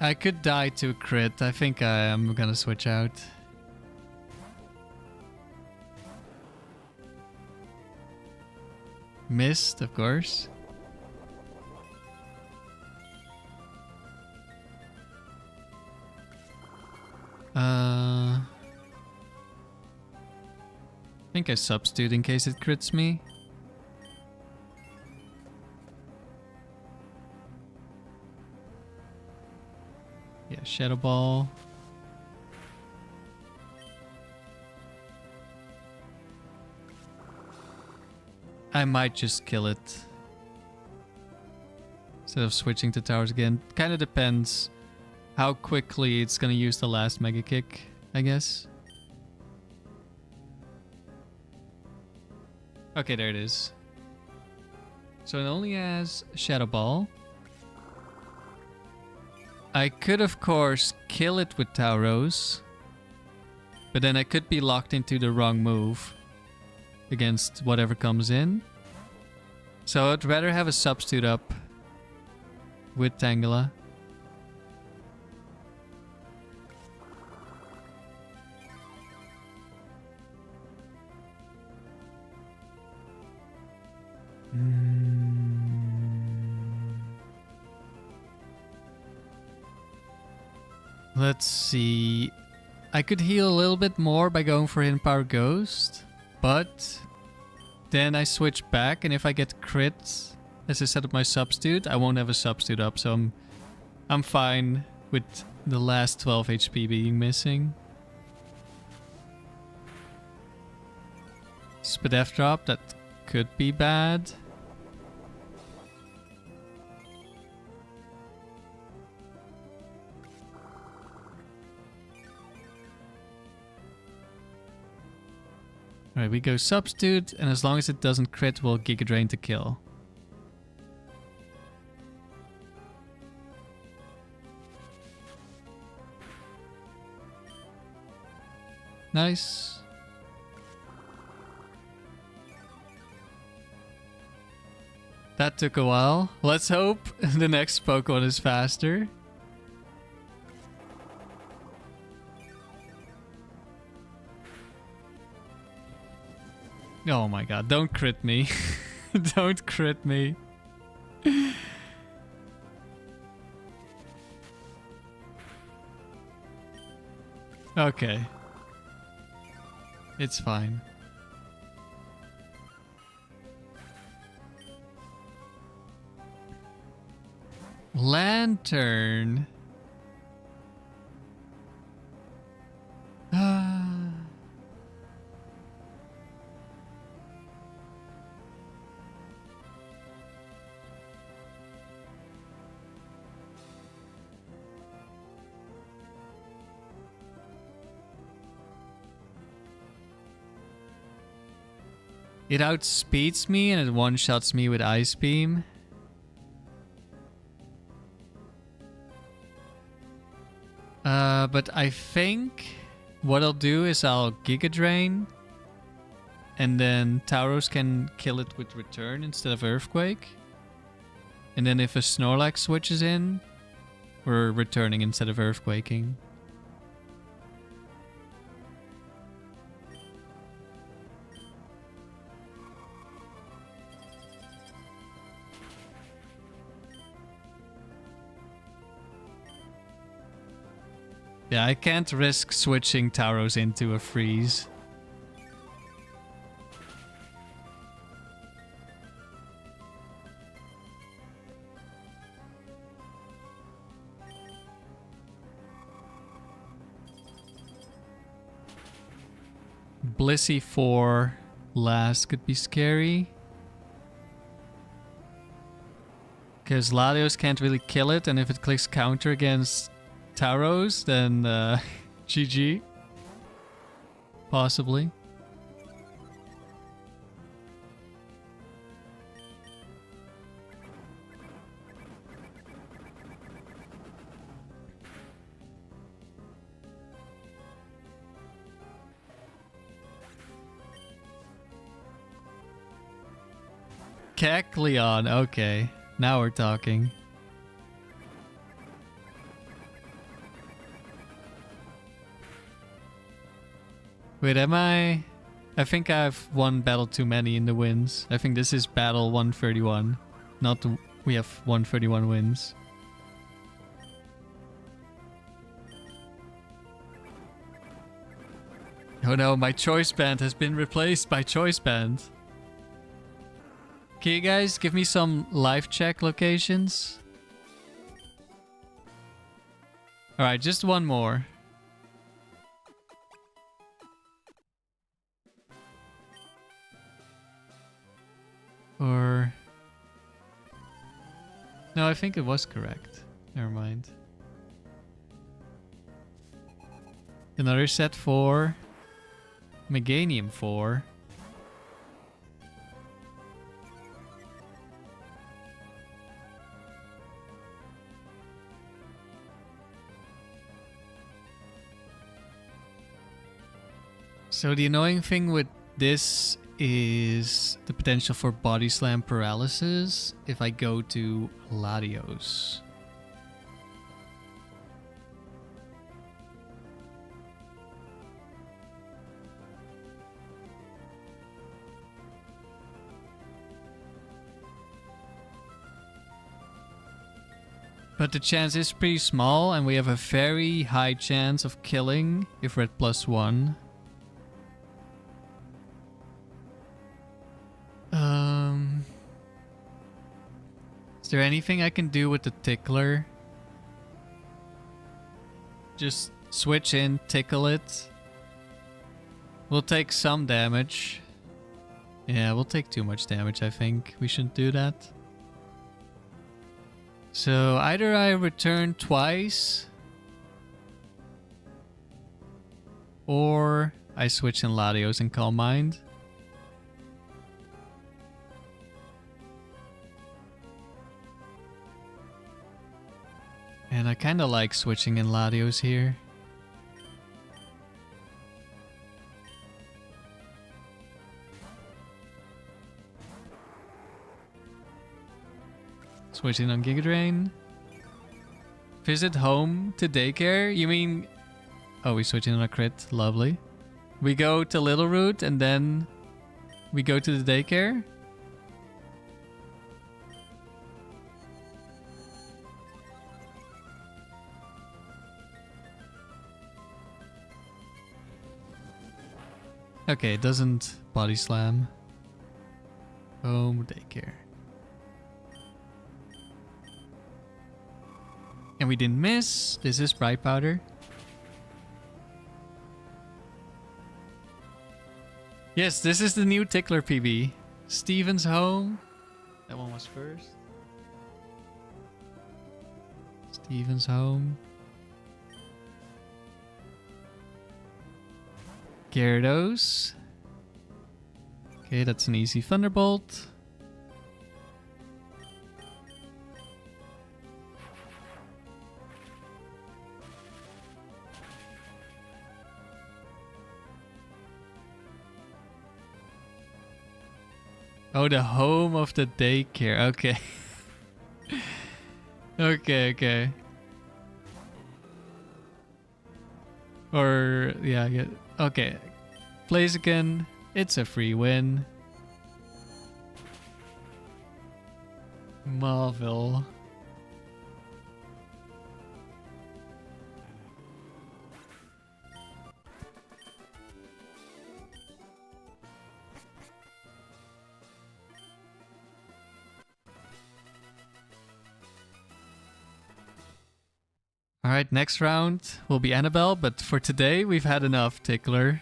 I could die to a crit. I think I am gonna switch out. Missed, of course. I think I substitute in case it crits me. Yeah, Shadow Ball. I might just kill it instead of switching to towers again. Kind of depends how quickly it's gonna use the last Mega Kick, I guess. Okay, there it is. So it only has Shadow Ball. I could, of course, kill it with Tauros, but then I could be locked into the wrong move against whatever comes in. So I'd rather have a substitute up with Tangela. Let's see. I could heal a little bit more by going for Hidden Power Ghost, but then I switch back, and if I get crit as I set up my substitute, I won't have a substitute up, so I'm fine with the last 12 HP being missing. Spadef drop, that could be bad. Alright, we go substitute, and as long as it doesn't crit, we'll Giga Drain to kill. Nice. That took a while. Let's hope the next Pokemon is faster. Oh my god, don't crit me. Don't crit me. Okay. It's fine. Lantern. It outspeeds me and it one-shots me with Ice Beam. But I think what I'll do is I'll Giga Drain. And then Tauros can kill it with Return instead of Earthquake. And then if a Snorlax switches in, we're returning instead of Earthquaking. Yeah, I can't risk switching Tauros into a freeze. Blissey 4 last could be scary. Because Latios can't really kill it, and if it clicks counter against Tauros, then GG. Possibly. Kecleon, okay. Now we're talking. Wait, am I think I have one battle too many in the wins. I think this is battle 131. Not the, we have 131 wins. Oh no, my choice band has been replaced by choice band. Can you guys give me some live check locations? Alright, just one more. Or... no, I think it was correct. Never mind. Another set 4. Meganium 4. So the annoying thing with this is the potential for body slam paralysis if I go to Latios. But the chance is pretty small, and we have a very high chance of killing if we're at +1. Is there anything I can do with the Tickler? Just switch in, tickle it. We'll take some damage. Yeah, we'll take too much damage, I think. We shouldn't do that. So either I return twice, or I switch in Latios and Calm Mind. And I kind of like switching in Latios here. Switching on Giga Drain. Visit home to daycare? You mean... Oh, we're switching on a crit. Lovely. We go to Little Root and then we go to the daycare? Okay, it doesn't body slam. Home daycare. And we didn't miss. This is Bright Powder. Yes, this is the new Tickler PB. Steven's home. That one was first. Steven's home. Gyarados. Okay, that's an easy Thunderbolt. Oh, the home of the daycare. Okay. Okay. Or, yeah. Okay. Plays again. It's a free win. Marvel. Alright, next round will be Annabelle, but for today we've had enough, Tickler.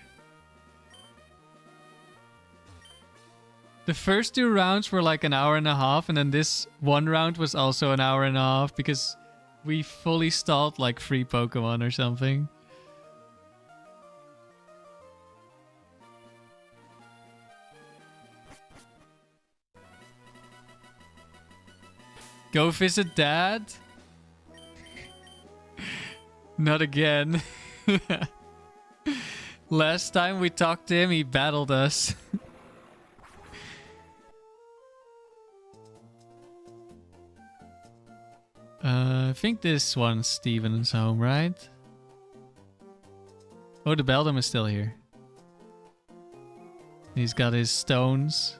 The first 2 rounds were like an hour and a half, and then this one round was also an hour and a half because we fully stalled like 3 Pokemon or something. Go visit Dad? Not again. Last time we talked to him, he battled us. I think this one's Steven's home, right? Oh, the Beldum is still here. He's got his stones.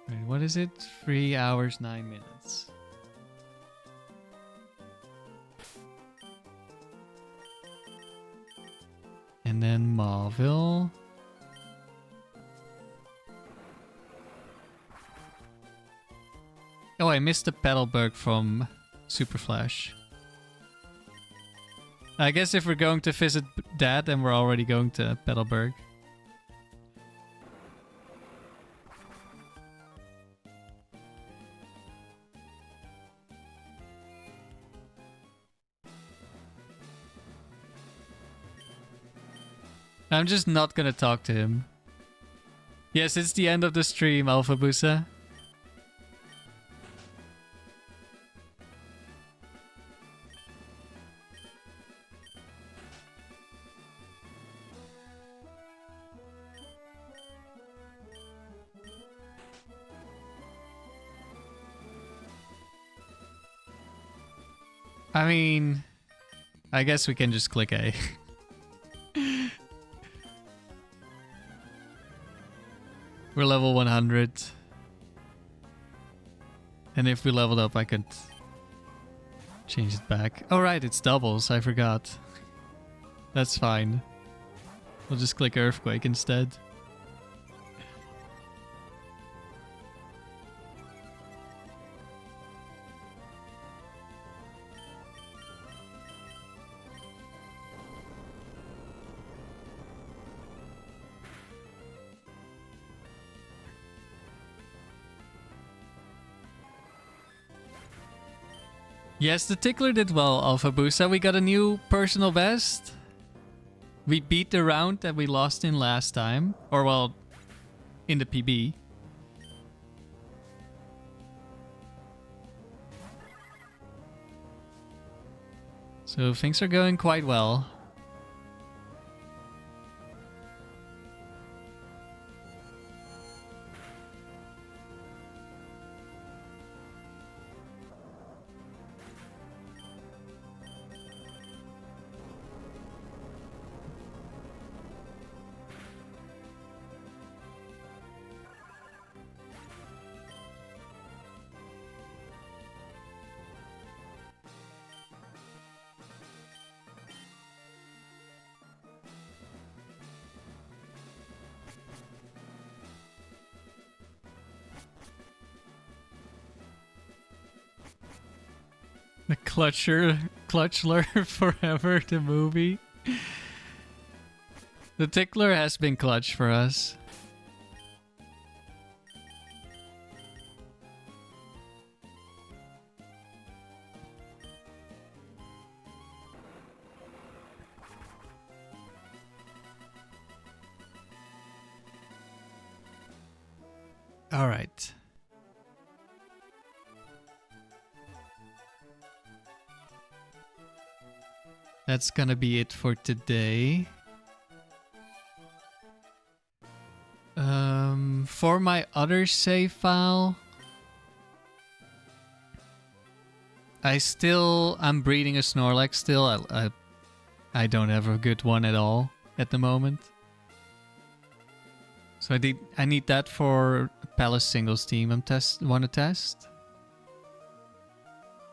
Wait, what is it? 3 hours, 9 minutes. And then Marvel. Oh, I missed the Petalburg from Super Flash. I guess if we're going to visit Dad, then we're already going to Petalburg. I'm just not gonna talk to him. Yes, it's the end of the stream, Alpha Busa. I mean, I guess we can just click A. We're level 100. And if we leveled up, I could change it back. Oh, right, it's doubles. I forgot. That's fine. We'll just click Earthquake instead. Yes, the Tickler did well, Alpha Busa. We got a new personal best. We beat the round that we lost in last time. Or, well, in the PB. So things are going quite well. The Clutchler forever, the movie. The Tickler has been clutch for us. All right. That's gonna be it for today. For my other save file, I'm breeding a Snorlax still. I don't have a good one at all at the moment. So I need that for Palace singles team. Want to test.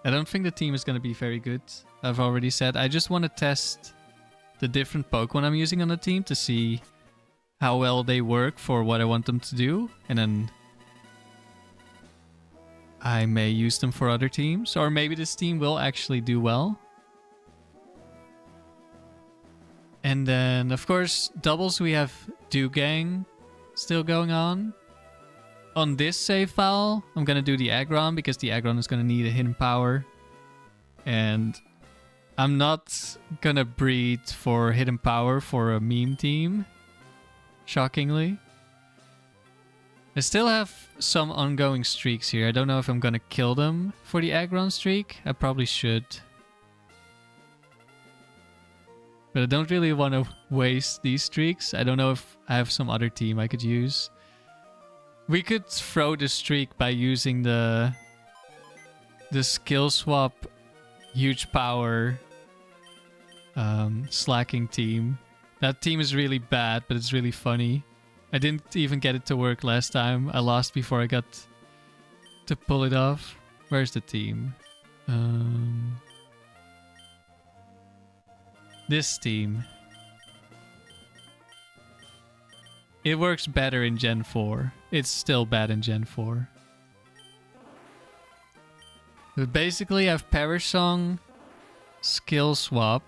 I don't think the team is gonna be very good. I've already said I just want to test the different Pokemon I'm using on the team to see how well they work for what I want them to do, and then I may use them for other teams, or maybe this team will actually do well. And then, of course, doubles, we have Dugang still going on. On this save file, I'm going to do the Aggron, because the Aggron is going to need a hidden power. And I'm not going to breed for hidden power for a meme team. Shockingly. I still have some ongoing streaks here. I don't know if I'm gonna kill them for the Aggron streak. I probably should. But I don't really want to waste these streaks. I don't know if I have some other team I could use. We could throw the streak by using the skill swap huge power slacking team. That team is really bad, but it's really funny. I didn't even get it to work last time. I lost before I got to pull it off. Where's the team? This team. It works better in Gen 4. It's still bad in Gen 4. But basically, I have Perish Song, Skill Swap.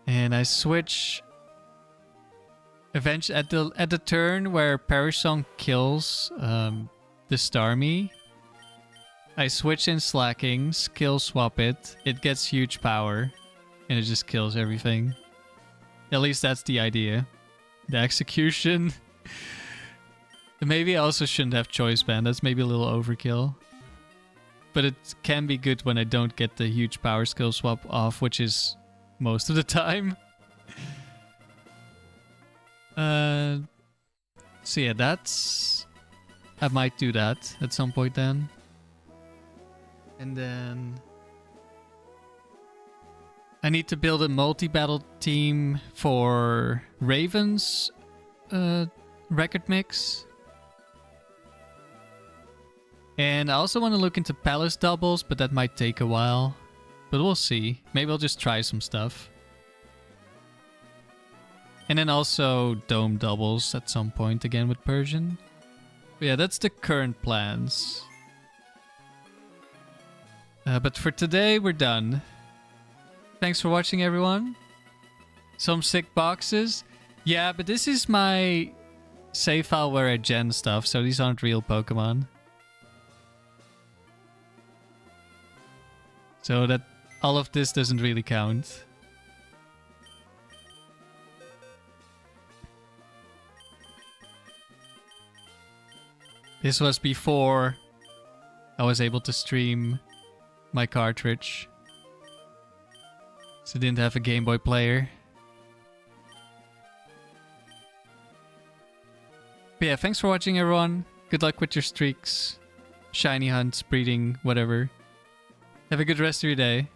And I switch eventually at the turn where Perish Song kills the Starmie. I switch in Slacking, skill swap it. It gets huge power, and it just kills everything. At least that's the idea. The execution. Maybe I also shouldn't have Choice Band. That's maybe a little overkill. But it can be good when I don't get the huge power skill swap off, which is most of the time. So yeah, I might do that at some point then. And then I need to build a multi-battle team for Raven's record mix. And I also want to look into Palace doubles, but that might take a while. But we'll see. Maybe I'll just try some stuff. And then also Dome doubles at some point again with Persian. But yeah, that's the current plans. But for today, we're done. Thanks for watching, everyone. Some sick boxes. Yeah, but this is my save file where I gen stuff, so these aren't real Pokemon. So that all of this doesn't really count. This was before I was able to stream my cartridge. So I didn't have a Game Boy player. But yeah, thanks for watching, everyone. Good luck with your streaks, shiny hunts, breeding, whatever. Have a good rest of your day.